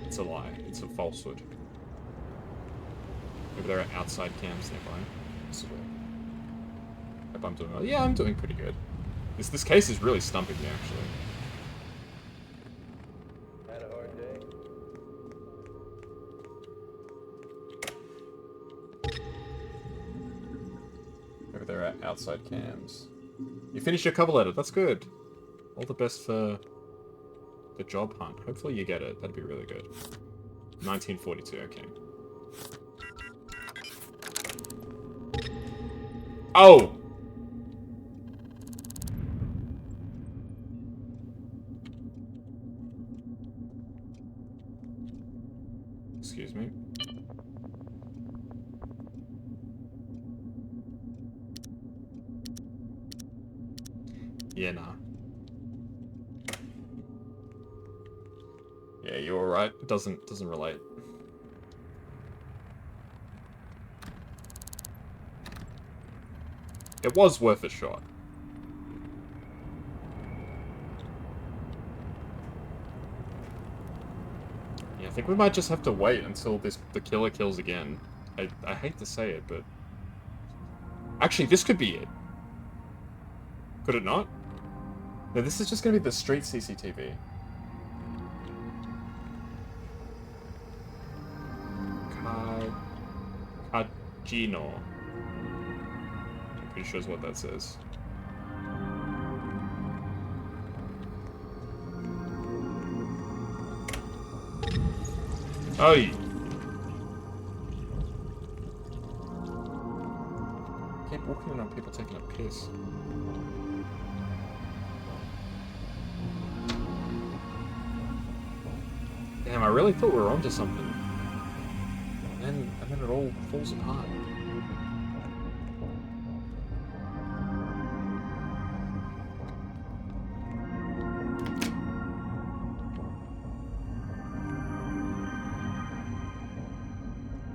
It's a lie. It's a falsehood. Maybe there are outside cams nearby. Possibly. Hope I'm doing well. Yeah, I'm doing pretty good. This case is really stumping me, actually. Had a hard day. Maybe there are outside cams. You finished your cover letter. That's good. All the best for the job hunt. Hopefully you get it. That'd be really good. 1942, okay. Oh! Excuse me. Yeah, nah. Yeah, you're alright. It doesn't relate. It was worth a shot. Yeah, I think we might just have to wait until the killer kills again. I hate to say it, but... Actually, this could be it. Could it not? No, this is just gonna be the street CCTV. Kajino. I'm pretty sure is what that says. Oh, keep walking around people taking a piss. Damn, I really thought we were onto something. And then it all falls apart.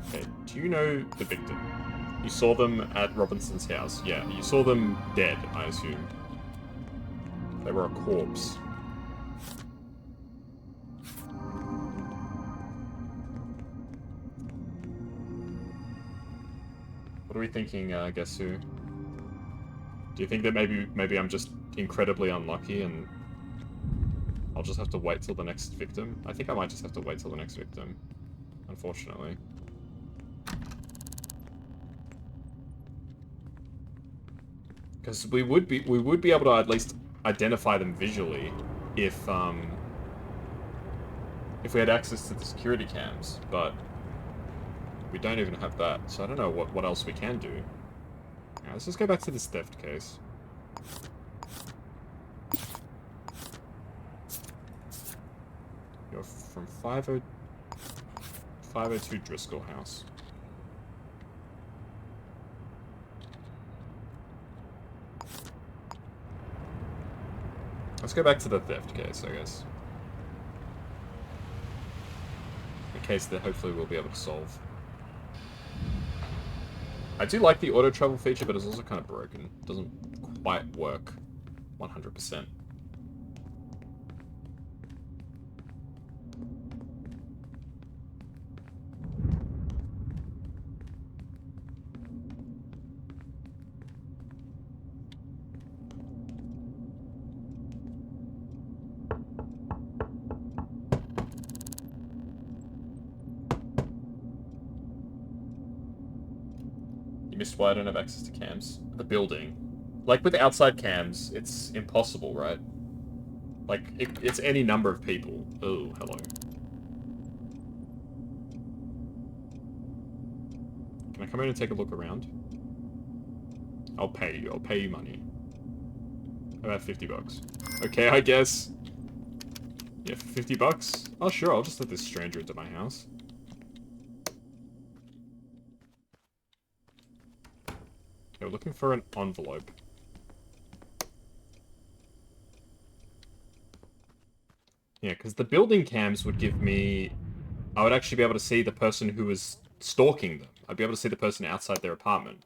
Okay, do you know the victim? You saw them at Robinson's house. Yeah, you saw them dead, I assume. They were a corpse. What are we thinking, guess who? Do you think that maybe I'm just incredibly unlucky and I'll just have to wait till the next victim? I think I might just have to wait till the next victim, unfortunately. Because we would be able to at least identify them visually if we had access to the security cams, but we don't even have that, so I don't know what else we can do. Now, let's just go back to this theft case. You're from 502 Driscoll House. Let's go back to the theft case, I guess. A case that hopefully we'll be able to solve. I do like the auto travel feature, but it's also kind of broken. It doesn't quite work 100%. missed why I don't have access to cams. The building. Like with outside cams, it's impossible, right? Like, it's any number of people. Oh, hello. Can I come in and take a look around? I'll pay you. I'll pay you money. About 50 bucks. Okay, I guess. Yeah, for 50 bucks? Oh, sure, I'll just let this stranger into my house. Okay, we're looking for an envelope. Yeah, because the building cams would give me... I would actually be able to see the person who was stalking them. I'd be able to see the person outside their apartment.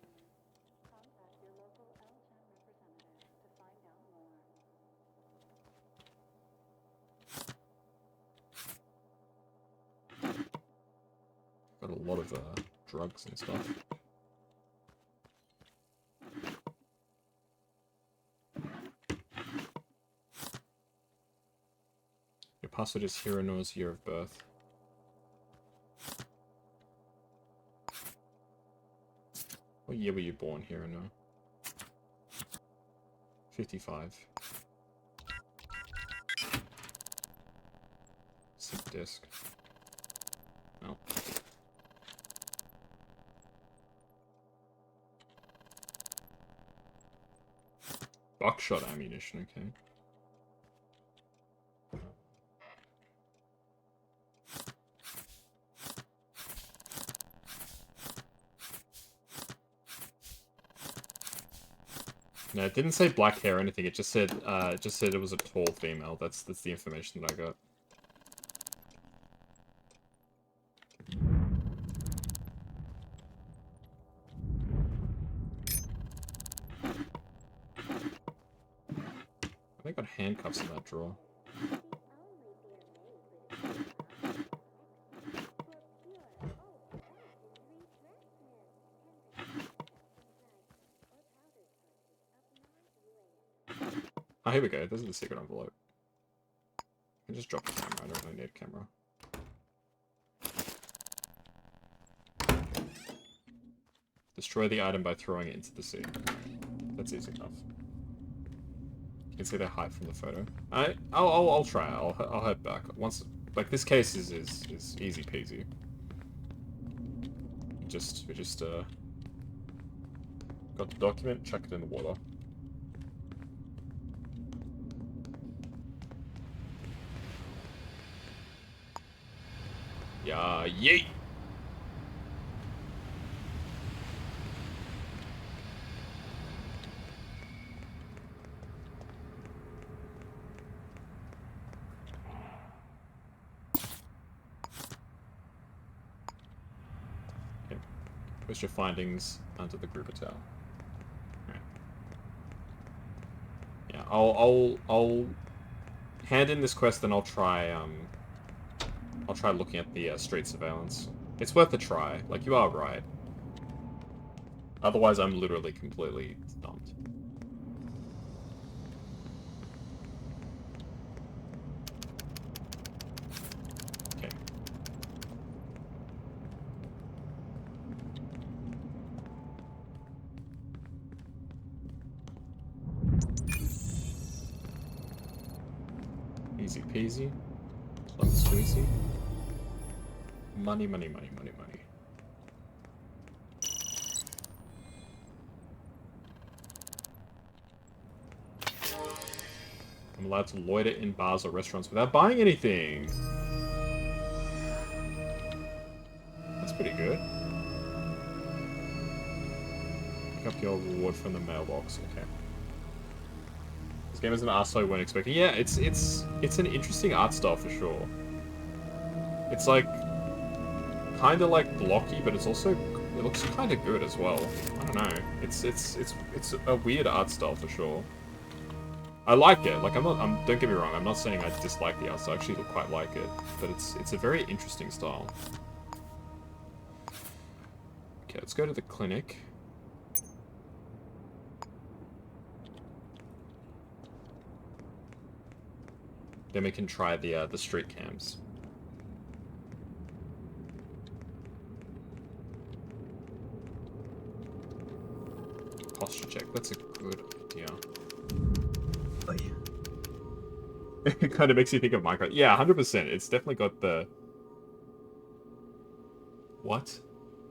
Got a lot of drugs and stuff. Your password is Hirono's year of birth. What year were you born, Hirono? 55. Zip disk. No. Buckshot ammunition, okay. No, it didn't say black hair or anything. It just said it was a tall female. That's the information that I got. I think I got handcuffs in that drawer. Oh, here we go. This is the secret envelope. I can just drop the camera. I don't really need a camera. Destroy the item by throwing it into the sea. That's easy enough. You can see their height from the photo. I'll try. I'll head back once. Like this case is easy peasy. We just got the document. Chuck it in the water. Yeah, yeet! Okay. Post your findings under the Gruber towel. Right. Yeah, I'll hand in this quest, and I'll try looking at the street surveillance. It's worth a try. Like, you are right. Otherwise, I'm literally completely stumped. Okay. Easy peasy. Lemon squeezy. Money, money, money, money, money. I'm allowed to loiter in bars or restaurants without buying anything. That's pretty good. Pick up your reward from the mailbox. Okay. This game is an arsehole you weren't expecting. Yeah, it's an interesting art style for sure. It's like kind of like blocky, but it's also, it looks kind of good as well. I don't know. It's a weird art style for sure. I like it. Like, don't get me wrong. I'm not saying I dislike the art style. I actually quite like it, but it's a very interesting style. Okay, let's go to the clinic. Then we can try the street cams. posture check. That's a good idea. Oh, yeah. It kind of makes you think of Minecraft. Yeah, 100%. It's definitely got the... What?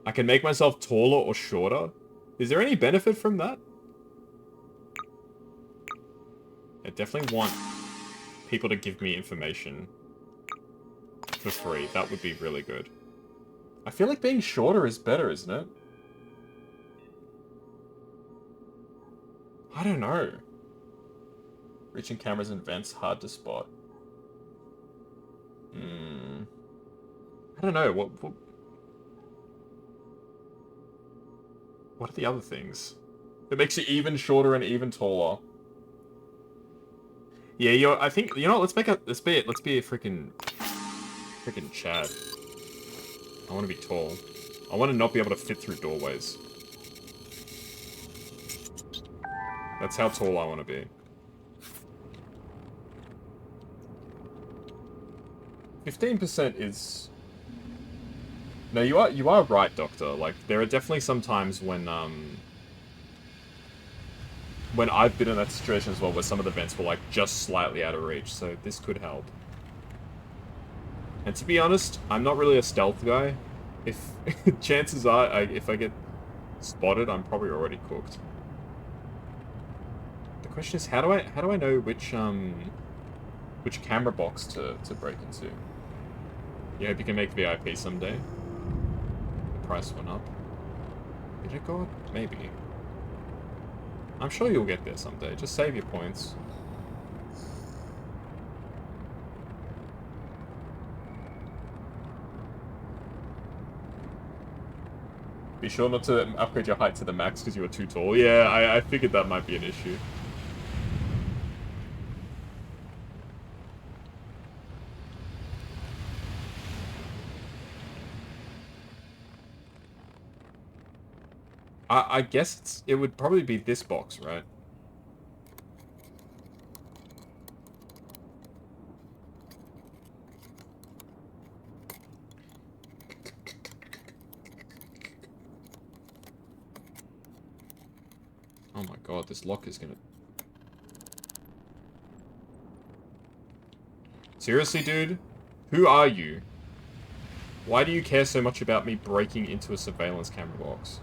I can make myself taller or shorter? Is there any benefit from that? I definitely want people to give me information for free. That would be really good. I feel like being shorter is better, isn't it? I don't know. Reaching cameras and vents, hard to spot. I don't know. What are the other things? It makes you even shorter and even taller. Yeah, I think, you know what, let's be a freaking Chad. I want to be tall. I want to not be able to fit through doorways. That's how tall I want to be. 15% is... No, you are right, Doctor. Like, there are definitely some times when I've been in that situation as well, where some of the vents were, like, just slightly out of reach, so this could help. And to be honest, I'm not really a stealth guy. If chances are, if I get spotted, I'm probably already cooked. The question is, how do I know which camera box to break into? You hope you can make VIP someday. The price went up. Did it go up? Maybe. I'm sure you'll get there someday. Just save your points. Be sure not to upgrade your height to the max because you are too tall. Yeah, I figured that might be an issue. I guess it would probably be this box, right? Oh my god, this lock is gonna... Seriously, dude? Who are you? Why do you care so much about me breaking into a surveillance camera box?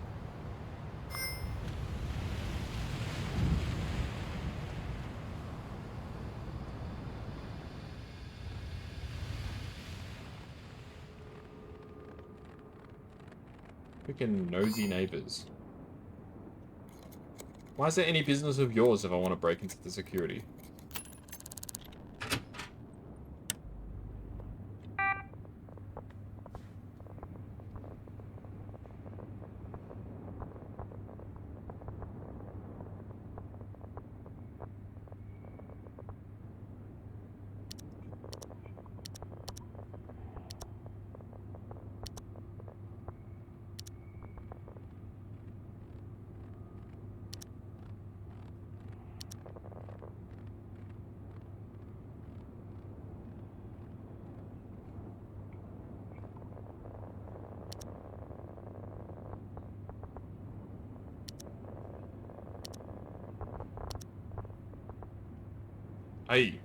Freaking nosy neighbors. Why is there any business of yours if I want to break into the security? Hey.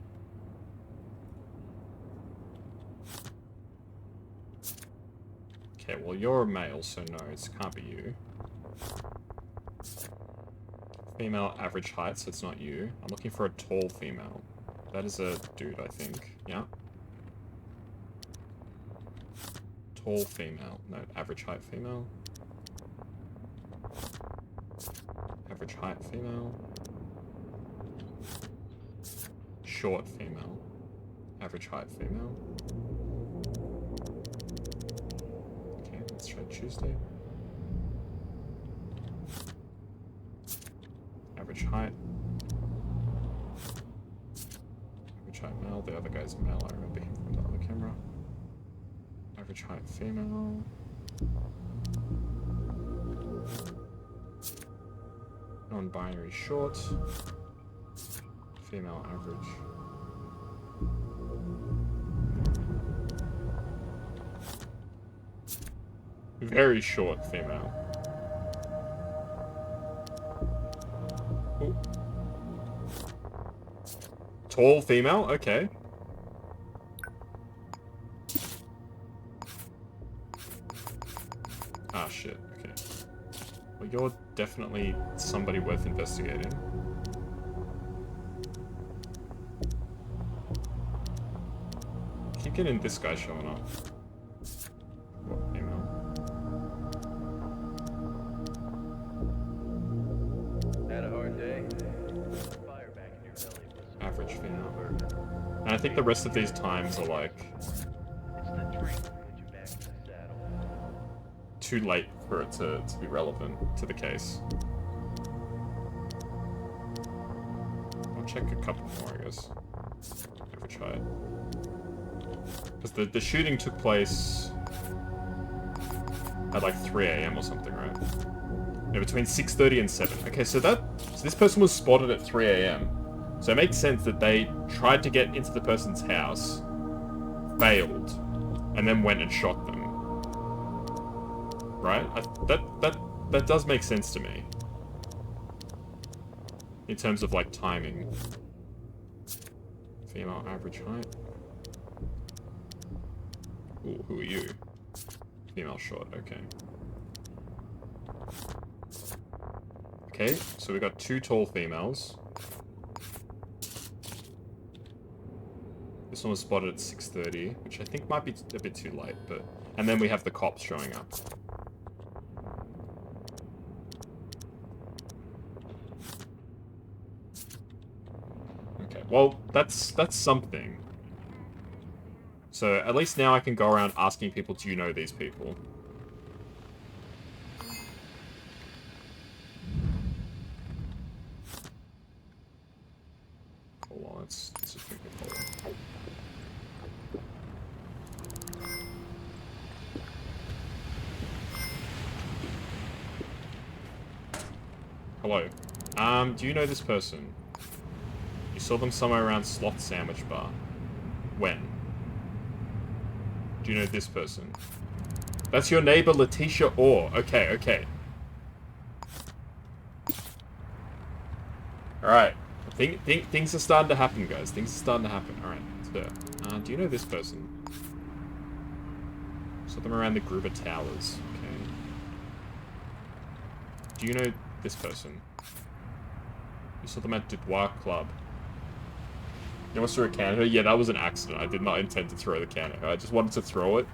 Okay, well you're a male, so no, it can't be you. Female average height, so it's not you. I'm looking for a tall female. That is a dude, I think. Yeah. Tall female. No, average height female. Average height female. Short female. Average height female. Okay, let's try Tuesday. Average height. Average height male. The other guy's male. I remember him from the other camera. Average height female. Non-binary short. Female average. Very short female. Tall female? Okay. Ah, shit. Okay. Well, you're definitely somebody worth investigating. Keep getting this guy showing up. What, female? Had a hard day. Fire back in your belly was Average female. And I think the rest of these times are like it's the drink that put you back in the saddle. too late for it to be relevant to the case. I'll check a couple more, I guess. Average height. Because the shooting took place at like 3 AM or something, right? Yeah, between 6:30 and 7. Okay, so this person was spotted at 3 AM. So it makes sense that they tried to get into the person's house, failed, and then went and shot them. Right? That does make sense to me. In terms of like timing. Female average height. Ooh, who are you? Female short, okay. Okay, so we got 2 tall females. This one was spotted at 6:30, which I think might be a bit too late, but... And then we have the cops showing up. Okay, well, that's something. So, at least now I can go around asking people, do you know these people? Hold on, let's just think of hold on. Hello. Do you know this person? You saw them somewhere around Sloth Sandwich Bar. When? Do you know this person? That's your neighbor, Letitia Orr. Okay, okay. Alright. Things are starting to happen, guys. Things are starting to happen. Alright, so, do you know this person? Saw them around the Gruber Towers. Okay. Do you know this person? You saw them at Dubois Club. You almost threw a can at her? Yeah, that was an accident. I did not intend to throw the can at her. I just wanted to throw it.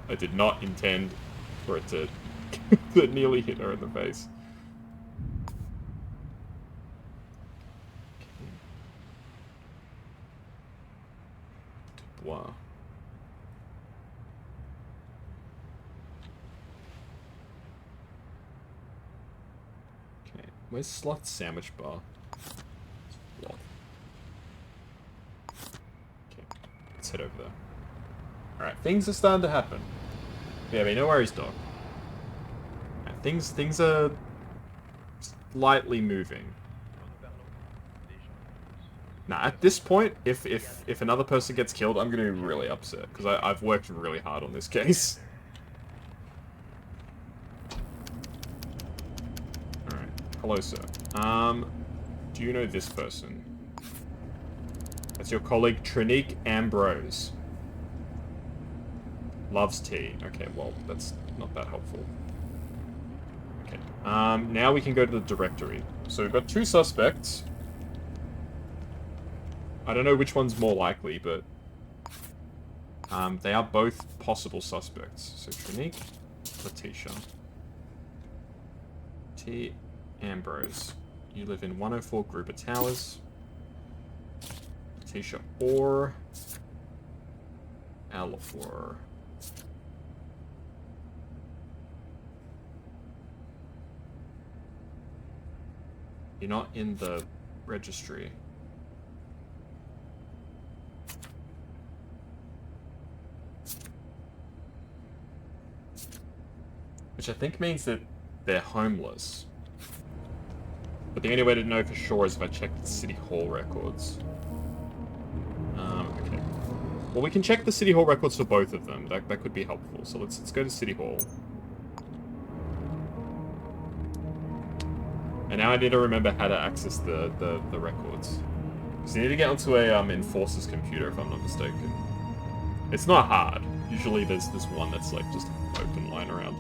I did not intend for it to, to nearly hit her in the face. Dubois. Okay, where's Sloth Sandwich Bar? Sloth. Let's head over there. Alright, things are starting to happen. Yeah, I mean, no worries, dog. Right, things are slightly moving. Now, at this point, if another person gets killed, I'm gonna be really upset, because I've worked really hard on this case. Alright, hello, sir. Do you know this person? That's your colleague, Trinique Ambrose. Loves tea. Okay, well, that's not that helpful. Okay, now we can go to the directory. So we've got 2 suspects. I don't know which one's more likely, but... they are both possible suspects. So Trinique, Letitia. T. Ambrose. You live in 104 Gruber Towers. Letitia Orr. L4. You're not in the registry. Which I think means that they're homeless. But the only way to know for sure is if I check the City Hall records. Okay. Well, we can check the City Hall records for both of them. That could be helpful. So let's go to City Hall. And now I need to remember how to access the records. So you need to get onto a enforcer's computer, if I'm not mistaken. It's not hard. Usually there's this one that's like just open lying around.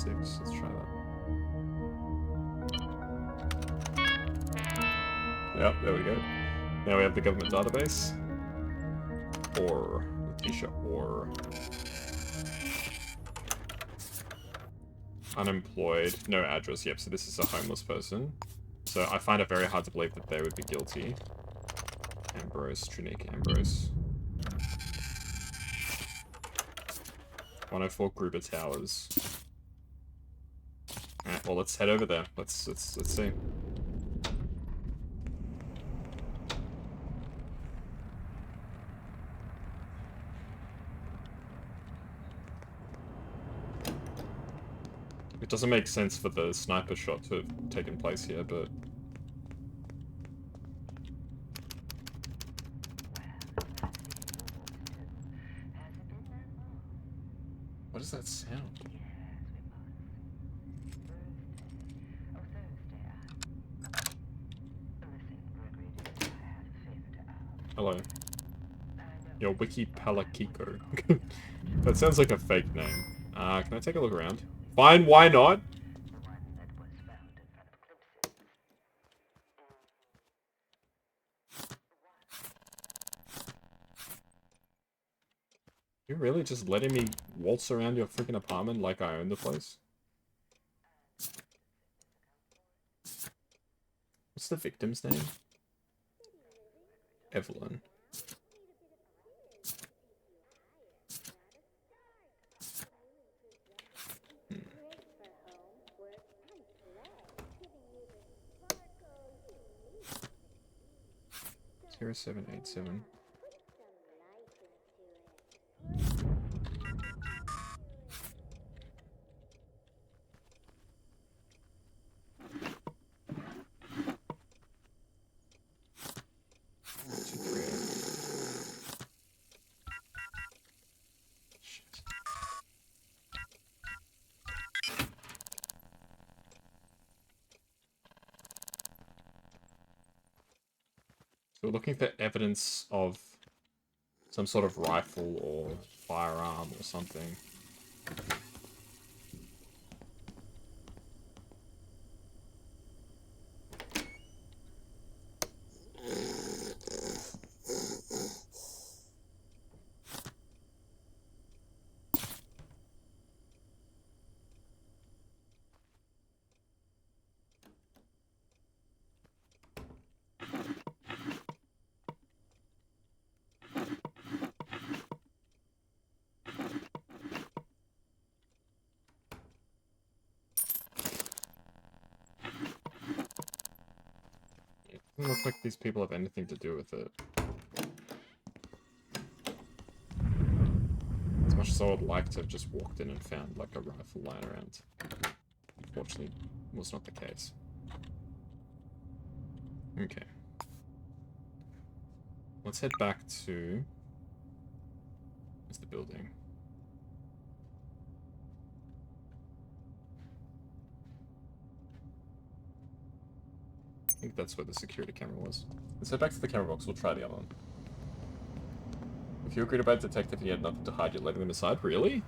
Let's try that. Yep, there we go. Now we have the government database. Or Letitia or unemployed, no address. Yep, so this is a homeless person. So I find it very hard to believe that they would be guilty. Ambrose, Trinake Ambrose. 104 Gruber Towers. Alright, well let's head over there. Let's see. It doesn't make sense for the sniper shot to have taken place here, but... What does that sound? Hello. Yo, Wiki Palakiko. That sounds like a fake name. Can I take a look around? Fine, why not? You're really just letting me waltz around your freaking apartment like I own the place? What's the victim's name? Evelyn. 0787. So we're looking for evidence of some sort of rifle or firearm or something. Doesn't look like these people have anything to do with it. As much as I would like to have just walked in and found like a rifle lying around. Unfortunately, was not the case. Okay. Let's head back to... Where's the building? I think that's where the security camera was. Let's head back to the camera box, we'll try the other one. If you agreed about detective and you had nothing to hide, you're letting them aside? Really?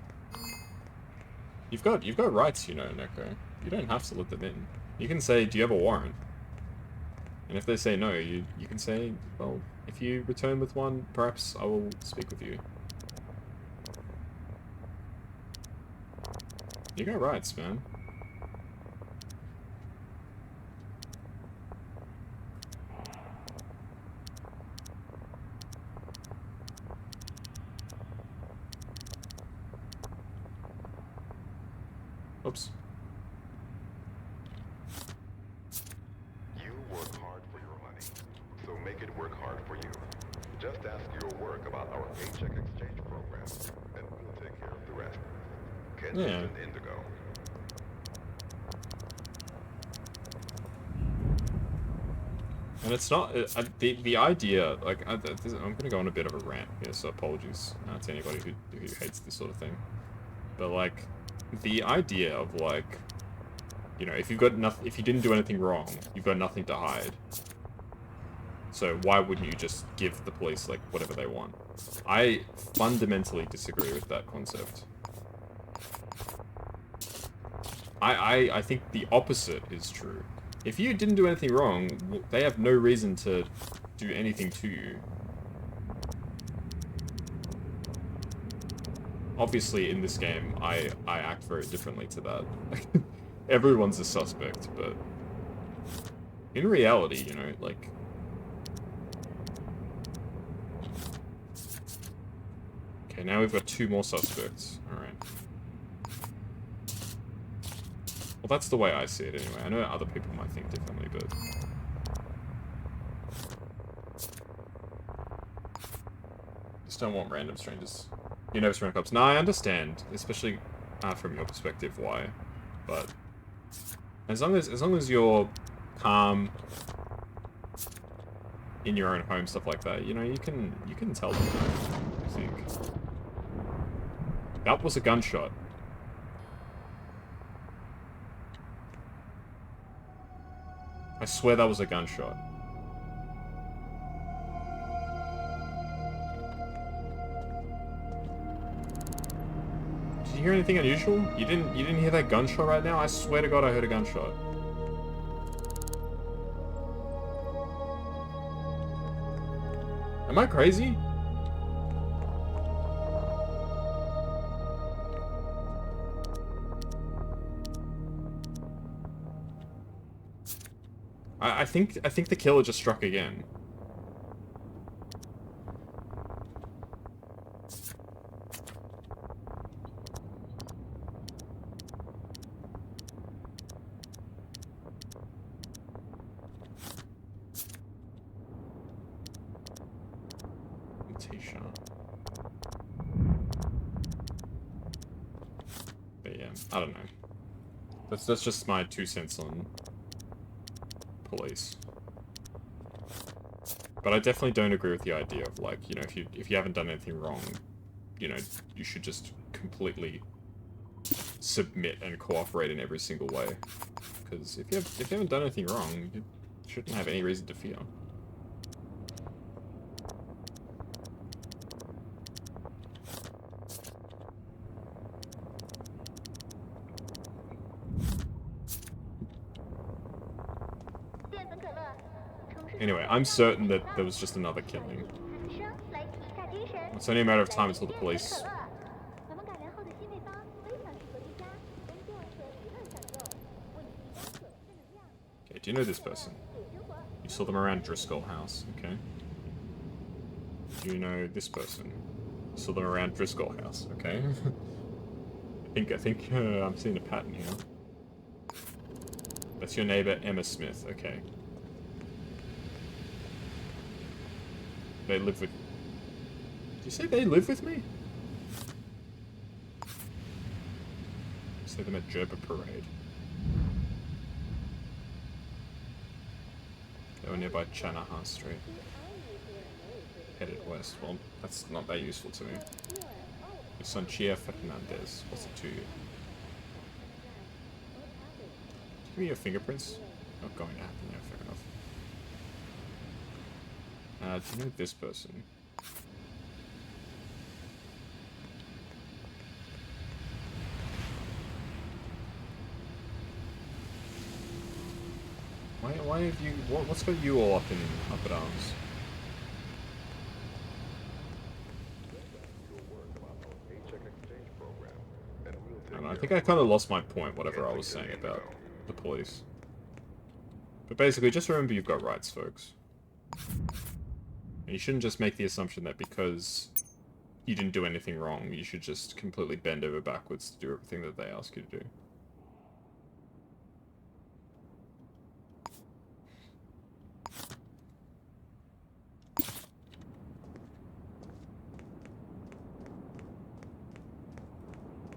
You've got rights, you know, Neko. You don't have to let them in. You can say, do you have a warrant? And if they say no, you can say, well, if you return with one, perhaps I will speak with you. You got rights, man. Oops. You work hard for your money, so make it work hard for you. Just ask your work about our paycheck exchange program, and we'll take care of the rest. Get Yeah. Indigo. And it's not the idea. Like I'm gonna go on a bit of a rant here, so apologies to anybody who hates this sort of thing. But like, the idea of like, you know, if you've got nothing, if you didn't do anything wrong, you've got nothing to hide. So why wouldn't you just give the police like whatever they want? I fundamentally disagree with that concept. I think the opposite is true. If you didn't do anything wrong, they have no reason to do anything to you. Obviously, in this game, I act very differently to that. Everyone's a suspect, but in reality, you know, like... Okay, now we've got 2 more suspects. Alright. Well, that's the way I see it anyway. I know other people might think differently, but... Just don't want random strangers. You never surround cops. No, I understand, especially from your perspective, why. But as long as you're calm in your own home, stuff like that, you know, you can tell them that, I think. That was a gunshot. I swear that was a gunshot. Did you hear anything unusual? You didn't hear that gunshot right now? I swear to God I heard a gunshot. Am I crazy? I think the killer just struck again. T-shirt. But yeah, I don't know. That's just my 2 cents on police. But I definitely don't agree with the idea of like, you know, if you haven't done anything wrong, you know, you should just completely submit and cooperate in every single way. Because if you haven't done anything wrong, you shouldn't have any reason to fear. Anyway, I'm certain that there was just another killing. It's only a matter of time until the police... Okay, do you know this person? You saw them around Driscoll House, okay? Do you know this person? You saw them around Driscoll House, okay? I think I'm seeing a pattern here. That's your neighbor, Emma Smith, okay. They live with... Did you say they live with me? I see them at Gerber Parade. They were nearby Chanaha Street. Headed west. Well, that's not that useful to me. Sanchia Fernandez. What's it to you? Give me your fingerprints. Not going to happen there, fair enough. Do you know this person? Why have you... What's got you all up at arms? I think I kind of lost my point, whatever I was saying about the police. But basically, just remember you've got rights, folks. And you shouldn't just make the assumption that because you didn't do anything wrong, you should just completely bend over backwards to do everything that they ask you to do.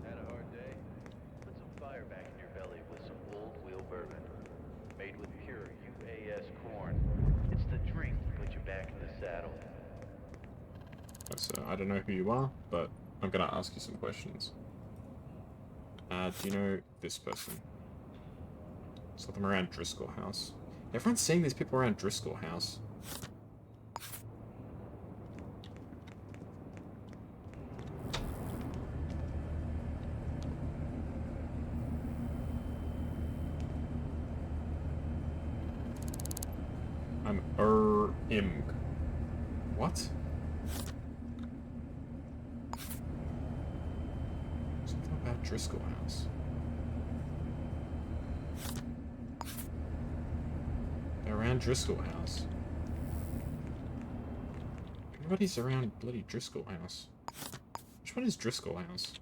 Had a hard day? Put some fire back in your belly with some old wheel bourbon. Made with pure UAS corn. It's back in the saddle. So I don't know who you are, but I'm gonna ask you some questions. Do you know this person? Saw them around Driscoll House. Everyone's seeing these people around Driscoll House. I'm Img. What? Something about Driscoll House. They're around Driscoll House. Everybody's around bloody Driscoll House. Which one is Driscoll House?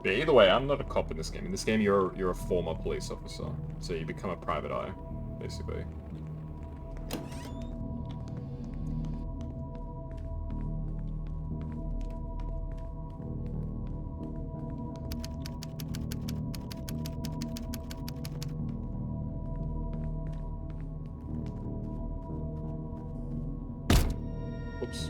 Yeah, either way, I'm not a cop in this game. In this game, you're a former police officer, so you become a private eye, basically. Oops.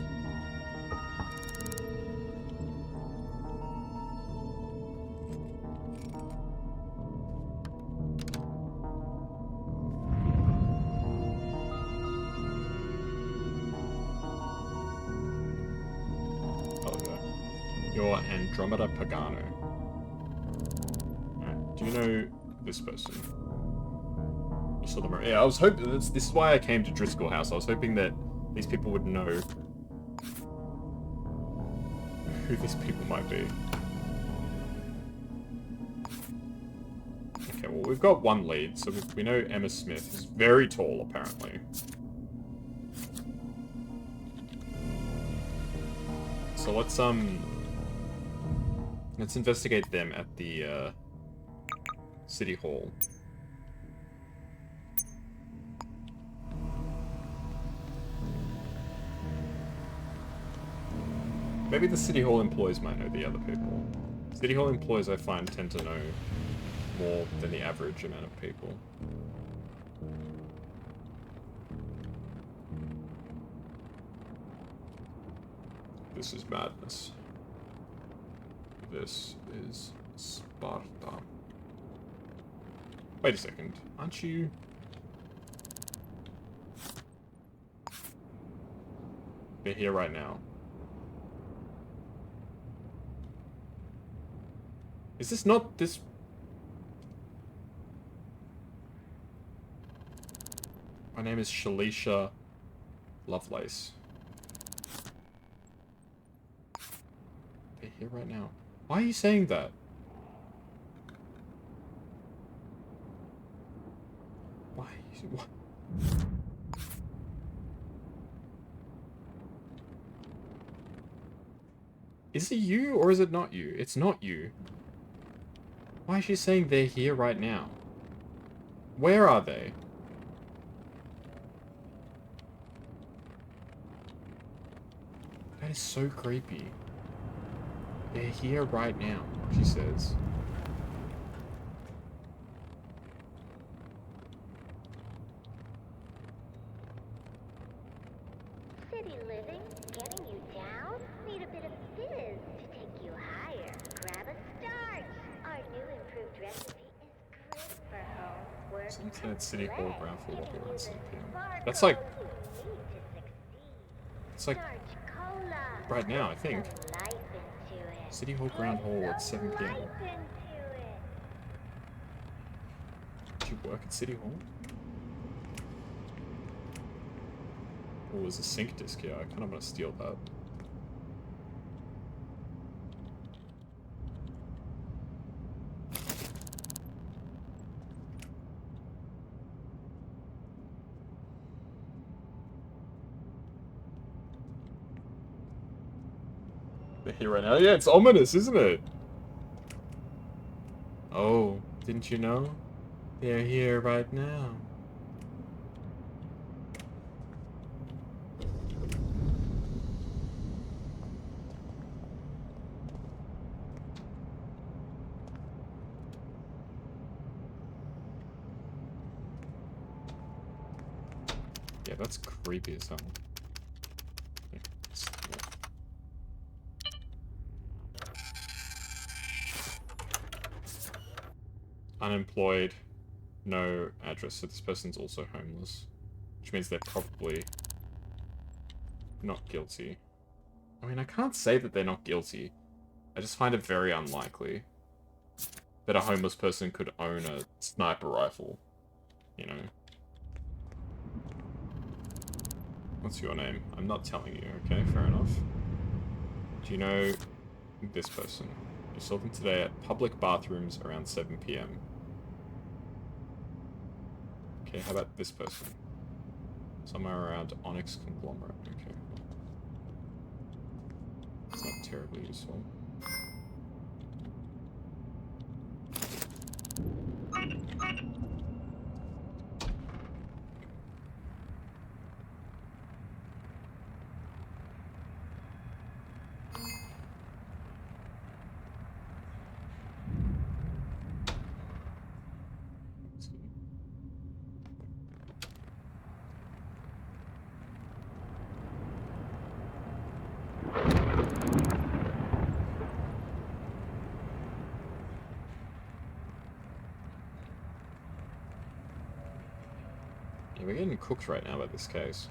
You're Andromeda Pagano. Alright, do you know this person? You saw them around. Yeah, I was hoping. This is why I came to Driscoll House. I was hoping that these people would know who these people might be. Okay, well, we've got one lead, so we know Emma Smith is very tall, apparently. So let's investigate them at the City Hall. Maybe the City Hall employees might know the other people. City Hall employees, I find, tend to know more than the average amount of people. This is madness. This is Sparta. Wait a second. Aren't you... They're here right now. Is this not this... My name is Shalisha Lovelace. They're here right now. Why are you saying that? Why? What? Is it you or is it not you? It's not you. Why is she saying they're here right now? Where are they? That is so creepy. They're here right now, she says. City living, getting you down? Need a bit of fizz to take you higher. Grab a starch. Our new improved recipe is great for home, work, Sunset City Hall, ground floor, lobby, 1 7 p.m. sparkle That's like... you need to succeed. It's like... Starch cola. right now, I think. Put life into it. City Hall Ground Hall at 7 p.m. Life into it. Do you work at City Hall? Oh, there's a sync disc here. I kind of want to steal that. They're here right now. Yeah, it's ominous, isn't it? Oh, didn't you know? They're here right now. Yeah, that's creepy as hell. Yeah, unemployed, no address, so this person's also homeless. Which means they're probably not guilty. I mean, I can't say that they're not guilty. I just find it very unlikely that a homeless person could own a sniper rifle, you know? What's your name? I'm not telling you, okay? Fair enough. Do you know this person? You saw them today at public bathrooms around 7 PM. Okay, how about this person? Somewhere around Onyx Conglomerate, okay. It's not terribly useful. Yeah, we're getting cooked right now by this case.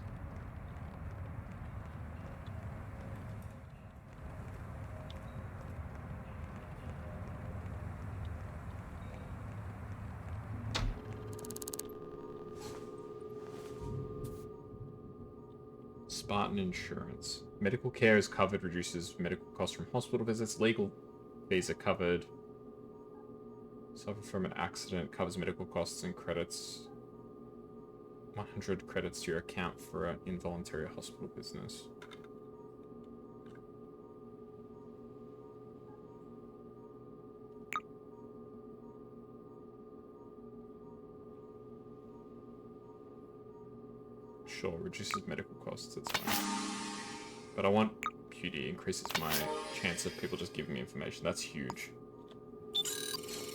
Spartan Insurance. Medical care is covered, reduces medical costs from hospital visits. Legal fees are covered. Suffer from an accident, covers medical costs and credits. 100 credits to your account for an involuntary hospital business. Sure, reduces medical costs, that's fine. But I want beauty, increases my chance of people just giving me information. That's huge.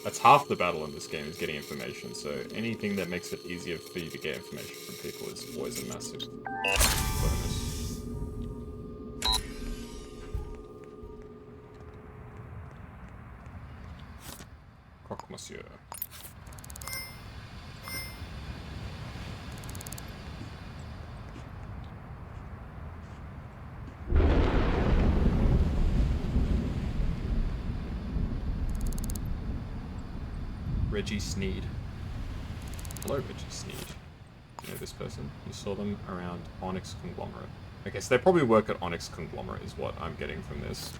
That's half the battle in this game, is getting information, so anything that makes it easier for you to get information from people is always a massive bonus. Croque Monsieur. Reggie Sneed. Hello, Reggie Sneed. You know this person? You saw them around Onyx Conglomerate. Okay, so they probably work at Onyx Conglomerate is what I'm getting from this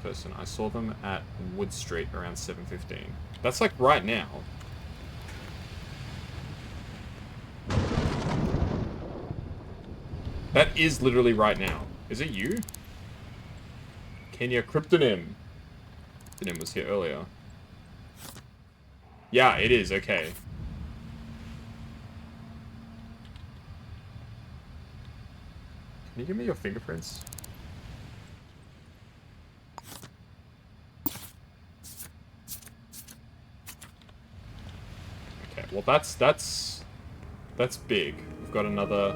person. I saw them at Wood Street around 7:15. That's like right now. That is literally right now. Is it you? Kenya Kryptonym. Kryptonym was here earlier. Yeah, it is, okay. Can you give me your fingerprints? Okay, well that's big. We've got another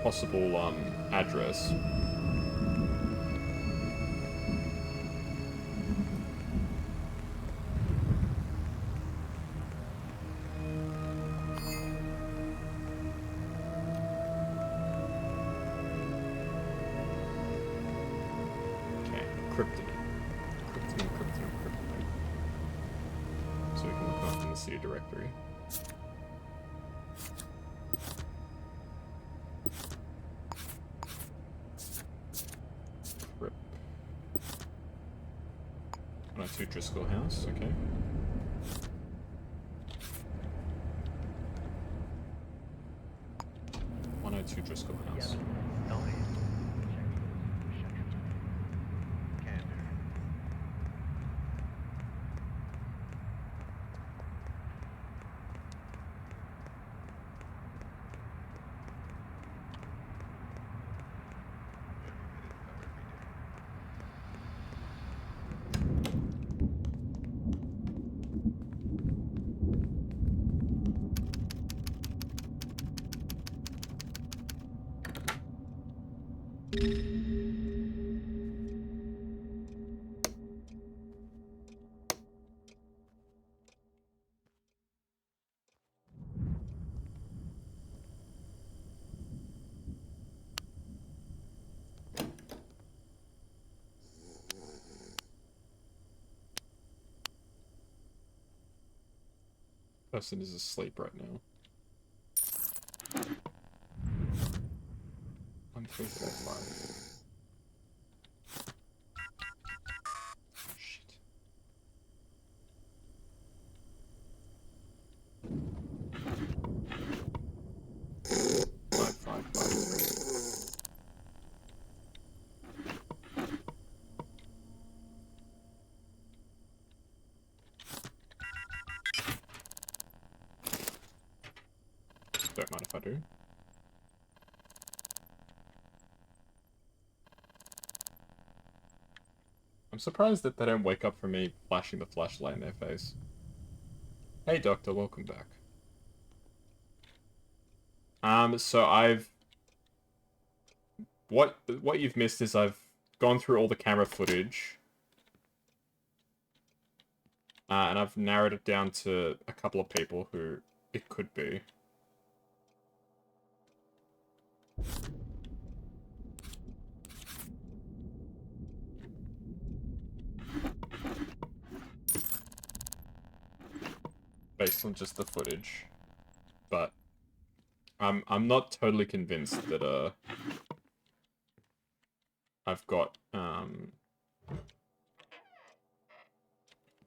possible address. Directory. Rip. 102 Driscoll House, okay. Driscoll House. Person is asleep right now. 1, 3, 4, 5. Shit. 5, 5, 5, 3. Don't mind if I do. I'm surprised that they don't wake up from me flashing the flashlight in their face. Hey Doctor, welcome back. So what you've missed is I've gone through all the camera footage. And I've narrowed it down to a couple of people who it could be. Based on just the footage. But I'm not totally convinced that I've got the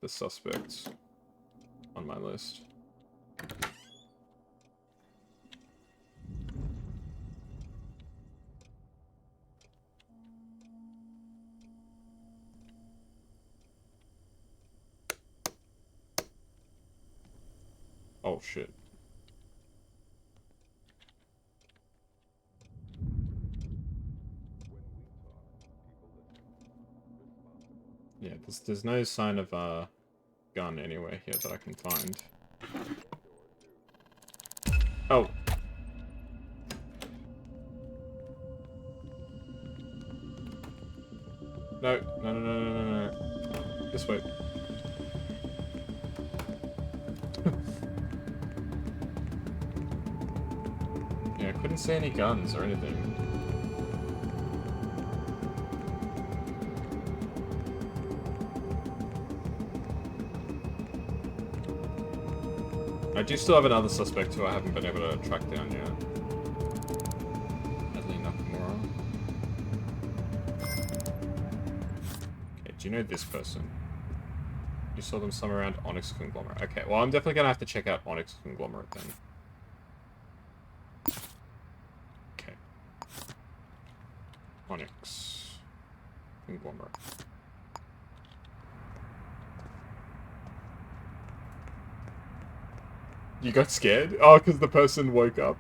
suspects on my list. Oh shit. Yeah, there's no sign of a gun anywhere here that I can find. Oh. No, no, no, no, no, no, no. This way. Yeah, I couldn't see any guns or anything. I do still have another suspect who I haven't been able to track down yet. Adley Nakamura. Okay, do you know this person? You saw them somewhere around Onyx Conglomerate. Okay, well I'm definitely gonna have to check out Onyx Conglomerate then. Okay. Onyx Conglomerate. You got scared? Oh, because the person woke up.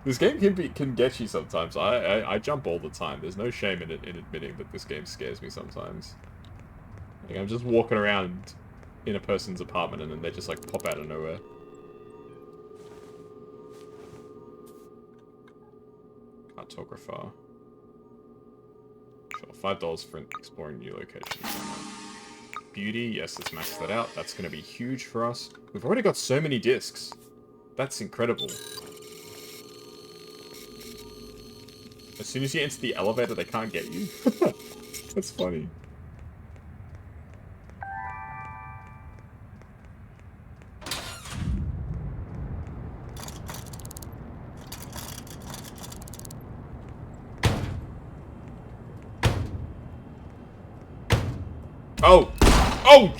This game can get you sometimes. I jump all the time. There's no shame in admitting that this game scares me sometimes. Like, I'm just walking around in a person's apartment and then they just like pop out of nowhere. Cartographer. Sure, $5 for exploring new locations. Beauty, yes, let's max that out. That's going to be huge for us. We've already got so many discs. That's incredible. As soon as you enter the elevator, they can't get you. That's funny. Oh! Oh!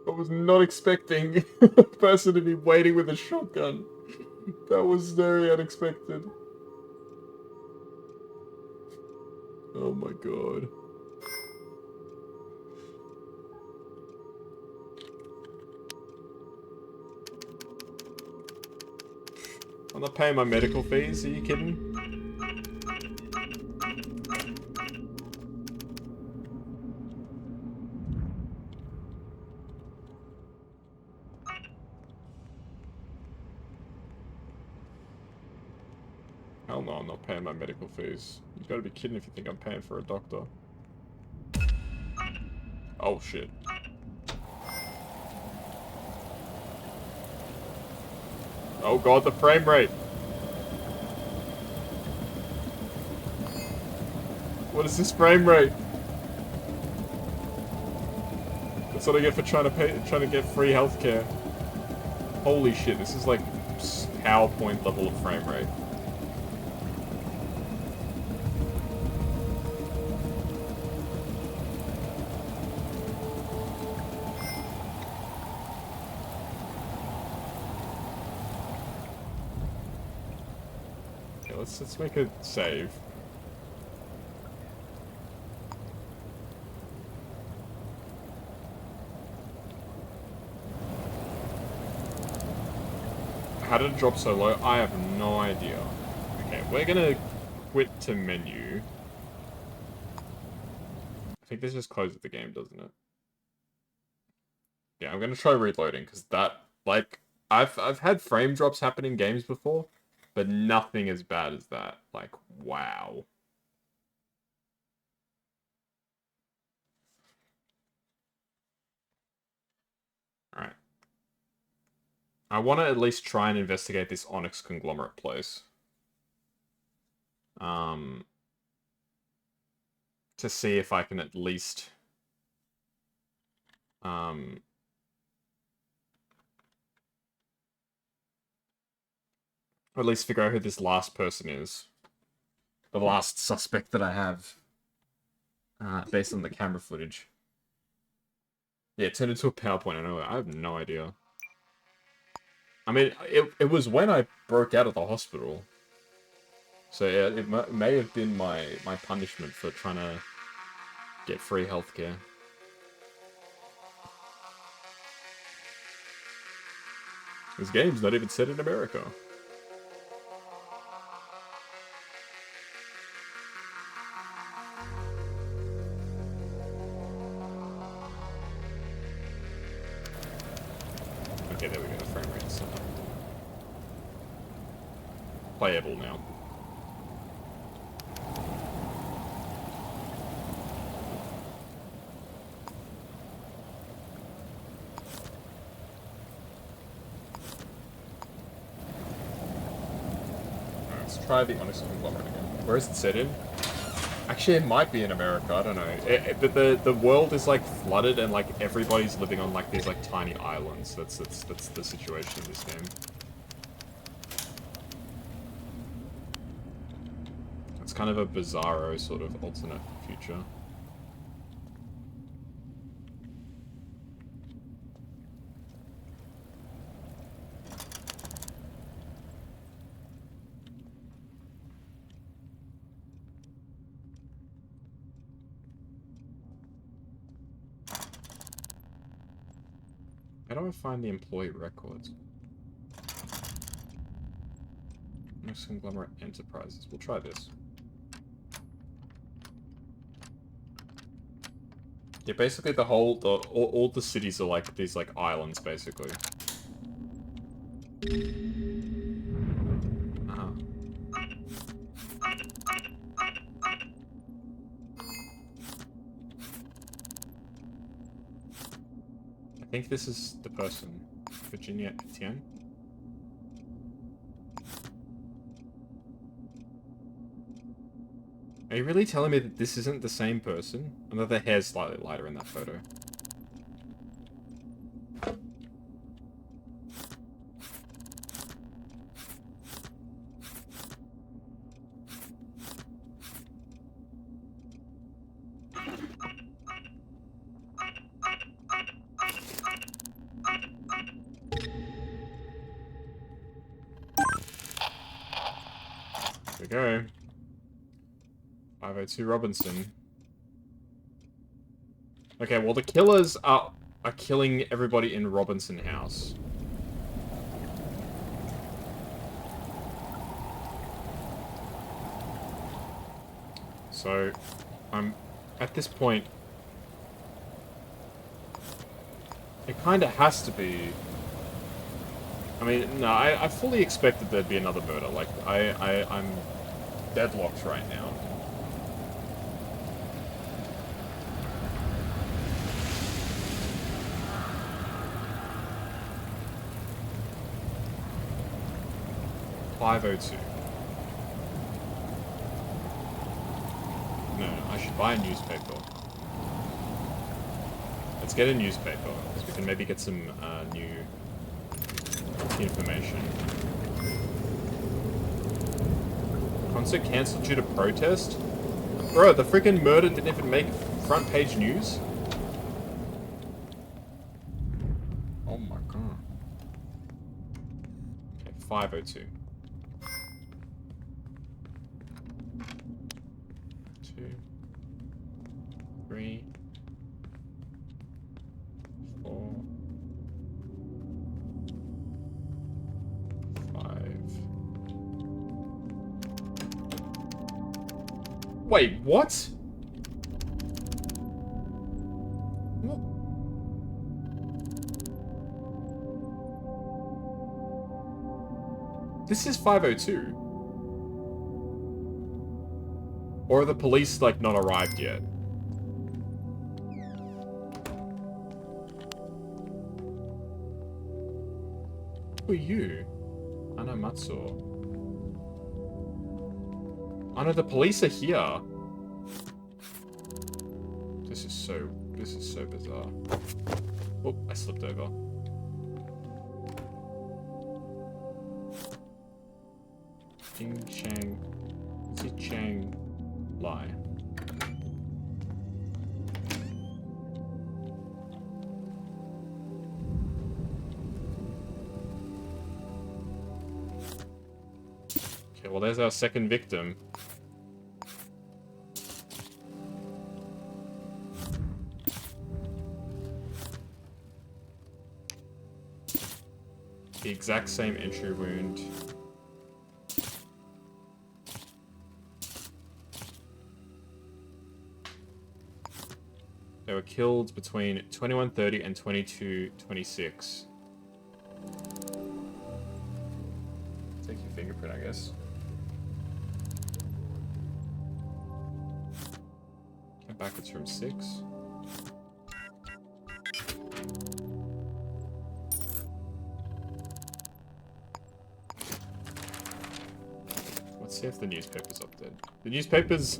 I was not expecting a person to be waiting with a shotgun. That was very unexpected. Oh my god. I'm not paying my medical fees, are you kidding? Hell no, I'm not paying my medical fees. You gotta be kidding if you think I'm paying for a doctor. Oh shit. Oh god, the frame rate! What is this frame rate? That's what I get for trying to get free healthcare. Holy shit, this is like PowerPoint level of frame rate. Okay, let's make a save. How did it drop so low? I have no idea. Okay, we're gonna quit to menu. I think this just closes the game, doesn't it? Yeah, I'm gonna try reloading, because that, like, I've had frame drops happen in games before, but nothing as bad as that. Like, wow. Alright. I want to at least try and investigate this Onyx conglomerate place. To see if I can at least... or at least figure out who this last person is. The last suspect that I have. Based on the camera footage. Yeah, it turned into a PowerPoint. I have no idea. I mean, it was when I broke out of the hospital. So yeah, it may have been my punishment for trying to get free healthcare. This game's not even set in America. Okay, there we go. Frame rate's set up. Playable now. Alright, let's try the Onyx conglomerate again. Where is it set in? Actually, it might be in America. I don't know. But the world is like flooded, and like everybody's living on like these like tiny islands. That's the situation of this game. It's kind of a bizarro sort of alternate future. How do I find the employee records? Next Conglomerate Enterprises. We'll try this. Yeah, basically all the cities are like these like islands, basically. Uh-huh. I think this is the person. Virginia Etienne? Are you really telling me that this isn't the same person? I know the hair's slightly lighter in that photo. There we go. 502 Robinson. Okay, well the killers are killing everybody in Robinson House. So, I'm at this point. It kind of has to be. I mean, no, I fully expected there'd be another murder. Like, I'm deadlocked right now. $502. No, I should buy a newspaper. Let's get a newspaper, because we can maybe get some new information. Concert cancelled due to protest? Bro, the freaking murder didn't even make front page news? Oh my god. Okay, 5:02. 2, 3, 4, 5. Wait, what? What? This is 5:02. Or are the police, like, not arrived yet? Who are you? Anamatsu. Oh no, the police are here. This is so bizarre. Oh, I slipped over. Ding Chang. Zi Chang Lai. Okay, well there's our second victim. The exact same entry wound. They were killed between 21:30 and 22:26. Take your fingerprint, I guess. Come backwards from 6. Let's see if the newspaper's up there. The newspaper's...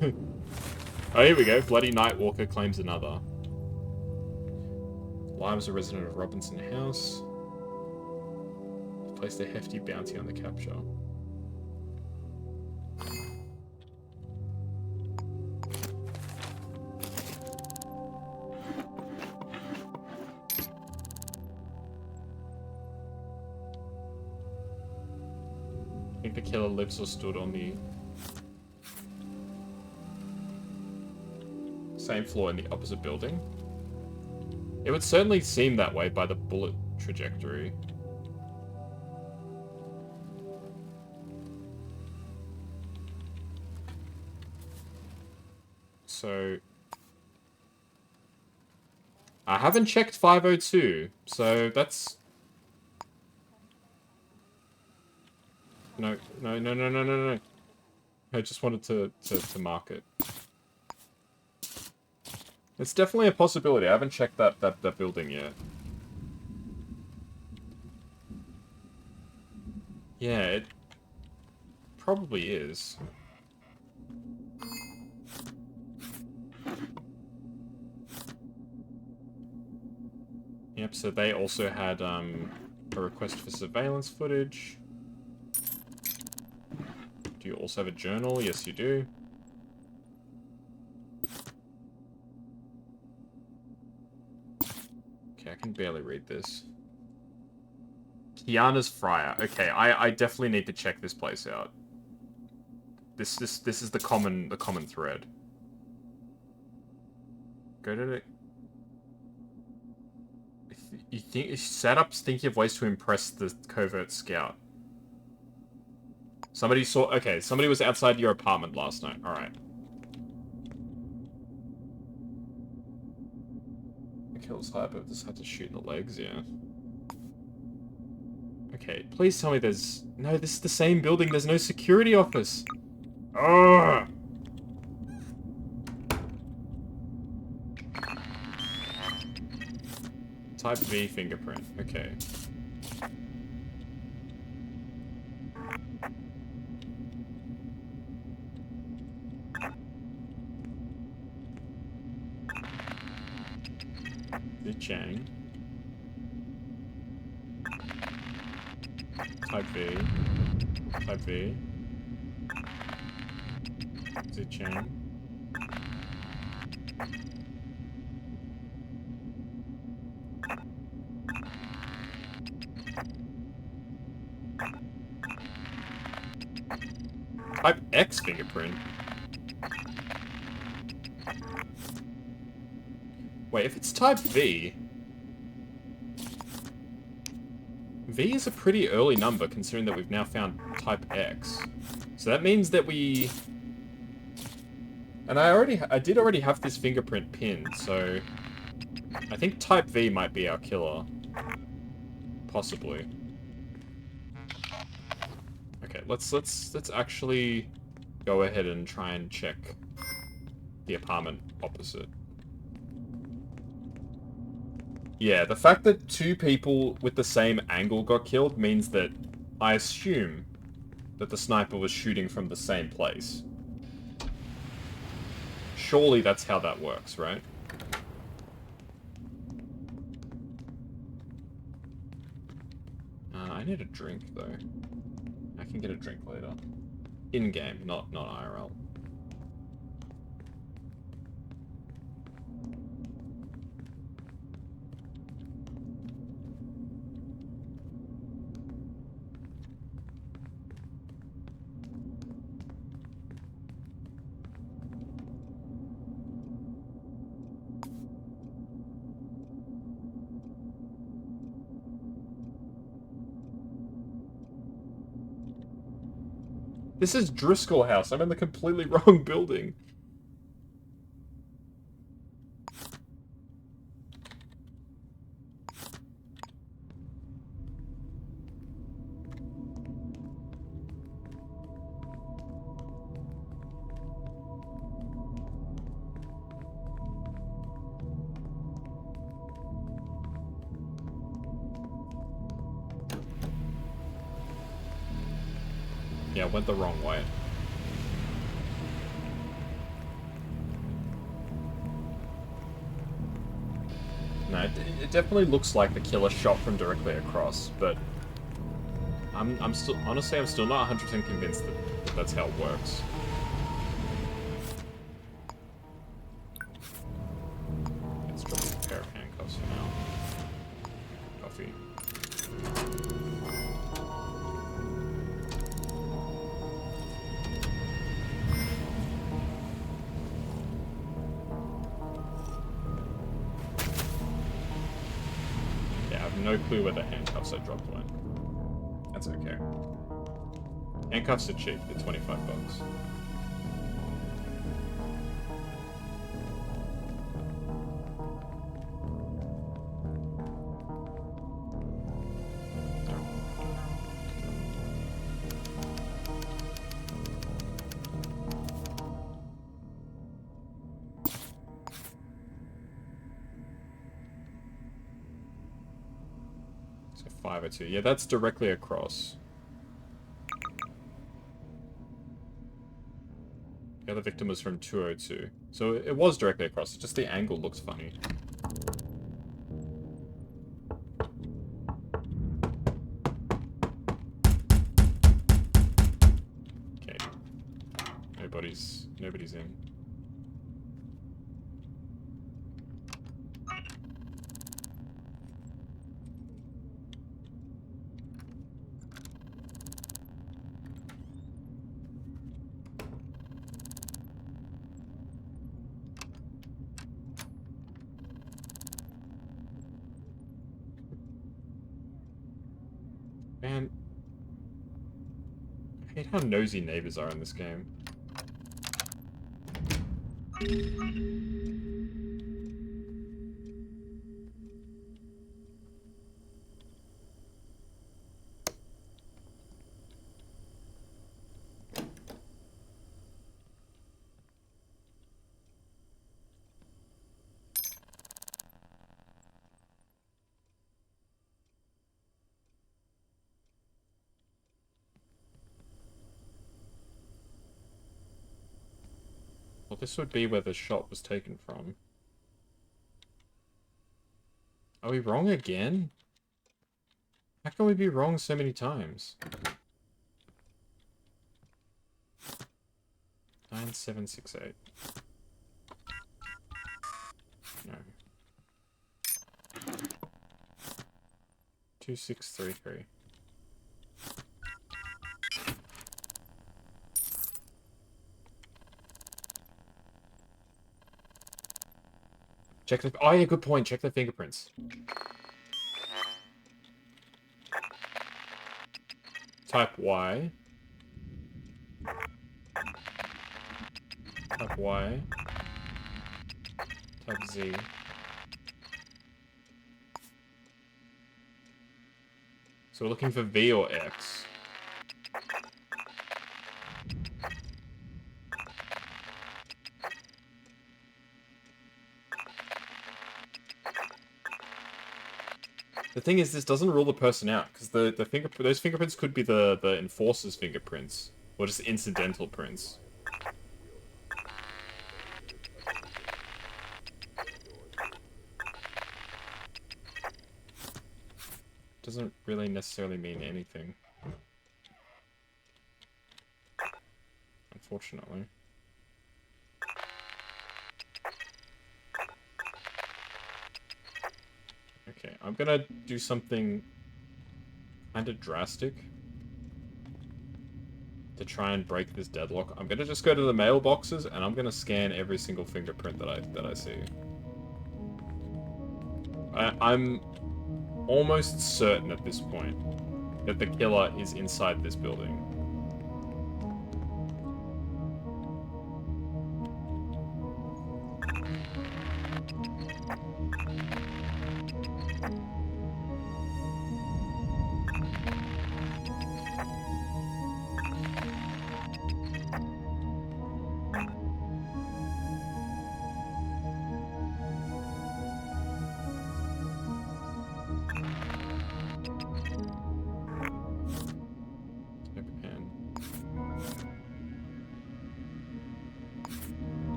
Oh, here we go. Bloody Nightwalker claims another. Lime's a resident of Robinson House. Placed a hefty bounty on the capture. I think the killer lives or stood on the same floor in the opposite building. It would certainly seem that way by the bullet trajectory. So... I haven't checked 502, so that's... No. I just wanted to mark it. It's definitely a possibility. I haven't checked that building yet. Yeah, it probably is. Yep, so they also had a request for surveillance footage. Do you also have a journal? Yes, you do. Okay, I can barely read this. Kiana's Fryer. Okay, I definitely need to check this place out. This is the common thread. Go to the... You think setups thinking of ways to impress the covert scout. Somebody saw... Okay, somebody was outside your apartment last night. Alright. The kill's high, but just had to shoot in the legs, yeah. Okay, please tell me there's... No, this is the same building. There's no security office. Ugh! Type V fingerprint. Okay. Chang. Type V. Type V. Is it Chang? Type X fingerprint? Wait, if it's type V... V is a pretty early number, considering that we've now found type X. So that means that we... And I did already have this fingerprint pinned, so... I think type V might be our killer. Possibly. Okay, let's actually go ahead and try and check the apartment opposite. Yeah, the fact that 2 people with the same angle got killed means that I assume that the sniper was shooting from the same place. Surely that's how that works, right? I need a drink, though. I can get a drink later. In-game, not IRL. This is Driscoll House. I'm in the completely wrong building. Yeah, went the wrong way. No, it definitely looks like the killer shot from directly across, but I'm still, honestly, I'm still not 100% convinced that that's how it works. Let's drop a pair of handcuffs for now. Coffee. Yeah, I have no clue where the handcuffs I dropped went. That's okay. Handcuffs are cheap, they're 25 bucks. So 502. Yeah, that's directly across. The other victim was from 202. So it was directly across, just the angle looks funny. Okay. Nobody's in. Man, I hate how nosy neighbors are in this game. Well, this would be where the shot was taken from. Are we wrong again? How can we be wrong so many times? 9768. No. 2633. Check the... Oh yeah, good point. Check the fingerprints. Type Y. Type Y. Type Z. So we're looking for V or X. The thing is, this doesn't rule the person out, because those fingerprints could be the enforcer's fingerprints, or just incidental prints. Doesn't really necessarily mean anything. Unfortunately. Okay, I'm gonna do something kind of drastic to try and break this deadlock. I'm gonna just go to the mailboxes and I'm gonna scan every single fingerprint that I see. I'm almost certain at this point that the killer is inside this building.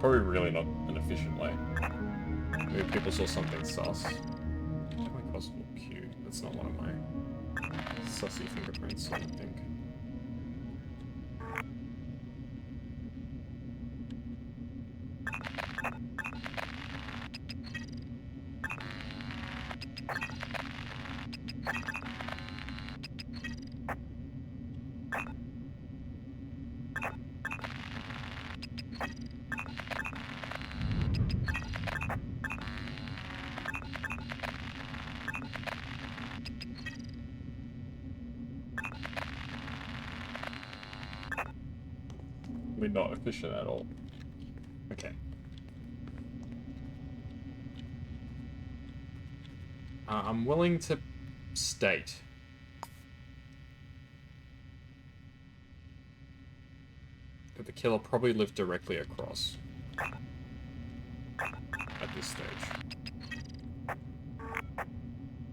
Probably really not an efficient way. Maybe people saw something sus. Definitely possible Q. That's not one of my sussy fingerprints, I don't think. Not efficient at all. Okay. I'm willing to state that the killer probably lived directly across at this stage.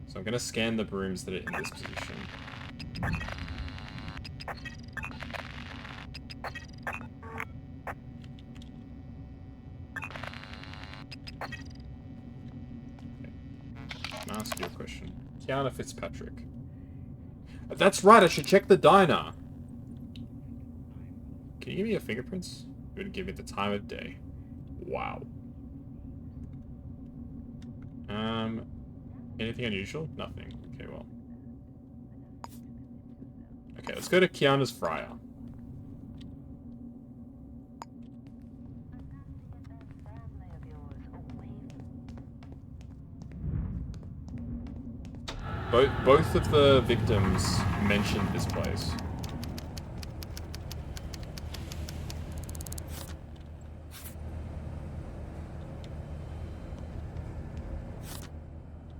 So I'm going to scan the rooms that are in this position. Ask you a question. Kiana Fitzpatrick. That's right, I should check the diner. Can you give me your fingerprints? You would give me the time of day. Wow. Anything unusual? Nothing. Okay, well. Okay, let's go to Kiana's fryer. Both of the victims mentioned this place.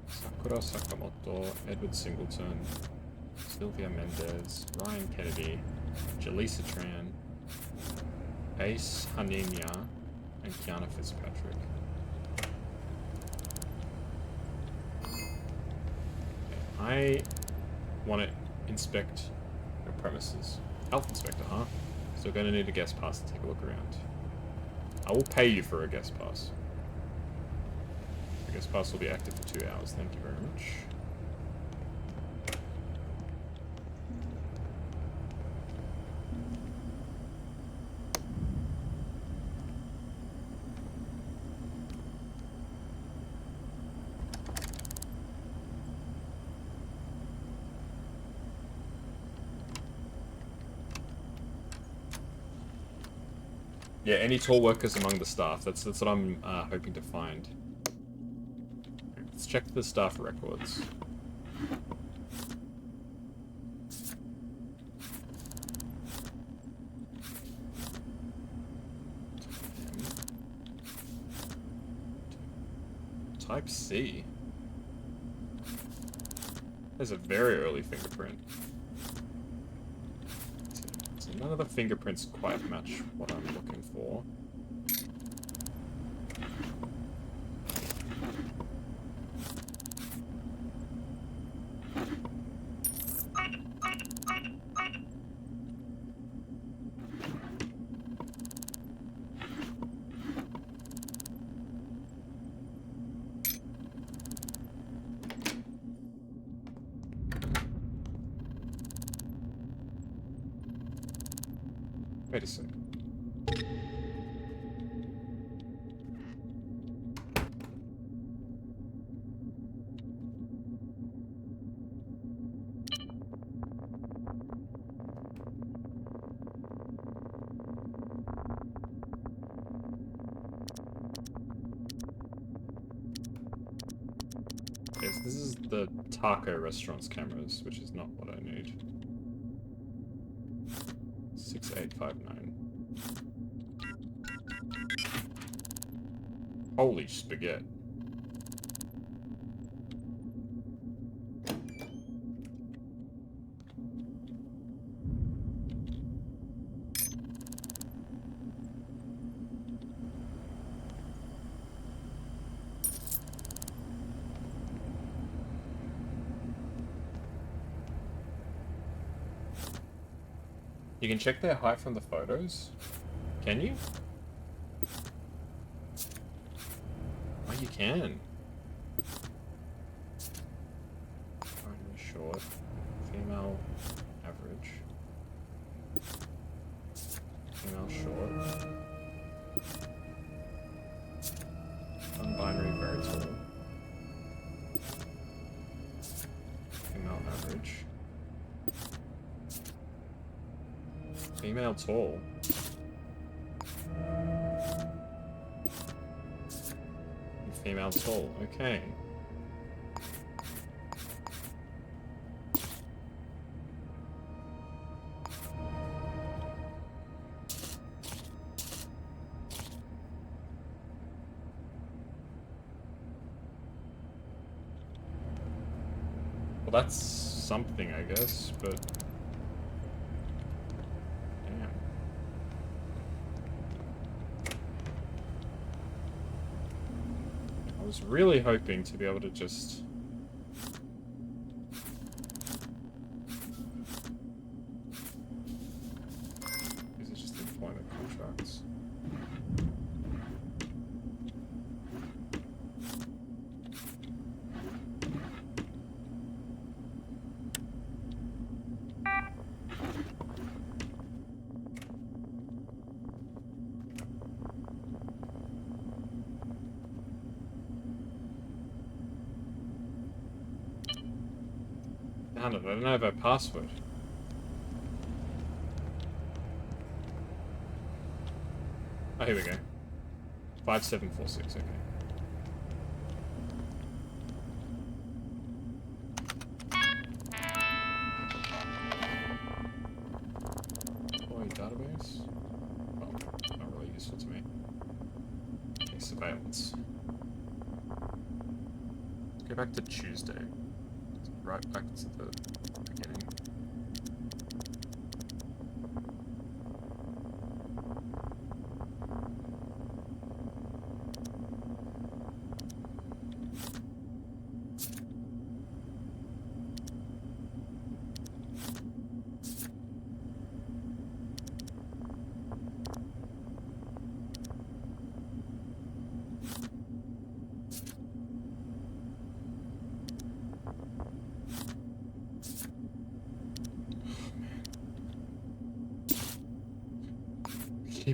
Sakura Sakamoto, Edward Singleton, Sylvia Mendez, Ryan Kennedy, Jaleesa Tran, Ace Haninia, and Kiana Fitzpatrick. I want to inspect your premises. Health inspector, huh? Still gonna need a guest pass to take a look around. I will pay you for a guest pass. The guest pass will be active for 2 hours. Thank you very much. Yeah, any tall workers among the staff. That's what I'm hoping to find. Let's check the staff records. Type C. There's a very early fingerprint. So none of the fingerprints quite match what I'm looking for. Wait a second. Yes, this is the taco restaurant's cameras, which is not what I need. 6859. Holy spaghetti. You can check their height from the photos. Can you? Oh, you can. Primary short. Female average. Female short. Non-binary very tall. Female average. Female tall. Female tall, okay. Well, that's something, I guess, but... damn. I was really hoping to be able to just... these are just employment contracts. Damn it, I don't have a password. Oh, here we go. 5746, okay. Employee database? Well, not really useful to me. Okay, surveillance. Let's go back to Tuesday. Right back to the beginning.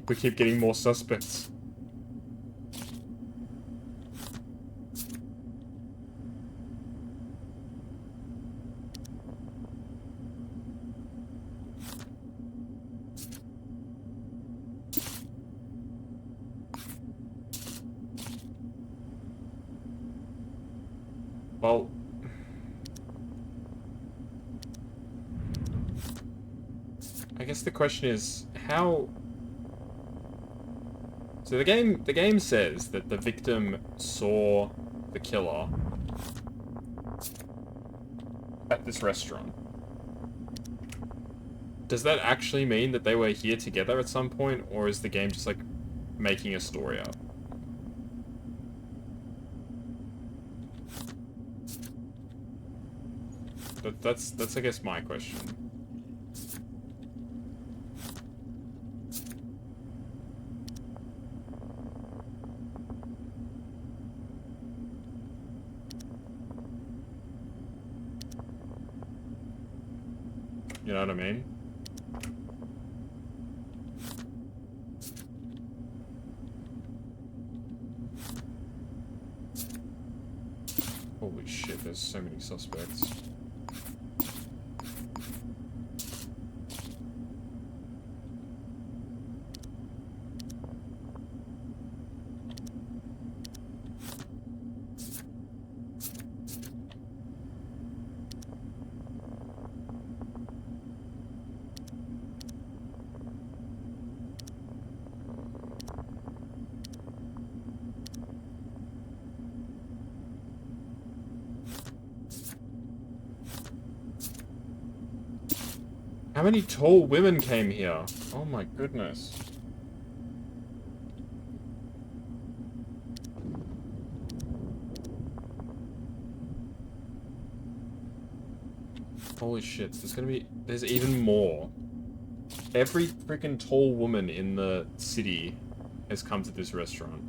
We keep getting more suspects. Well, I guess the question is how. So the game says that the victim saw the killer at this restaurant. Does that actually mean that they were here together at some point, or is the game just like making a story up? That's I guess my question. You know what I mean? Holy shit, there's so many suspects. How many tall women came here? Oh my goodness. Holy shit, there's even more. Every freaking tall woman in the city has come to this restaurant.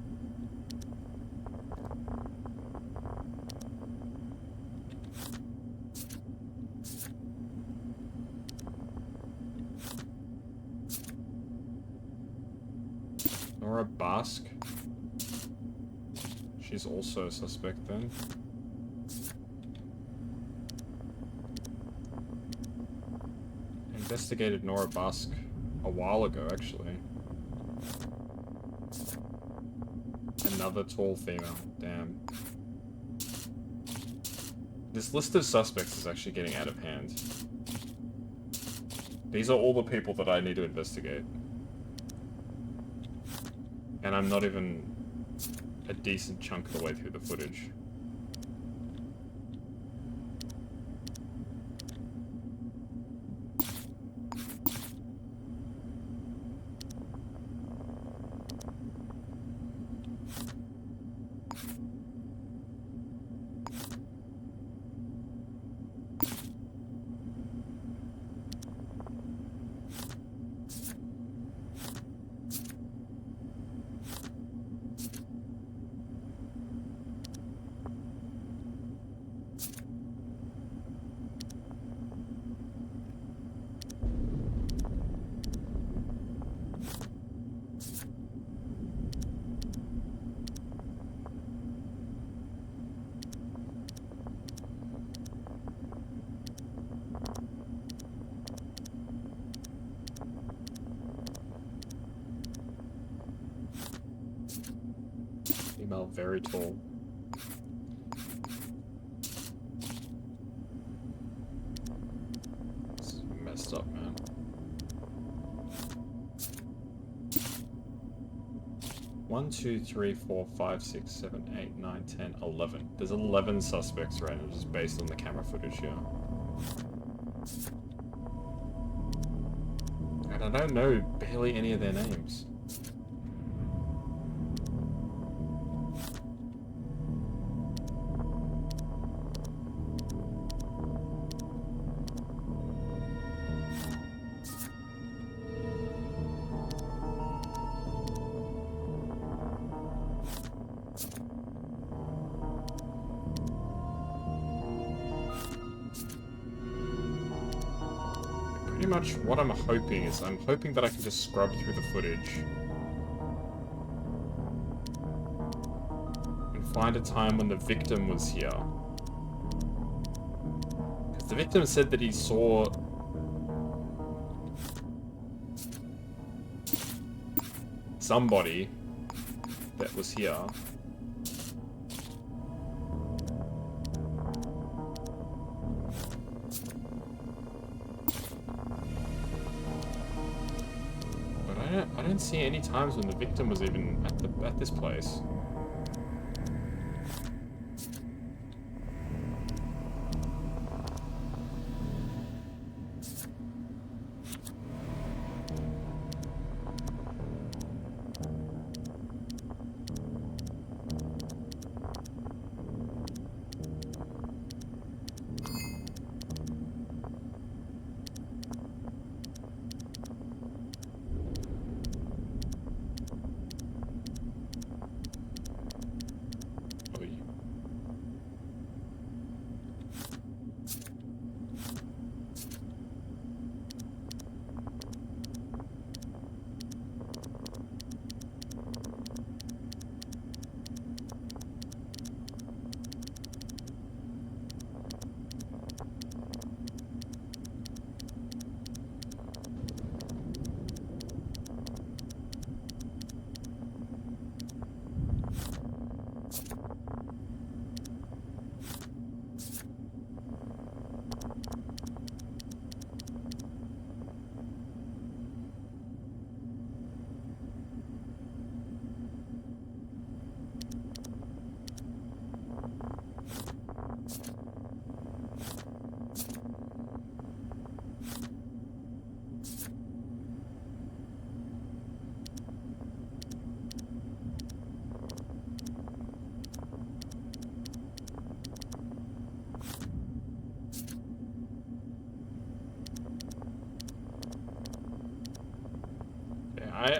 Nora Bask. She's also a suspect then. Investigated Nora Bask a while ago, actually. Another tall female. Damn. This list of suspects is actually getting out of hand. These are all the people that I need to investigate. And I'm not even a decent chunk of the way through the footage. Female, very tall. This is messed up, man. One, two, three, 4, 5, 6, 7, 8, 9, 10, 11. There's 11 suspects right now, just based on the camera footage here. And I don't know barely any of their names. pretty much what I'm hoping is I'm hoping that I can just scrub through the footage and find a time when the victim was here. Because the victim said that he saw somebody that was here. I don't see any times when the victim was even at this place.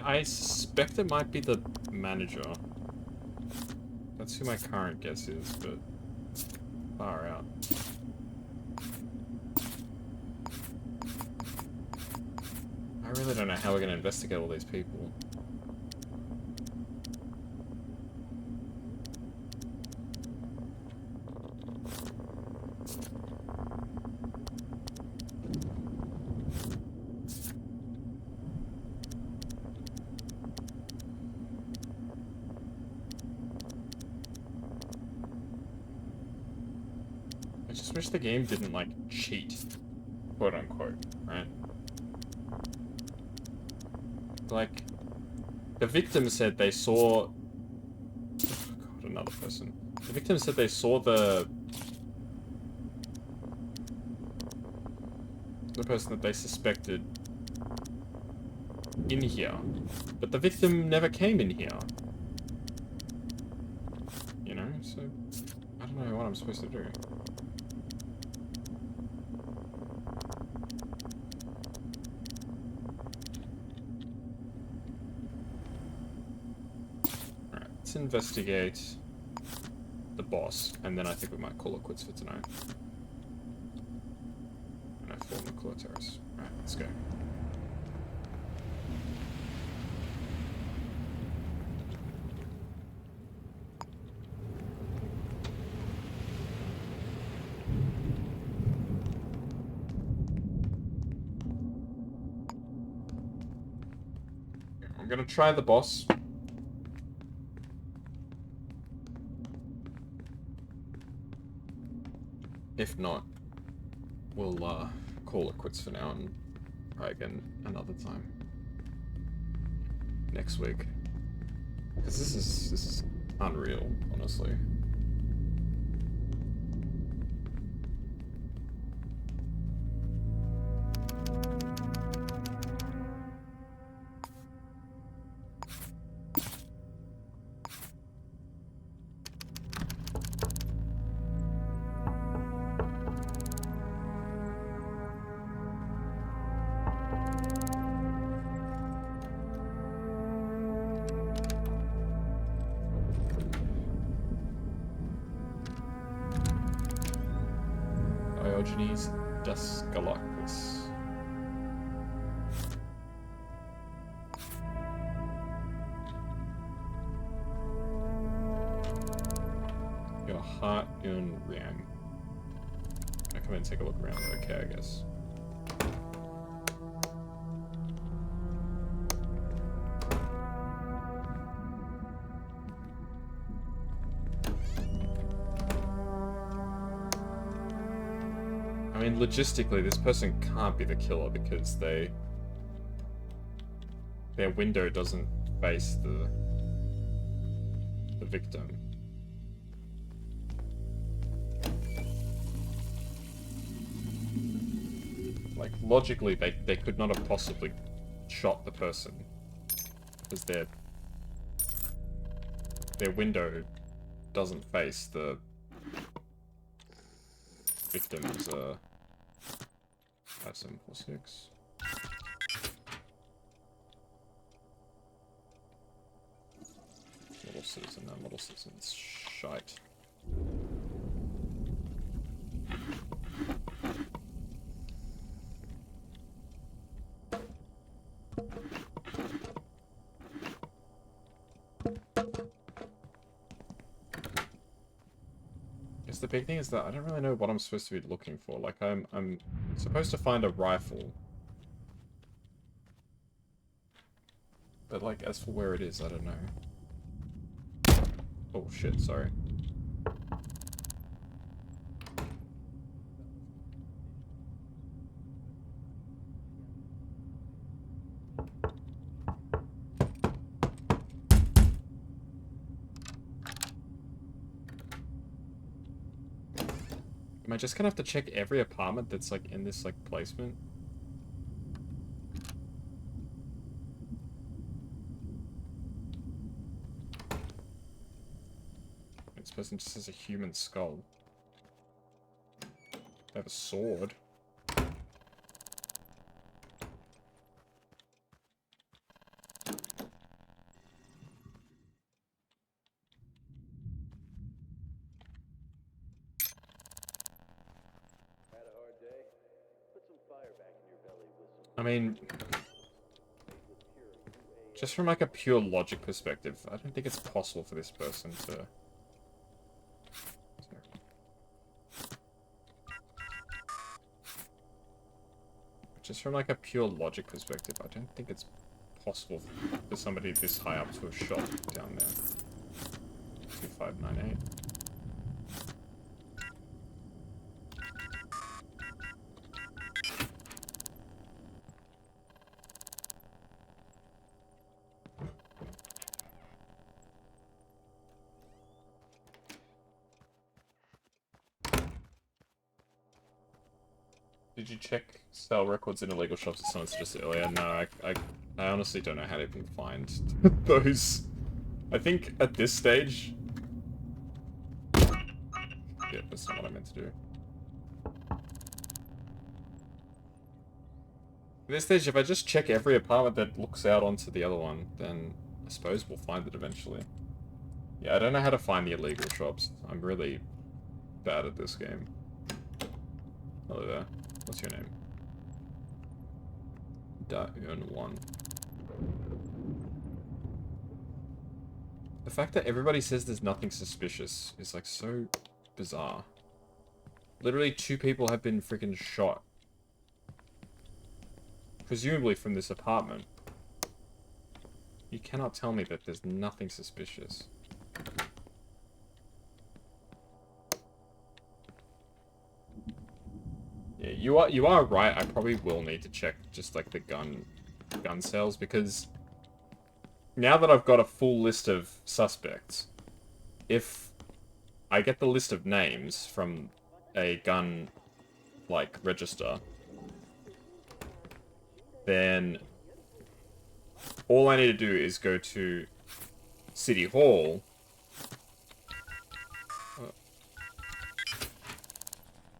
I suspect it might be the manager. That's who my current guess is, but far out. I really don't know how we're going to investigate all these people. I wish the game didn't, like, cheat, quote unquote, right? Like, the victim said they saw... Oh God, another person. The victim said they saw the person that they suspected in here. But the victim never came in here. You know, so... I don't know what I'm supposed to do. Investigate the boss, and then I think we might call it quits for tonight. And I form the Claw Terrace. Alright, let's go. I'm gonna try the boss. If not, we'll call it quits for now and try again another time. Next week. Because this is unreal, honestly. Diogenes Daskalakis. Your heart in Riang. I come in and take a look around. Okay, I guess. I mean, logistically, this person can't be the killer because their window doesn't face the victim. Like, logically, they could not have possibly shot the person because their window doesn't face the victim's 5746. Model citizen, no, model citizen's shite. Guess the big thing is that I don't really know what I'm supposed to be looking for. Like, I'm supposed to find a rifle. But, like, as for where it is, I don't know. Oh, shit, sorry. Am I just gonna have to check every apartment that's, like, in this, like, placement? This person just has a human skull. They have a sword. I mean, just from like a pure logic perspective, I don't think it's possible for this person to... Just from like a pure logic perspective, I don't think it's possible for somebody this high up to have shot down there. 2598. Did you check sale records in illegal shops as someone suggested earlier? No, I honestly don't know how to even find those. I think at this stage... Yeah, that's not what I meant to do. At this stage, if I just check every apartment that looks out onto the other one, then I suppose we'll find it eventually. Yeah, I don't know how to find the illegal shops. I'm really bad at this game. Hello there. What's your name? Da-eun1. The fact that everybody says there's nothing suspicious is like so bizarre. Literally 2 people have been freaking shot. Presumably from this apartment. You cannot tell me that there's nothing suspicious. Yeah, you are right. I probably will need to check just like the gun sales, because now that I've got a full list of suspects, if I get the list of names from a gun like register, then all I need to do is go to City Hall.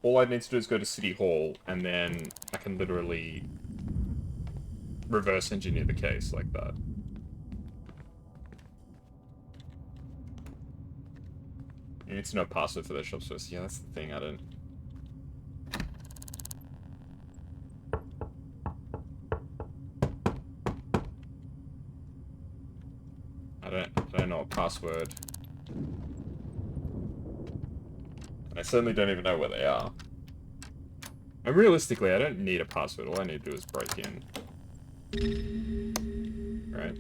All I need to do is go to City Hall, and then I can literally reverse engineer the case like that. You need to know password for their shops first. Yeah, that's the thing, I don't... I don't know a password. I certainly don't even know where they are. And realistically, I don't need a password. All I need to do is break in. Right?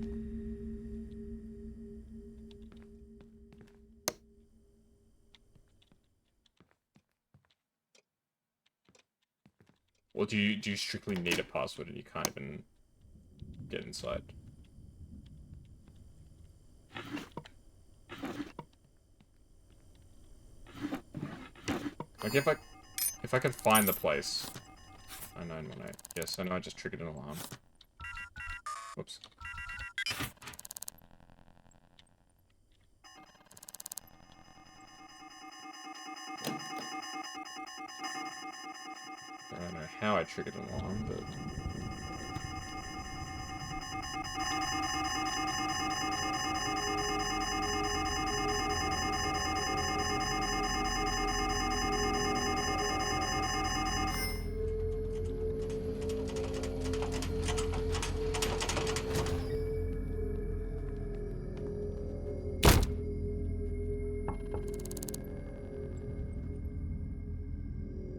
Or do you strictly need a password and you can't even get inside? Like if I could find the place. 9918. Yes, I know I just triggered an alarm. Whoops. I don't know how I triggered an alarm, but...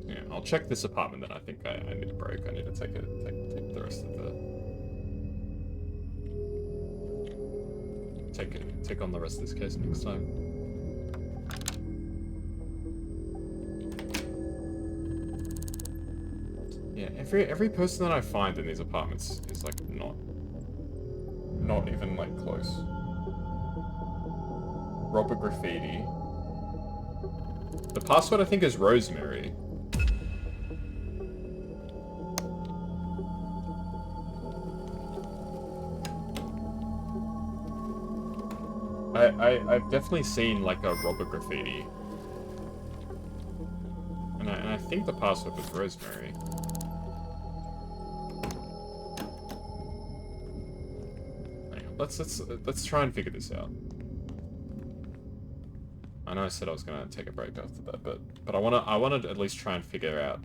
Yeah, I'll check this apartment then. I think I need a break. I need to take the rest of the... Take on the rest of this case next time. Yeah, every person that I find in these apartments is like not even like close. Robert Graffiti. The password I think is Rosemary. I've definitely seen like a Robert Graffiti. And I think the password was Rosemary. Hang on, let's try and figure this out. I know I said I was gonna take a break after that, but I wanna at least try and figure out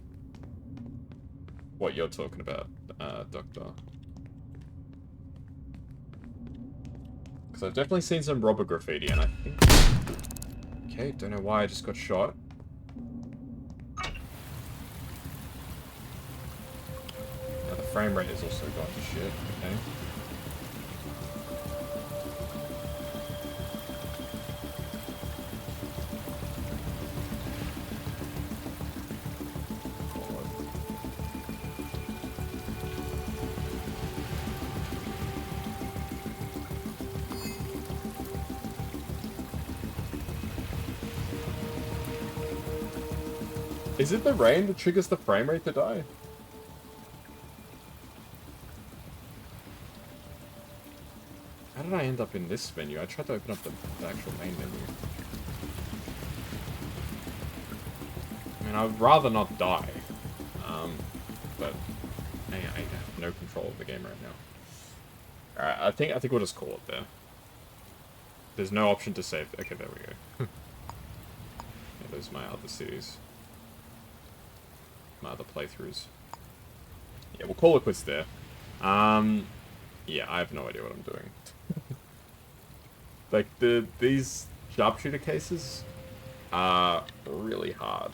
what you're talking about, Doctor. Because I've definitely seen some Robert Graffiti, and I think... Okay, don't know why I just got shot. Now the frame rate has also gone to shit, okay. Is it the rain that triggers the frame rate to die? How did I end up in this menu? I tried to open up the actual main menu. I mean, I would rather not die. But I have no control of the game right now. Alright, I think we'll just call it there. There's no option to save. Okay, there we go. Yeah, there's my other cities. My other playthroughs. Yeah, we'll call it quits there. Yeah, I have no idea what I'm doing. Like, these sharpshooter cases are really hard.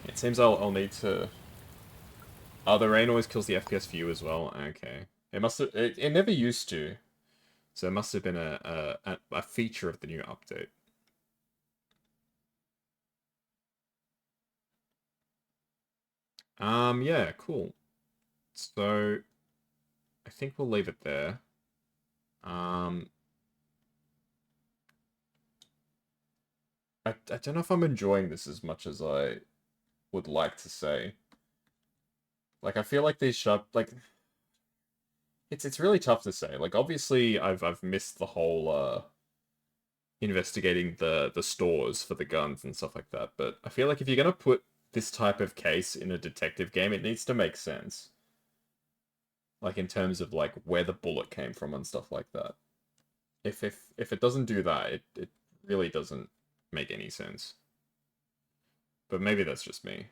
It seems I'll need to... Oh, the rain always kills the FPS view as well. Okay. It must have... It never used to. So it must have been a feature of the new update. Yeah, cool. So, I think we'll leave it there. I don't know if I'm enjoying this as much as I would like to say. Like, I feel like these sharp... Like, it's really tough to say. Like, obviously, I've missed the whole, investigating the stores for the guns and stuff like that. But I feel like if you're gonna put this type of case in a detective game, it needs to make sense. Like, in terms of, like, where the bullet came from and stuff like that. If it doesn't do that, it really doesn't make any sense. But maybe that's just me.